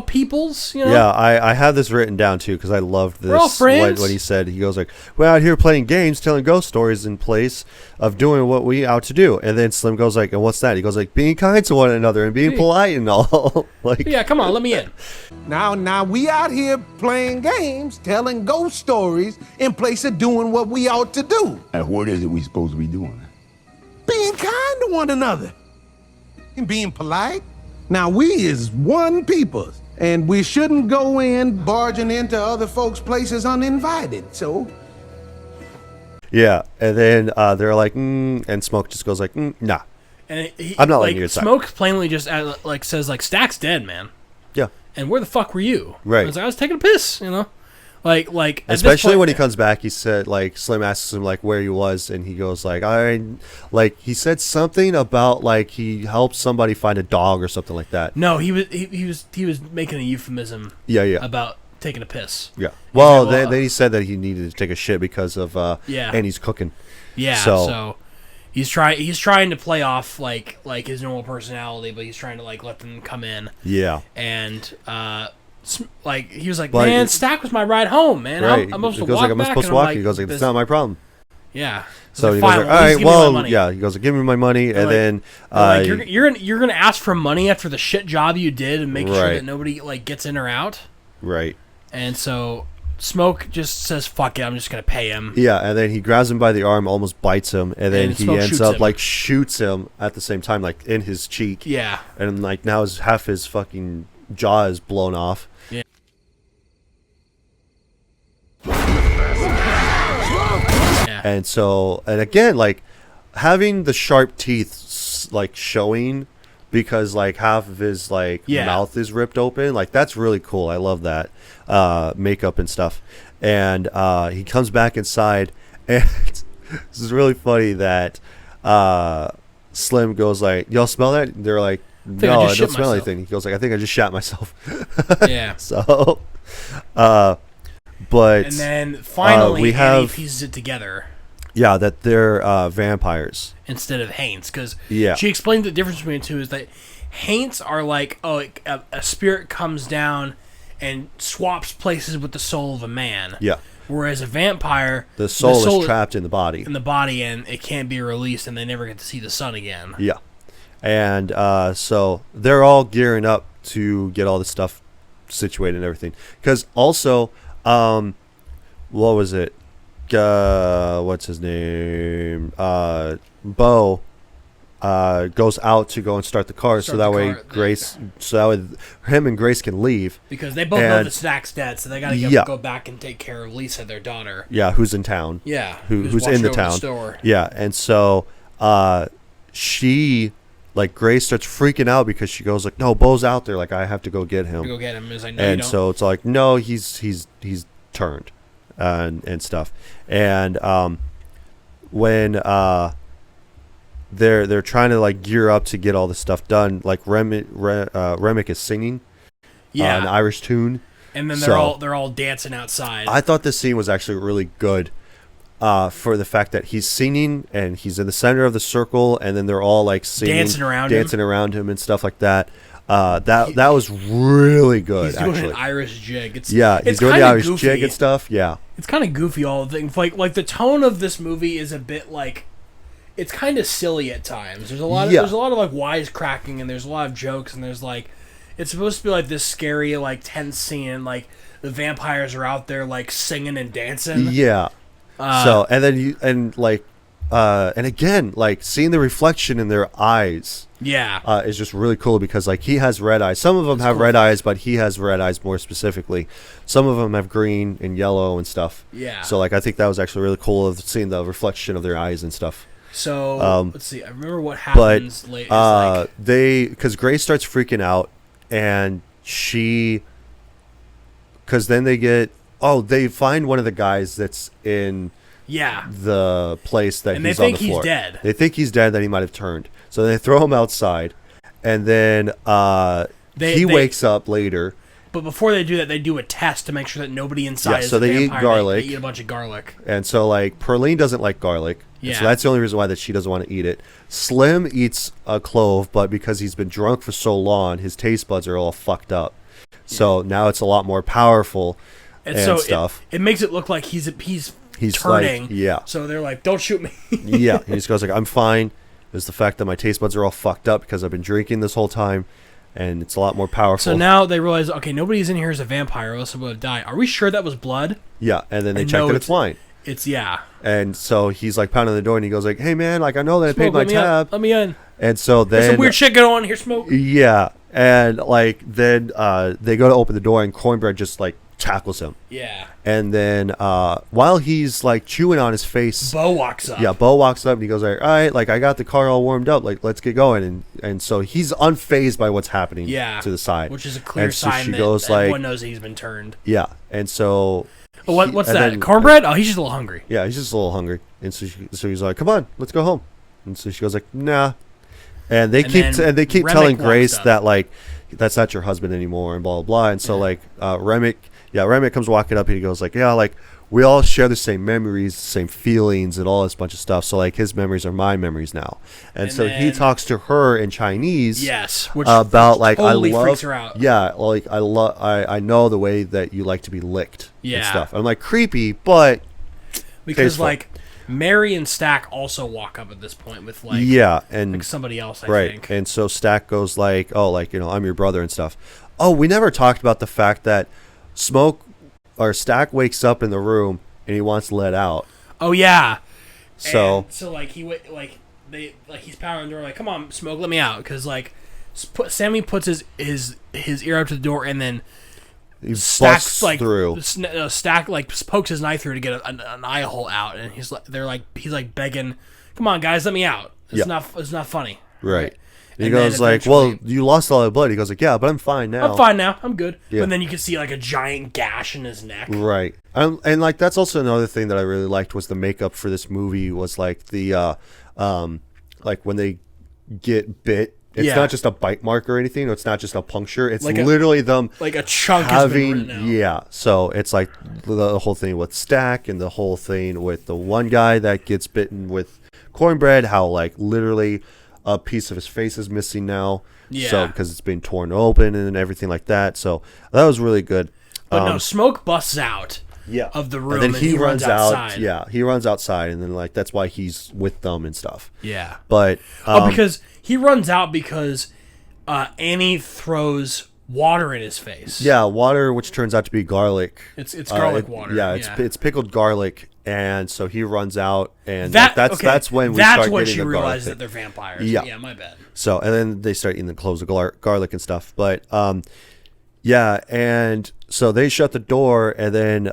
Speaker 6: peoples, you know?
Speaker 1: Yeah, I have this written down, too, because I loved this.
Speaker 6: We're all friends.
Speaker 1: When he said, he goes like, "We're out here playing games, telling ghost stories in place of doing what we out to do." And then Slim goes like, "And what's that?" He goes like, "Being kind to one another and being polite and all." Like,
Speaker 6: yeah, come on, let me in.
Speaker 16: Now we out here playing games, telling ghost stories in place of doing what we ought to do.
Speaker 14: And what is it we supposed to be doing?
Speaker 16: Being kind to one another. And being polite. Now, we is one people, and we shouldn't go in barging into other folks' places uninvited, so...
Speaker 1: Yeah, and then they're like, and Smoke just goes like, nah.
Speaker 6: And
Speaker 1: I'm not letting you inside.
Speaker 6: Smoke plainly just says like, Stack's dead, man.
Speaker 1: Yeah.
Speaker 6: And where the fuck were you?
Speaker 1: Right.
Speaker 6: I was taking a piss, you know? Like
Speaker 1: especially when he comes back, he said like Slim asks him like where he was, and he goes like he said something about like he helped somebody find a dog or something like that.
Speaker 6: No, he was making a euphemism.
Speaker 1: Yeah.
Speaker 6: About taking a piss.
Speaker 1: Yeah. Well, then he said that he needed to take a shit because of Annie's cooking.
Speaker 6: Yeah. So he's trying to play off like his normal personality, but he's trying to like let them come in.
Speaker 1: Yeah.
Speaker 6: And like he was like,
Speaker 1: But
Speaker 6: man, Stack was my ride home, man.
Speaker 1: Right.
Speaker 6: I'm supposed
Speaker 1: he
Speaker 6: to
Speaker 1: goes
Speaker 6: walk
Speaker 1: like, I'm
Speaker 6: back.
Speaker 1: supposed to
Speaker 6: and I'm
Speaker 1: walk.
Speaker 6: like,
Speaker 1: He goes like, that's not my problem.
Speaker 6: Yeah.
Speaker 1: So he
Speaker 6: like,
Speaker 1: goes like,
Speaker 6: fine,
Speaker 1: all
Speaker 6: at least
Speaker 1: right,
Speaker 6: give me my
Speaker 1: well,
Speaker 6: money.
Speaker 1: yeah. He goes like, give me my money, and
Speaker 6: like-
Speaker 1: then
Speaker 6: like, you're gonna ask for money after the shit job you did and make sure
Speaker 1: Right.
Speaker 6: that nobody like gets in or out.
Speaker 1: right.
Speaker 6: And so Smoke just says, "Fuck it, I'm just gonna pay him."
Speaker 1: Yeah, and then he grabs him by the arm, almost bites him, and then
Speaker 6: And
Speaker 1: he
Speaker 6: Smoke
Speaker 1: ends
Speaker 6: shoots
Speaker 1: up
Speaker 6: him.
Speaker 1: like shoots him at the same time, like in his cheek.
Speaker 6: Yeah.
Speaker 1: And like now half his fucking jaw is blown off.
Speaker 6: Yeah.
Speaker 1: And so, and again, like having the sharp teeth like showing because like half of his like mouth is ripped open, like that's really cool. I love that makeup and stuff. And he comes back inside, and this is really funny that Slim goes like, "Y'all smell that?" And they're like, "No, I don't smell anything." He goes like, "I think I just shat myself."
Speaker 6: Yeah.
Speaker 1: So, but
Speaker 6: and then finally,
Speaker 1: we
Speaker 6: Annie
Speaker 1: have
Speaker 6: pieces it together.
Speaker 1: Yeah, that they're vampires
Speaker 6: Instead of Haints, because
Speaker 1: Yeah.
Speaker 6: she explained the difference between the two is that Haints are like, a spirit comes down and swaps places with the soul of a man.
Speaker 1: Yeah.
Speaker 6: Whereas a vampire,
Speaker 1: the soul is trapped in the body.
Speaker 6: And it can't be released, and they never get to see the sun again.
Speaker 1: Yeah. And so they're all gearing up to get all this stuff situated and everything. Because also, what was it? What's his name? Bo goes out to go and start the car, so that way Grace, him and Grace can leave
Speaker 6: because they both know that Stack's dead, so they gotta go back and take care of Lisa, their daughter.
Speaker 1: Yeah, who's in town?
Speaker 6: Yeah,
Speaker 1: who's in the town?
Speaker 6: Store.
Speaker 1: Yeah, and so she. Like Grace starts freaking out because she goes like, "No, Bo's out there. Like I have to go get him."
Speaker 6: Go get him. Is I know
Speaker 1: and
Speaker 6: you don't.
Speaker 1: so it's like, no, he's turned, and stuff. And when they're trying to like gear up to get all this stuff done, like Remick is singing, an Irish tune,
Speaker 6: and then they're all dancing outside.
Speaker 1: I thought this scene was actually really good. For the fact that he's singing and he's in the center of the circle, and then they're all like singing, dancing around him and stuff like that. That was really good.
Speaker 6: He's doing
Speaker 1: actually
Speaker 6: an Irish jig.
Speaker 1: He's doing the Irish jig and stuff. Yeah,
Speaker 6: it's kind of goofy. All the things like the tone of this movie is a bit like it's kind of silly at times. There's a lot of like wisecracking, and there's a lot of jokes, and there's like it's supposed to be like this scary like tense scene, and like the vampires are out there like singing and dancing.
Speaker 1: Yeah. So and then and again, like seeing the reflection in their eyes, is just really cool because like he has red eyes. Some of them have red eyes, but he has red eyes more specifically. Some of them have green and yellow and stuff.
Speaker 6: Yeah.
Speaker 1: So like I think that was actually really cool of seeing the reflection of their eyes and stuff.
Speaker 6: So let's see. I remember what happens later.
Speaker 1: Because Grace starts freaking out, and because then they find one of the guys that's in the place that he's on the floor.
Speaker 6: He's dead.
Speaker 1: They think he's dead, that he might have turned. So they throw him outside, and then he wakes up later.
Speaker 6: But before they do that, they do a test to make sure that nobody inside is
Speaker 1: so
Speaker 6: a
Speaker 1: they
Speaker 6: vampire.
Speaker 1: eat garlic.
Speaker 6: They eat a bunch of garlic.
Speaker 1: And so like Perlene doesn't like garlic.
Speaker 6: Yeah.
Speaker 1: So that's the only reason why that she doesn't want to eat it. Slim eats a clove, but because he's been drunk for so long, his taste buds are all fucked up. So now it's a lot more powerful and
Speaker 6: so
Speaker 1: stuff.
Speaker 6: It makes it look like he's turning.
Speaker 1: Like,
Speaker 6: So they're like, "Don't shoot me."
Speaker 1: Yeah. He just goes like, "I'm fine." It's the fact that my taste buds are all fucked up because I've been drinking this whole time, and it's a lot more powerful.
Speaker 6: So now they realize, okay, nobody's in here as a vampire, or else I'm going to die. Are we sure that was blood?
Speaker 1: Yeah, and then they check that it's wine. And so he's like pounding the door, and he goes like, "Hey man, like I know that I paid my tab.
Speaker 6: Let me in."
Speaker 1: And so then
Speaker 6: there's some weird shit going on here, Smoke.
Speaker 1: Yeah, and like then they go to open the door, and Cornbread just like tackles him.
Speaker 6: Yeah.
Speaker 1: And then while he's like chewing on his face,
Speaker 6: Bo walks up.
Speaker 1: Yeah, Bo walks up and he goes like, "All right, like I got the car all warmed up, like let's get going." And so he's unfazed by what's happening to the side,
Speaker 6: which is a clear
Speaker 1: and so
Speaker 6: sign
Speaker 1: she
Speaker 6: that
Speaker 1: goes
Speaker 6: everyone
Speaker 1: like,
Speaker 6: knows that he's been turned.
Speaker 1: Yeah, and so
Speaker 6: what's that? Cornbread? Oh, he's just a little hungry.
Speaker 1: Yeah, he's just a little hungry, and so he's like, "Come on, let's go home." And so she goes like, "Nah," and they keep telling Grace that like that's not your husband anymore, and blah blah blah. And so like Remick comes walking up and he goes like, "Yeah, like we all share the same memories, the same feelings, and all this bunch of stuff. So like his memories are my memories now, and so he talks to her in Chinese.
Speaker 6: Yes,
Speaker 1: about like
Speaker 6: totally
Speaker 1: I love.
Speaker 6: freaks her out.
Speaker 1: Yeah, like I know the way that you like to be licked.
Speaker 6: Yeah.
Speaker 1: And stuff. I'm like creepy, but
Speaker 6: because
Speaker 1: tasteful.
Speaker 6: like Mary and Stack also walk up at this point with like
Speaker 1: and
Speaker 6: like somebody else. I think.
Speaker 1: And so Stack goes like, oh, like I'm your brother and stuff. Oh, we never talked about the fact that Stack wakes up in the room and he wants let out.
Speaker 6: Oh yeah.
Speaker 1: So
Speaker 6: like he's pounding the door like, come on, Smoke, let me out, because like Sammy puts his ear up to the door and then
Speaker 1: he
Speaker 6: Stacks
Speaker 1: busts through.
Speaker 6: Stack like pokes his knife through to get an eye hole out, and he's like begging, come on guys, let me out. It's not funny.
Speaker 1: Right. And he goes like, well, you lost all the blood. He goes like, yeah, but I'm fine now. I'm good. Yeah.
Speaker 6: But then you can see like a giant gash in his neck.
Speaker 1: Right. And like that's also another thing that I really liked was the makeup for this movie was like the like when they get bit, it's not just a bite mark or anything. It's not just a puncture. It's like literally them
Speaker 6: like a chunk having, has been written out.
Speaker 1: So it's like the whole thing with Stack and the whole thing with the one guy that gets bitten with cornbread, how like literally a piece of his face is missing now.
Speaker 6: Yeah.
Speaker 1: So because it's been torn open and everything like that. So that was really good.
Speaker 6: But no, Smoke busts out of the room
Speaker 1: and then he runs
Speaker 6: outside.
Speaker 1: Yeah, he runs outside, and then like that's why he's with them and stuff.
Speaker 6: Yeah.
Speaker 1: But
Speaker 6: because he runs out because Annie throws water in his face.
Speaker 1: Yeah, water, which turns out to be garlic.
Speaker 6: It's garlic water.
Speaker 1: Yeah, it's pickled garlic, and so he runs out, and that's when we start getting the
Speaker 6: realizes
Speaker 1: garlic
Speaker 6: that they're vampires.
Speaker 1: Yeah,
Speaker 6: my bad.
Speaker 1: So and then they start eating the cloves of garlic and stuff, but yeah, and so they shut the door, and then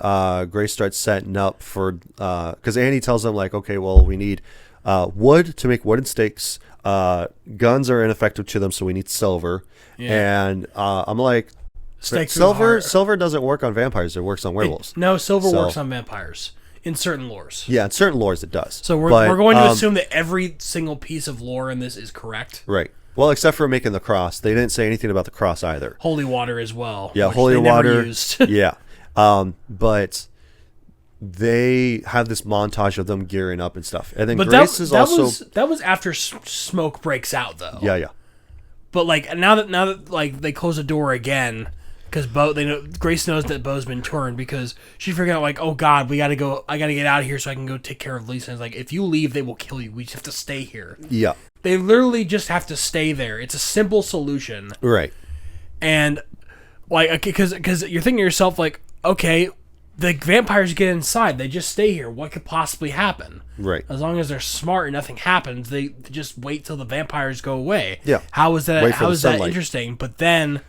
Speaker 1: Grace starts setting up for because Annie tells them like, okay, well, we need wood to make wooden stakes. Guns are ineffective to them, so we need silver. Yeah. And I'm like, silver doesn't work on vampires; it works on werewolves.
Speaker 6: Silver works on vampires in certain lores.
Speaker 1: Yeah, in certain lores it does.
Speaker 6: So we're going to assume that every single piece of lore in this is correct.
Speaker 1: Right. Well, except for making the cross. They didn't say anything about the cross either.
Speaker 6: Holy water as well.
Speaker 1: Yeah, holy water. Yeah. But they have this montage of them gearing up and stuff. And then Grace
Speaker 6: that was after Smoke breaks out though.
Speaker 1: Yeah.
Speaker 6: But like now that like they close the door again because Grace knows that Bo's been turned because she figured out like, oh God, I gotta get out of here so I can go take care of Lisa. And it's like, if you leave, they will kill you. We just have to stay here.
Speaker 1: Yeah.
Speaker 6: They literally just have to stay there. It's a simple solution.
Speaker 1: Right.
Speaker 6: And like, because you're thinking to yourself like, okay, the vampires get inside. They just stay here. What could possibly happen?
Speaker 1: Right.
Speaker 6: As long as they're smart and nothing happens, they just wait till the vampires go away.
Speaker 1: Yeah.
Speaker 6: How is that interesting? But then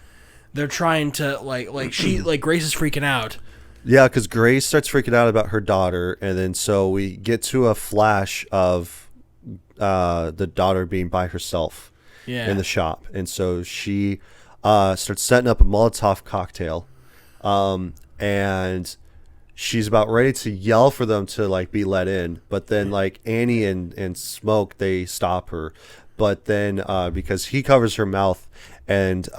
Speaker 6: they're trying to like Grace is freaking out.
Speaker 1: Yeah, because Grace starts freaking out about her daughter, and then so we get to a flash of the daughter being by herself in the shop, and so she starts setting up a Molotov cocktail, and she's about ready to yell for them to like be let in, but then like Annie and Smoke, they stop her, but then because he covers her mouth, and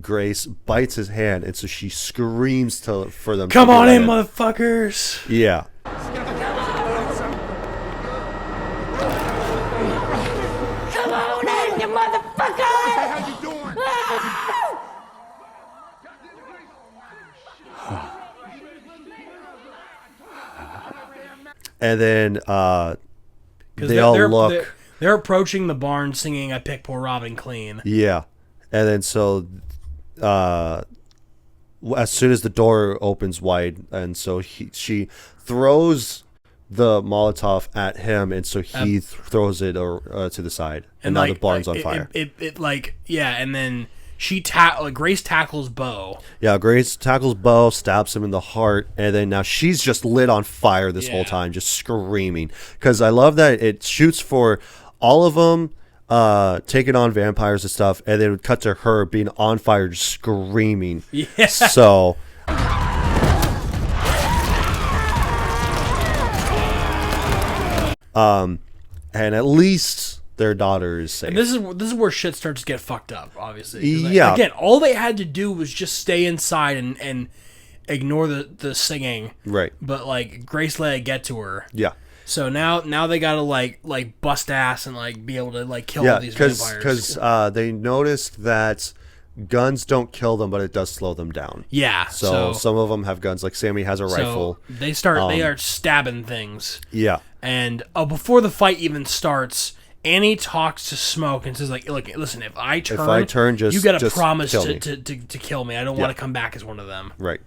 Speaker 1: Grace bites his hand, and so she screams for them.
Speaker 6: Come on in, motherfuckers!
Speaker 1: Yeah. And then they all look.
Speaker 6: They're approaching the barn singing "I Pick Poor Robin Clean."
Speaker 1: Yeah, and then so as soon as the door opens wide, and so she throws the Molotov at him, and so he throws it to the side, and now the barn's on fire.
Speaker 6: And then Grace tackles Bo.
Speaker 1: Yeah, Grace tackles Bo, stabs him in the heart, and then now she's just lit on fire this whole time, just screaming. Because I love that it shoots for all of them taking on vampires and stuff, and then it would cut to her being on fire, just screaming.
Speaker 6: Yeah.
Speaker 1: So. And at least their daughter is safe.
Speaker 6: And this is where shit starts to get fucked up, obviously.
Speaker 1: Yeah.
Speaker 6: Again, all they had to do was just stay inside ignore the singing.
Speaker 1: Right.
Speaker 6: But like Grace let it get to her.
Speaker 1: Yeah.
Speaker 6: So now they gotta like bust ass and like be able to like kill all these vampires.
Speaker 1: Because they noticed that guns don't kill them, but it does slow them down.
Speaker 6: Yeah.
Speaker 1: So some of them have guns. Like Sammy has a rifle.
Speaker 6: They are stabbing things.
Speaker 1: Yeah.
Speaker 6: And before the fight even starts, Annie talks to Smoke and says like, "Look, listen, if I turn, you got to promise to kill me. I don't want to come back as one of them."
Speaker 1: Right.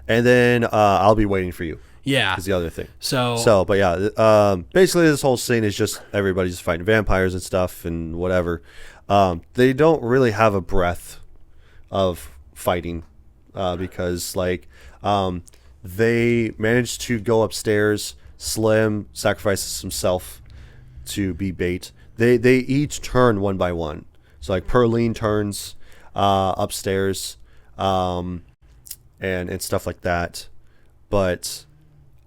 Speaker 1: And then I'll be waiting for you.
Speaker 6: Yeah,
Speaker 1: is the other thing.
Speaker 6: But
Speaker 1: yeah, basically this whole scene is just everybody just fighting vampires and stuff and whatever. They don't really have a breath of fighting because like they managed to go upstairs. Slim sacrifices himself to be bait. They each turn one by one. So like Pearline turns upstairs and stuff like that. But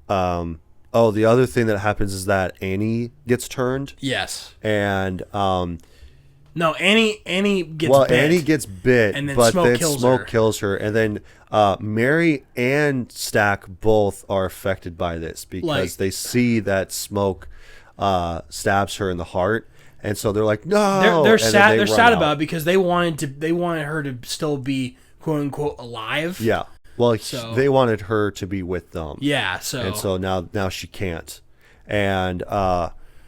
Speaker 1: the other thing that happens is that Annie gets turned.
Speaker 6: Yes.
Speaker 1: And
Speaker 6: no, Annie gets bit.
Speaker 1: Annie gets bit,
Speaker 6: and then
Speaker 1: but
Speaker 6: Smoke
Speaker 1: kills her. And then Mary and Stack both are affected by this because they see that Smoke stabs her in the heart, and so they're like, no.
Speaker 6: They're sad. They're sad about it because they wanted her to still be quote unquote alive.
Speaker 1: Yeah. Well, they wanted her to be with them.
Speaker 6: Yeah,
Speaker 1: and so now she can't, and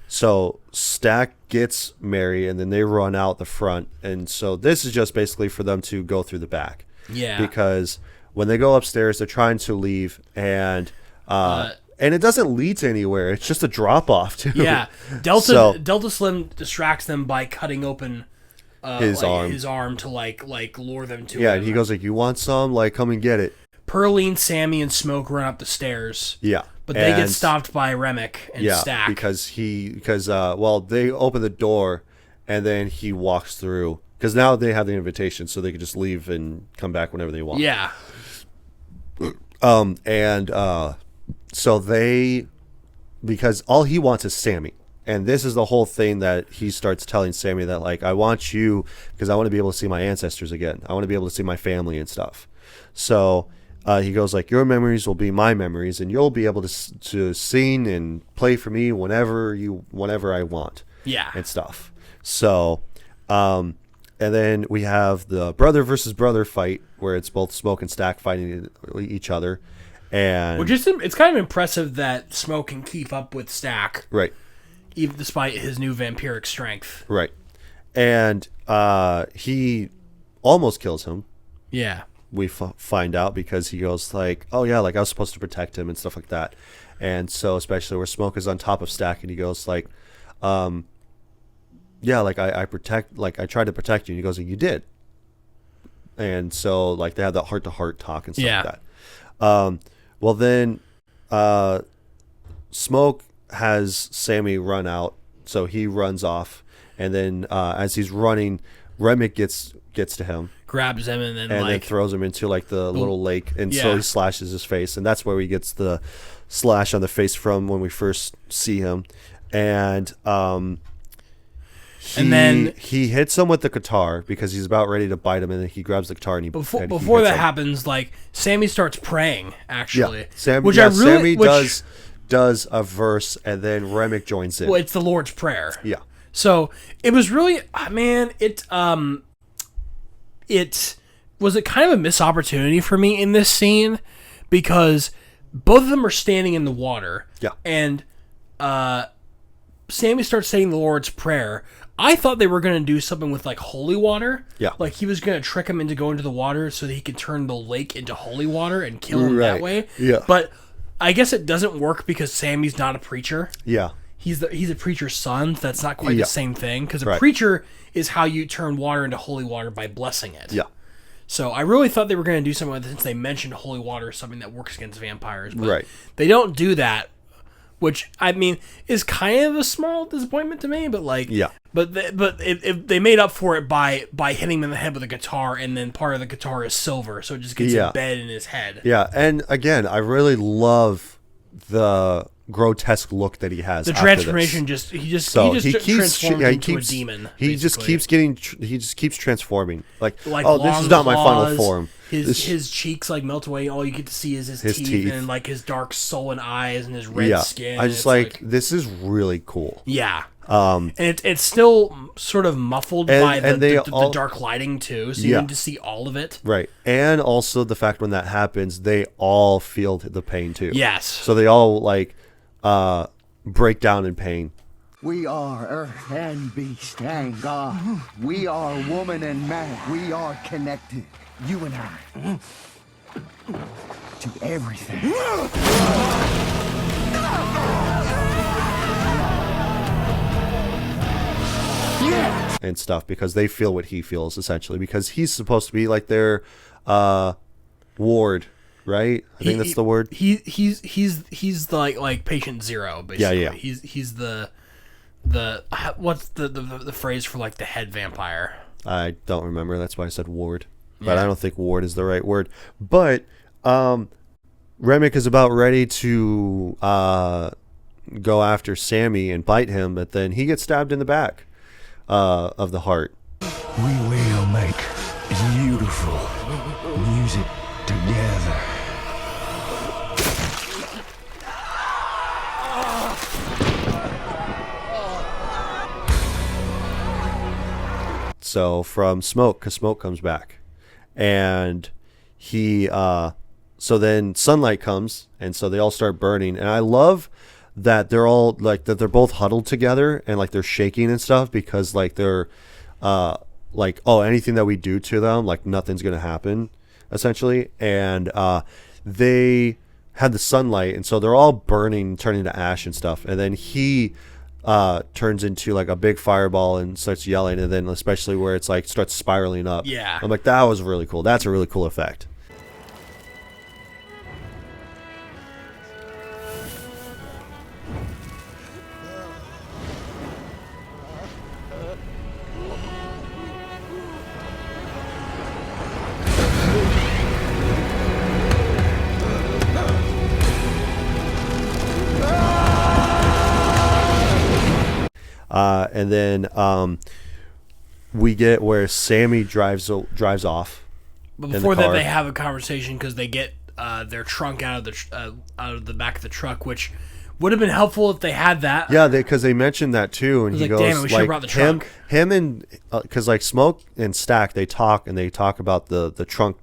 Speaker 1: so Stack gets Mary, and then they run out the front, and so this is just basically for them to go through the back.
Speaker 6: Yeah,
Speaker 1: because when they go upstairs, they're trying to leave, and it doesn't lead to anywhere. It's just a drop off too.
Speaker 6: Yeah, Delta Slim distracts them by cutting open. His arm to like lure them to him.
Speaker 1: Yeah, and he goes like, "You want some? Like, come and get it."
Speaker 6: Pearline, Sammy, and Smoke run up the stairs.
Speaker 1: Yeah,
Speaker 6: but they get stopped by Remick and Stack
Speaker 1: because they open the door, and then he walks through because now they have the invitation, so they can just leave and come back whenever they want.
Speaker 6: Yeah.
Speaker 1: So because all he wants is Sammy. And this is the whole thing that he starts telling Sammy that, like, I want you because I want to be able to see my ancestors again. I want to be able to see my family and stuff. So he goes, like, your memories will be my memories, and you'll be able to sing and play for me whenever I want.
Speaker 6: Yeah.
Speaker 1: And stuff. So, and then we have the brother versus brother fight where it's both Smoke and Stack fighting each other. And
Speaker 6: it's kind of impressive that Smoke can keep up with Stack.
Speaker 1: Right.
Speaker 6: Even despite his new vampiric strength.
Speaker 1: Right. And he almost kills him.
Speaker 6: Yeah.
Speaker 1: We find out because he goes like, oh yeah, like I was supposed to protect him and stuff like that. And so especially where Smoke is on top of Stack and he goes like, yeah, like I tried to protect you. And he goes, you did. And so like they have that heart-to-heart talk and stuff like that. Well then Smoke has Sammy run out, so he runs off, and then as he's running, Remick gets to him,
Speaker 6: grabs him, and
Speaker 1: then throws him into like the little lake, and so he slashes his face, and that's where he gets the slash on the face from when we first see him, and then he hits him with the guitar because he's about ready to bite him, and then he grabs the guitar and
Speaker 6: before that happens, like Sammy starts praying actually,
Speaker 1: Sammy does a verse, and then Remick joins in.
Speaker 6: Well, it's the Lord's Prayer.
Speaker 1: Yeah.
Speaker 6: So it was really, man, it was kind of a missed opportunity for me in this scene because both of them are standing in the water.
Speaker 1: Yeah.
Speaker 6: And Sammy starts saying the Lord's Prayer. I thought they were going to do something with like holy water.
Speaker 1: Yeah.
Speaker 6: Like he was going to trick him into going to the water so that he could turn the lake into holy water and kill him that way.
Speaker 1: Yeah.
Speaker 6: But I guess it doesn't work because Sammy's not a preacher.
Speaker 1: Yeah.
Speaker 6: He's a preacher's son. So that's not quite the same thing because a preacher is how you turn water into holy water by blessing it.
Speaker 1: Yeah.
Speaker 6: So I really thought they were going to do something with it since they mentioned holy water is something that works against vampires. But they don't do that, which I mean is kind of a small disappointment to me. But like, but if they made up for it by hitting him in the head with a guitar, and then part of the guitar is silver, so it just gets embedded in his head.
Speaker 1: Yeah, and again, I really love the grotesque look that he has.
Speaker 6: The
Speaker 1: after
Speaker 6: transformation
Speaker 1: this.
Speaker 6: he just
Speaker 1: keeps
Speaker 6: transforms into a demon.
Speaker 1: He just keeps transforming. Like this
Speaker 6: long
Speaker 1: is not my final
Speaker 6: claws,
Speaker 1: form.
Speaker 6: His cheeks like melt away. All you get to see is his teeth and like his dark sullen eyes and his red skin.
Speaker 1: I just like this is really cool.
Speaker 6: Yeah. And it's still sort of muffled by the dark lighting too, so you need to see all of it.
Speaker 1: Right, and also the fact when that happens, they all feel the pain too.
Speaker 6: Yes.
Speaker 1: So they all like break down in pain.
Speaker 13: We are earth and beast and God. We are woman and man. We are connected. You and I. To everything.
Speaker 1: And stuff because they feel what he feels essentially because he's supposed to be like their ward, right? I think that's the word.
Speaker 6: He's like patient zero basically.
Speaker 1: Yeah.
Speaker 6: He's the what's the phrase for like the head vampire?
Speaker 1: I don't remember. That's why I said ward, but I don't think ward is the right word. But Remick is about ready to go after Sammy and bite him, but then he gets stabbed in the back of the heart.
Speaker 4: We will make beautiful music together.
Speaker 1: So from Smoke, because Smoke comes back, and he so then sunlight comes, and so they all start burning, and I love that they're all like that they're both huddled together and like they're shaking and stuff because like they're like, oh, anything that we do to them, like nothing's gonna happen essentially. And they had the sunlight, and so they're all burning, turning to ash and stuff, and then he turns into like a big fireball and starts yelling, and then especially where it's like starts spiraling up.
Speaker 6: Yeah,
Speaker 1: I'm like, that was really cool. That's a really cool effect. And then we get where Sammy drives off.
Speaker 6: But before that, they have a conversation because they get their trunk out of the back of the truck, which would have been helpful if they had that.
Speaker 1: Yeah, because they mentioned that too, and he goes,
Speaker 6: "Damn it, we should have brought the trunk."
Speaker 1: Him and because like Smoke and Stack, they talk about the trunk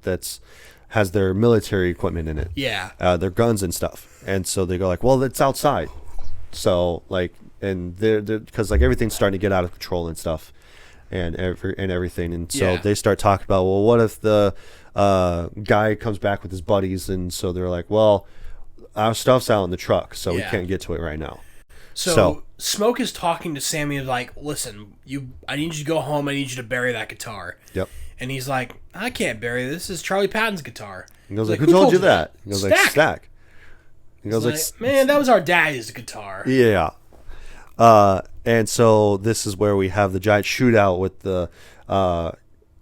Speaker 1: has their military equipment in it.
Speaker 6: Yeah,
Speaker 1: their guns and stuff, and so they go like, "Well, it's outside." So like. And they're because like everything's starting to get out of control and stuff, and everything, and so they start talking about, well, what if the guy comes back with his buddies, and so they're like, well, our stuff's out in the truck, so we can't get to it right now.
Speaker 6: So Smoke is talking to Sammy like, listen, I need you to go home. I need you to bury that guitar.
Speaker 1: Yep.
Speaker 6: And he's like, I can't bury this. This is Charlie Patton's guitar.
Speaker 1: He goes like, who told you that? He goes
Speaker 6: Stack.
Speaker 1: like, Stack. He goes
Speaker 6: like, man, that was our daddy's guitar.
Speaker 1: Yeah. And so this is where we have the giant shootout with the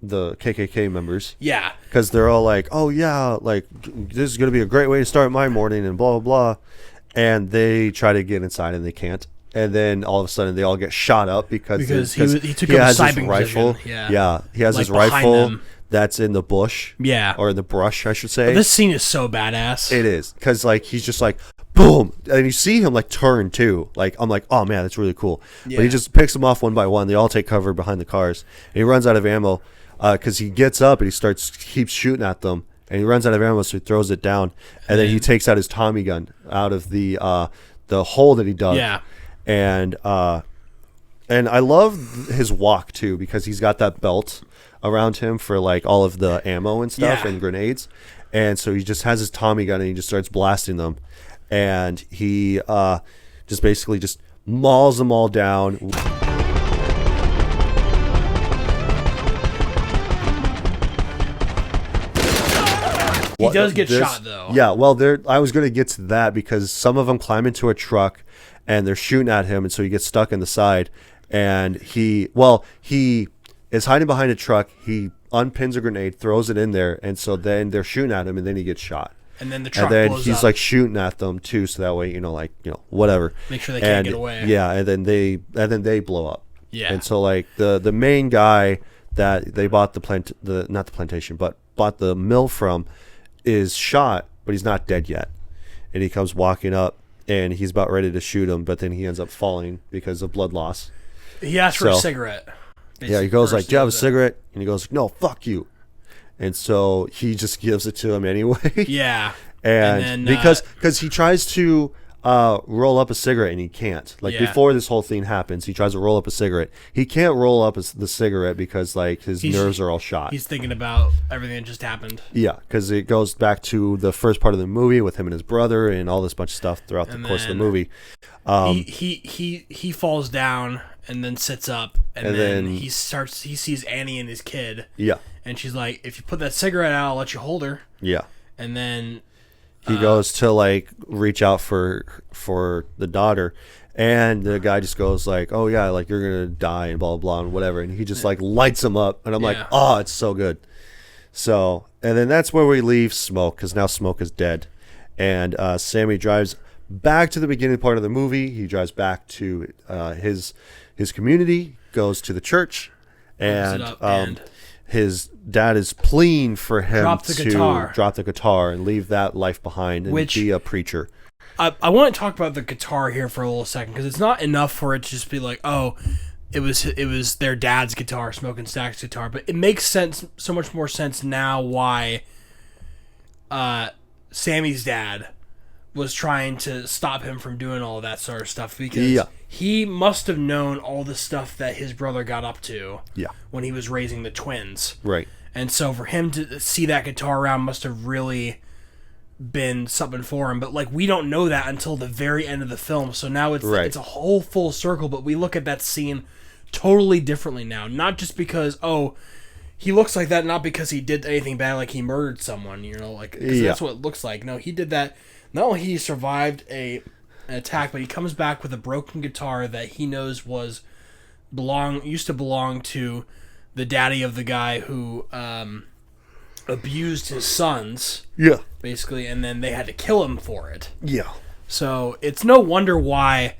Speaker 1: KKK members.
Speaker 6: Yeah.
Speaker 1: Because they're all like, oh yeah, like this is going to be a great way to start my morning and blah, blah, blah. And they try to get inside and they can't. And then all of a sudden they all get shot up because
Speaker 6: he took up a sniping
Speaker 1: rifle.
Speaker 6: Position.
Speaker 1: Yeah. He has
Speaker 6: like
Speaker 1: his rifle
Speaker 6: them.
Speaker 1: That's in the bush.
Speaker 6: Yeah.
Speaker 1: Or in the brush, I should say.
Speaker 6: But this scene is so badass.
Speaker 1: It is. Because like he's just like, boom, and you see him like turn too. Like I'm like, oh man, that's really cool. Yeah. But he just picks them off one by one. They all take cover behind the cars, and he runs out of ammo because he gets up and he keeps shooting at them, and he runs out of ammo, so he throws it down, and then he takes out his Tommy gun out of the hole that he dug.
Speaker 6: Yeah,
Speaker 1: and I love his walk too because he's got that belt around him for like all of the ammo and stuff and grenades, and so he just has his Tommy gun and he just starts blasting them. And he just basically just mauls them all down.
Speaker 6: He does get shot, though.
Speaker 1: Yeah, well, I was going to get to that because some of them climb into a truck and they're shooting at him, and so he gets stuck in the side. And he is hiding behind a truck. He unpins a grenade, throws it in there, and so then they're shooting at him, and then he gets shot.
Speaker 6: And then the truck
Speaker 1: and then
Speaker 6: blows
Speaker 1: he's
Speaker 6: up.
Speaker 1: like shooting at them too, so that way whatever.
Speaker 6: Make sure they can't get away.
Speaker 1: Yeah, and then they blow up.
Speaker 6: Yeah.
Speaker 1: And so like the main guy that they bought not the plantation, but bought the mill from, is shot, but he's not dead yet. And he comes walking up, and he's about ready to shoot him, but then he ends up falling because of blood loss.
Speaker 6: He asks for a cigarette.
Speaker 1: Yeah, he goes like, "Do you have a cigarette?" And he goes, "No, fuck you." And so he just gives it to him anyway.
Speaker 6: Yeah.
Speaker 1: And then, because he tries to roll up a cigarette and he can't. Like before this whole thing happens, he tries to roll up a cigarette. He can't roll up the cigarette because like his nerves are all shot.
Speaker 6: He's thinking about everything that just happened.
Speaker 1: Yeah, because it goes back to the first part of the movie with him and his brother and all this bunch of stuff throughout the course of the movie.
Speaker 6: He falls down and then sits up, and then he sees Annie and his kid.
Speaker 1: Yeah.
Speaker 6: And she's like, "If you put that cigarette out, I'll let you hold her."
Speaker 1: Yeah.
Speaker 6: And then
Speaker 1: he goes to like reach out for the daughter, and the guy just goes like, "Oh yeah, like you're gonna die," and blah blah blah and whatever, and he just like lights him up, and I'm like, "Oh, it's so good." So, and then that's where we leave Smoke, because now Smoke is dead, and Sammy drives back to the beginning part of the movie. He drives back to his community, goes to the church, and his dad is pleading for him to drop the guitar and leave that life behind and be a preacher.
Speaker 6: I want to talk about the guitar here for a little second, because it's not enough for it to just be like, oh, it was their dad's guitar, Smoke and Stack's guitar, but it makes sense, so much more sense now why Sammy's dad was trying to stop him from doing all of that sort of stuff, because he must have known all the stuff that his brother got up to when he was raising the twins.
Speaker 1: Right.
Speaker 6: And so for him to see that guitar around must have really been something for him. But like, we don't know that until the very end of the film. So now it's a whole full circle, but we look at that scene totally differently now. Not just because, oh, he looks like that, not because he did anything bad, like he murdered someone, like, 'cause that's what it looks like. No, he did that. Not only he survived an attack, but he comes back with a broken guitar that he knows used to belong to the daddy of the guy who abused his sons.
Speaker 1: Yeah.
Speaker 6: Basically, and then they had to kill him for it.
Speaker 1: Yeah.
Speaker 6: So it's no wonder why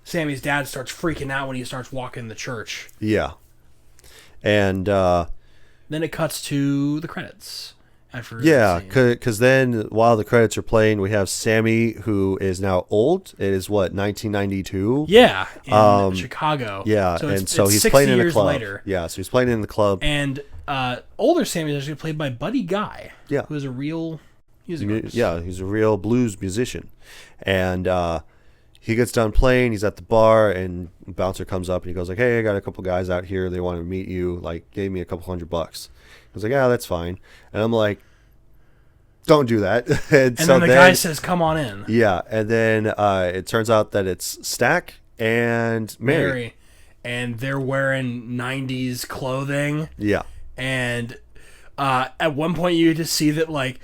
Speaker 6: Sammy's dad starts freaking out when he starts walking the church.
Speaker 1: Yeah. And
Speaker 6: then it cuts to the credits.
Speaker 1: Because then while the credits are playing, we have Sammy, who is now old. It is 1992.
Speaker 6: Yeah, in Chicago.
Speaker 1: Yeah, so he's playing in the club. Later. Yeah, so he's playing in the club.
Speaker 6: And older Sammy is actually played by Buddy Guy.
Speaker 1: Yeah,
Speaker 6: who is a real music artist.
Speaker 1: Yeah, he's a real blues musician, and he gets done playing. He's at the bar, and bouncer comes up and he goes like, "Hey, I got a couple guys out here. They want to meet you. Like, gave me a couple $100." I was like, "Yeah, that's fine." And I'm like, "Don't do that." and so
Speaker 6: then the guy says, "Come on in."
Speaker 1: Yeah, and then it turns out that it's Stack and Mary.
Speaker 6: And they're wearing 90s clothing.
Speaker 1: Yeah.
Speaker 6: And at one point you just see that like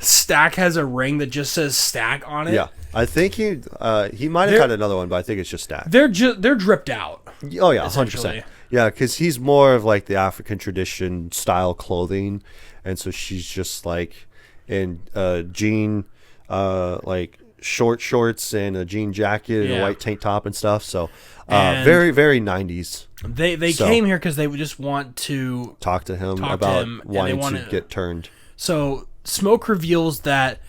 Speaker 6: Stack has a ring that just says Stack on it.
Speaker 1: Yeah. I think he might have had another one, but I think it's just Stack.
Speaker 6: They're dripped out.
Speaker 1: Oh yeah, 100%. Yeah, because he's more of like the African tradition style clothing, and so she's just like in jean, like short shorts and a jean jacket and a white tank top and stuff. So very, very 90s.
Speaker 6: They came here because they would just want to
Speaker 1: talk to him about wanting to get turned.
Speaker 6: So Smoke reveals that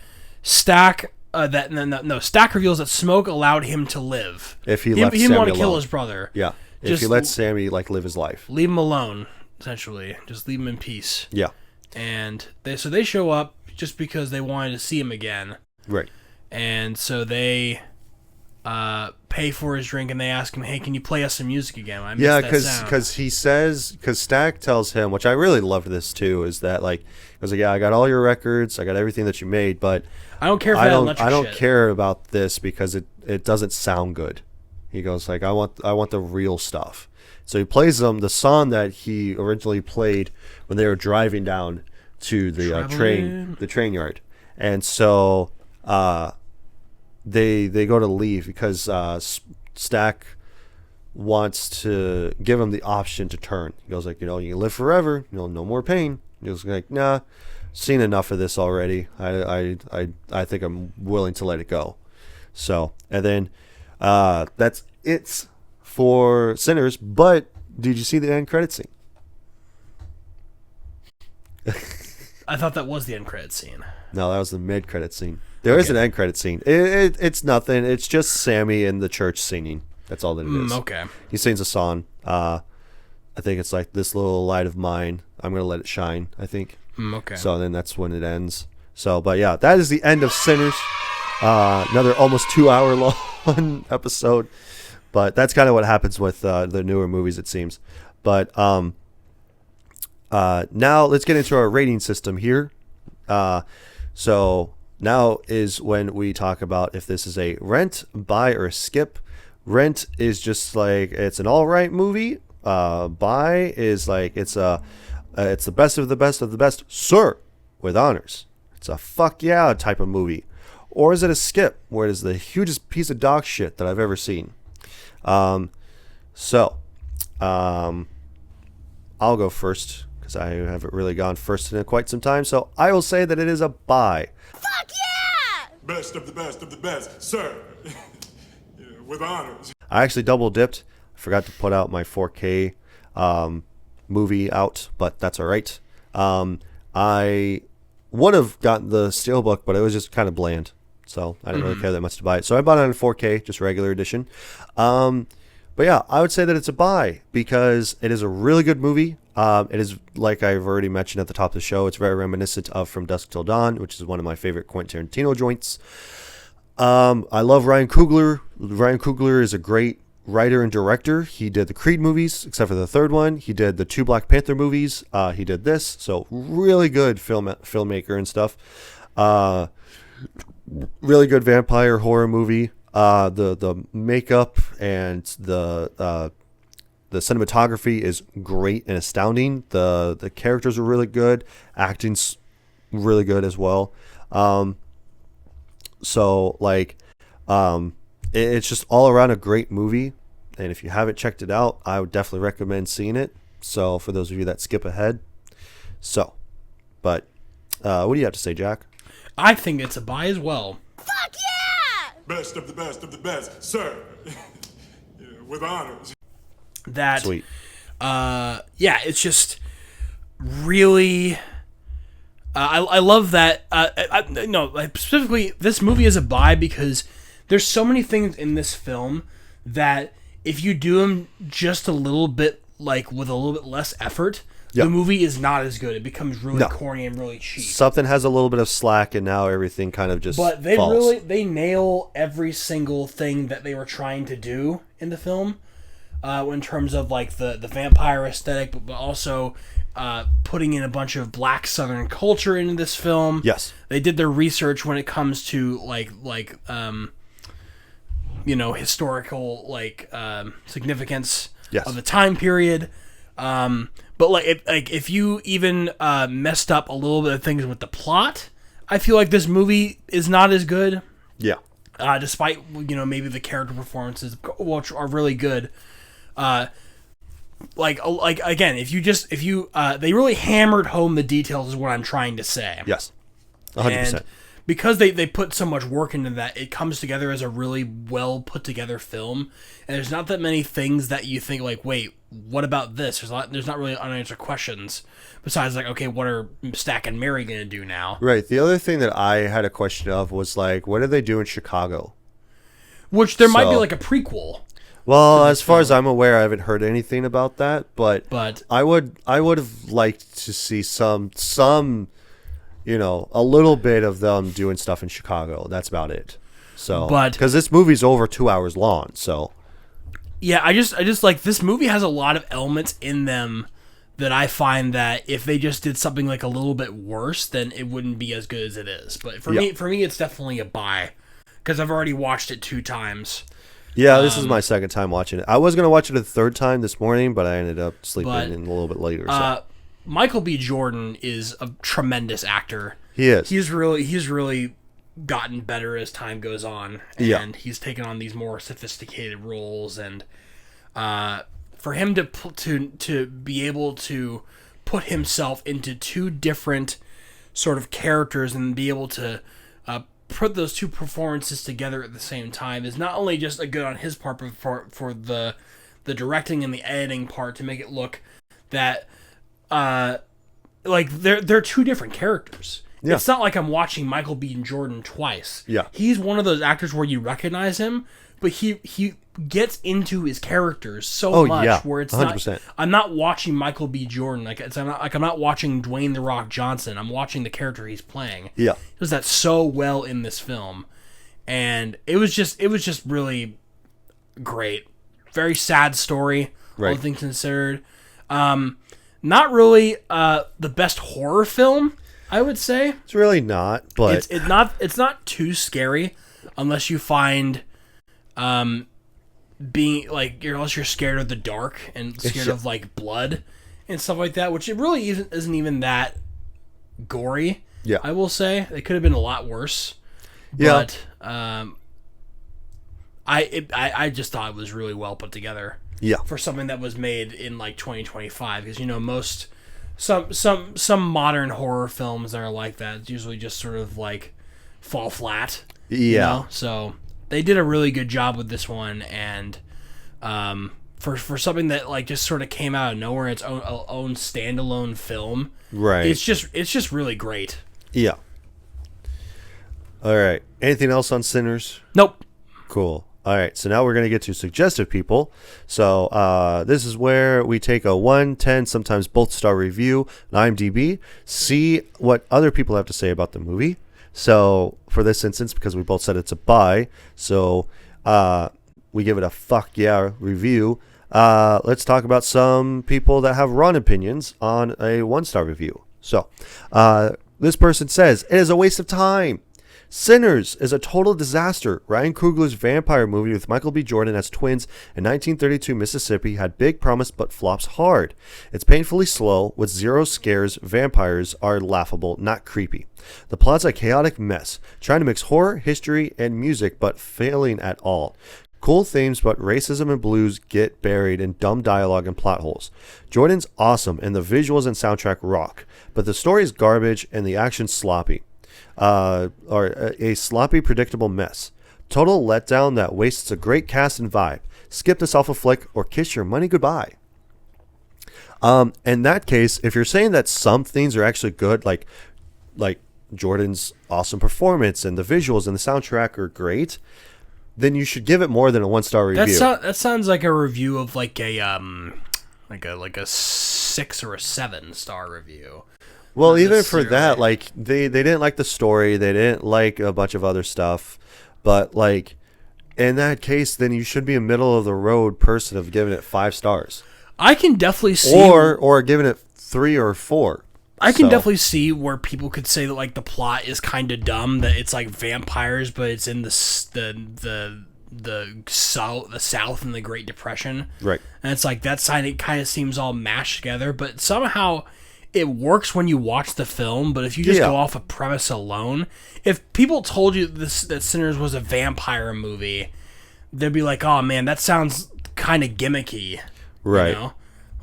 Speaker 6: Stack. Stack reveals that Smoke allowed him to live.
Speaker 1: If he didn't want to
Speaker 6: kill his brother.
Speaker 1: Yeah. If he lets Sammy like live his life.
Speaker 6: Leave him alone, essentially. Just leave him in peace.
Speaker 1: Yeah.
Speaker 6: And they show up just because they wanted to see him again.
Speaker 1: Right.
Speaker 6: And so they pay for his drink and they ask him, "Hey, can you play us some music again?"
Speaker 1: Because Stack tells him, which I really loved this too, is that like, he was like, "Yeah, I got all your records, I got everything that you made, but
Speaker 6: I don't care.
Speaker 1: I don't care about this because it doesn't sound good." He goes like, I want the real stuff. So he plays them the song that he originally played when they were driving down to the train yard, and so they go to leave because Stack wants to give him the option to turn. He goes like, you can live forever, no more pain, He was like, nah, seen enough of this already. I think I'm willing to let it go. So, and then that's it for Sinners. But did you see the end credit scene?
Speaker 6: I thought that was the end credit scene.
Speaker 1: No, that was the mid credit scene. There is an end credit scene. It's nothing. It's just Sammy in the church singing. That's all that it is.
Speaker 6: Okay.
Speaker 1: He sings a song. I think it's like, this little light of mine, I'm going to let it shine, I think.
Speaker 6: Okay.
Speaker 1: So then that's when it ends. So, but yeah, that is the end of Sinners. Another almost 2-hour long episode. But that's kind of what happens with the newer movies, it seems. But now let's get into our rating system here. So now is when we talk about if this is a rent, buy, or skip. Rent is just like, it's an all right movie. Buy is like, it's the best of the best of the best, sir, with honors. It's a fuck yeah type of movie. Or is it a skip, where it is the hugest piece of dog shit that I've ever seen? I'll go first, because I haven't really gone first in quite some time. So I will say that it is a buy.
Speaker 5: Fuck yeah!
Speaker 8: Best of the best, sir. With honors.
Speaker 1: I actually double dipped. I forgot to put out my 4K movie out, but that's all right. I would have gotten the Steelbook, but it was just kind of bland, so I didn't really care that much to buy it. So I bought it on 4K, just regular edition. But yeah, I would say that it's a buy because it is a really good movie. It is, like I've already mentioned at the top of the show, it's very reminiscent of From Dusk Till Dawn, which is one of my favorite Quentin Tarantino joints. I love Ryan Coogler. Ryan Coogler is a great writer and director. He did the Creed movies, except for the third one. He did the 2 Black Panther movies. He did this. So really good filmmaker and stuff. Really good vampire horror movie. The makeup and the cinematography is great and astounding. The characters are really good. Acting's really good as well. So like, it's just all around a great movie. And if you haven't checked it out, I would definitely recommend seeing it. So for those of you that skip ahead. So, but what do you have to say, Jack?
Speaker 6: I think it's a buy as well.
Speaker 5: Fuck yeah!
Speaker 8: Best of the best, sir. With honors.
Speaker 6: That
Speaker 1: sweet.
Speaker 6: Yeah, it's just really. I love that. Specifically, this movie is a buy because there's so many things in this film that if you do them just a little bit, like with a little bit less effort, the movie is not as good. It becomes really corny and really cheap.
Speaker 1: Something has a little bit of slack, and now everything kind of just.
Speaker 6: But they
Speaker 1: falls.
Speaker 6: they nail every single thing that they were trying to do in the film, in terms of like the vampire aesthetic, but also. Putting in a bunch of black Southern culture into this film.
Speaker 1: Yes,
Speaker 6: they did their research when it comes to historical significance of the time period. But if you even messed up a little bit of things with the plot, I feel like this movie is not as good.
Speaker 1: Yeah.
Speaker 6: Despite maybe the character performances, which are really good. Again, if you they really hammered home the details is what I'm trying to say.
Speaker 1: Yes, 100%.
Speaker 6: And because they put so much work into that, it comes together as a really well put together film. And there's not that many things that you think like, wait, what about this? There's not really unanswered questions besides like, okay, what are Stack and Mary gonna do now?
Speaker 1: Right. The other thing that I had a question of was like, what do they do in Chicago?
Speaker 6: Which there might be like a prequel.
Speaker 1: Well, as far as I'm aware, I haven't heard anything about that, but I would have liked to see some a little bit of them doing stuff in Chicago. That's about it. So, because this movie's over 2 hours long, so
Speaker 6: yeah, I just like this movie has a lot of elements in them that I find that if they just did something like a little bit worse, then it wouldn't be as good as it is. But for me, it's definitely a buy because I've already watched it 2 times.
Speaker 1: Yeah, this is my second time watching it. I was going to watch it a third time this morning, but I ended up sleeping in a little bit later. So.
Speaker 6: Michael B. Jordan is a tremendous actor.
Speaker 1: He is.
Speaker 6: He's really gotten better as time goes on, and he's taken on these more sophisticated roles. And for him to be able to put himself into two different sort of characters and be able to put those two performances together at the same time is not only just a good on his part, but for the directing and the editing part to make it look that like they're two different characters. Yeah. It's not like I'm watching Michael B. Jordan twice.
Speaker 1: Yeah.
Speaker 6: He's one of those actors where you recognize him, but he gets into his characters so much where it's 100%. Not. I'm not watching Michael B. Jordan I'm not watching Dwayne The Rock Johnson. I'm watching the character he's playing.
Speaker 1: Yeah,
Speaker 6: he does that so well in this film, and it was just really great. Very sad story, all things considered. Not really the best horror film, I would say.
Speaker 1: It's really not, but
Speaker 6: it's not too scary unless you find being like unless you're scared of the dark and scared of like blood and stuff like that, which it really isn't even that gory.
Speaker 1: Yeah,
Speaker 6: I will say it could have been a lot worse.
Speaker 1: Yeah,
Speaker 6: but I just thought it was really well put together.
Speaker 1: Yeah,
Speaker 6: for something that was made in like 2025, because most some modern horror films that are like that it's usually just sort of like fall flat.
Speaker 1: Yeah,
Speaker 6: so they did a really good job with this one, and for something that like just sort of came out of nowhere, its own standalone film.
Speaker 1: Right.
Speaker 6: It's just really great.
Speaker 1: Yeah. All right. Anything else on Sinners?
Speaker 6: Nope.
Speaker 1: Cool. All right, so now we're going to get to suggestive people. So this is where we take a 1, 10, sometimes both star review on IMDb, see what other people have to say about the movie. So for this instance, because we both said it's a buy, so we give it a fuck yeah review. Let's talk about some people that have wrong opinions on a 1-star review. So this person says, it is a waste of time. Sinners is a total disaster. Ryan Coogler's vampire movie with Michael B. Jordan as twins in 1932 Mississippi had big promise but flops hard. It's painfully slow with zero scares. Vampires are laughable, not creepy. The plot's a chaotic mess, trying to mix horror, history, and music but failing at all. Cool themes, but racism and blues get buried in dumb dialogue and plot holes. Jordan's awesome and the visuals and soundtrack rock, but the story is garbage and the action's sloppy. Or a sloppy, predictable mess. Total letdown that wastes a great cast and vibe. Skip this awful flick or kiss your money goodbye. In that case, if you're saying that some things are actually good, like Jordan's awesome performance and the visuals and the soundtrack are great, then you should give it more than a 1-star review.
Speaker 6: That sounds like a review of like a 6 or a 7-star review.
Speaker 1: Well, even for that, like they didn't like the story, they didn't like a bunch of other stuff, but like in that case, then you should be a middle of the road person of giving it 5 stars.
Speaker 6: I can definitely see,
Speaker 1: or giving it 3 or 4.
Speaker 6: I can definitely see where people could say that like the plot is kind of dumb, that it's like vampires, but it's in the South and the Great Depression,
Speaker 1: right?
Speaker 6: And it's like that side, it kind of seems all mashed together, but somehow it works when you watch the film. But if you just go off a premise alone, if people told you that Sinners was a vampire movie, they'd be like, "Oh man, that sounds kind of gimmicky,"
Speaker 1: right?
Speaker 6: You know?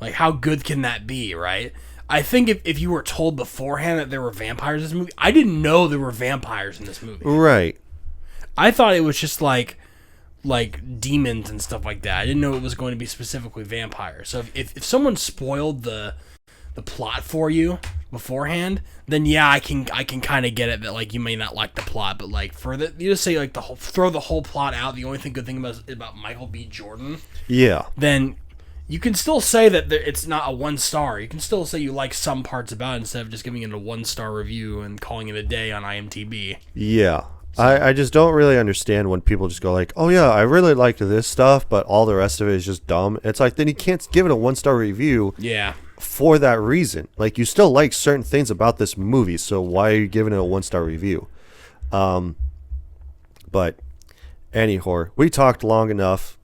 Speaker 6: Like, how good can that be, right? I think if you were told beforehand that there were vampires in this movie, I didn't know there were vampires in this movie,
Speaker 1: right?
Speaker 6: I thought it was just like demons and stuff like that. I didn't know it was going to be specifically vampires. So if someone spoiled the plot for you beforehand, then yeah, I can kind of get it that like you may not like the plot, but like for you just say like throw the whole plot out. The only good thing about Michael B. Jordan,
Speaker 1: yeah,
Speaker 6: then you can still say that it's not a 1-star. You can still say you like some parts about it instead of just giving it a 1-star review and calling it a day on IMDb.
Speaker 1: Yeah. So. I just don't really understand when people just go like, oh yeah, I really liked this stuff, but all the rest of it is just dumb. It's like, then you can't give it a 1-star review.
Speaker 6: Yeah.
Speaker 1: For that reason. Like, you still like certain things about this movie, so why are you giving it a 1-star review? But anyhow, we talked long enough.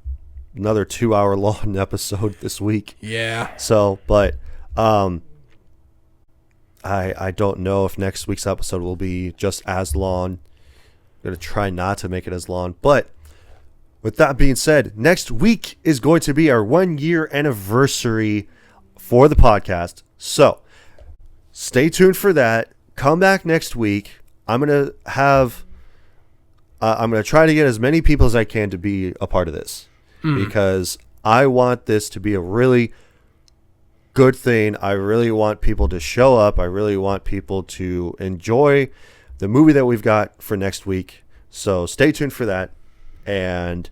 Speaker 1: Another 2-hour long episode this week.
Speaker 6: Yeah.
Speaker 1: So, but I don't know if next week's episode will be just as long. I'm going to try not to make it as long. But with that being said, next week is going to be our 1-year anniversary for the podcast. So stay tuned for that. Come back next week. I'm gonna try to get as many people as I can to be a part of this because I want this to be a really good thing. I really want people to show up. I really want people to enjoy the movie that we've got for next week. So stay tuned for that. And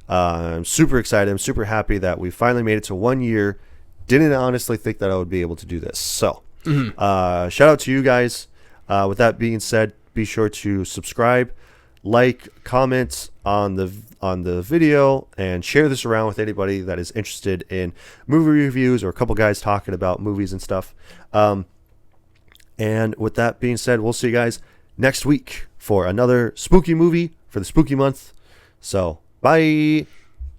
Speaker 1: I'm super excited. I'm super happy that we finally made it to 1 year. Didn't honestly think that I would be able to do this. So shout out to you guys. With that being said, be sure to subscribe, like, comment on the video, and share this around with anybody that is interested in movie reviews or a couple guys talking about movies and stuff. And with that being said, we'll see you guys next week for another spooky movie for the spooky month. So, bye.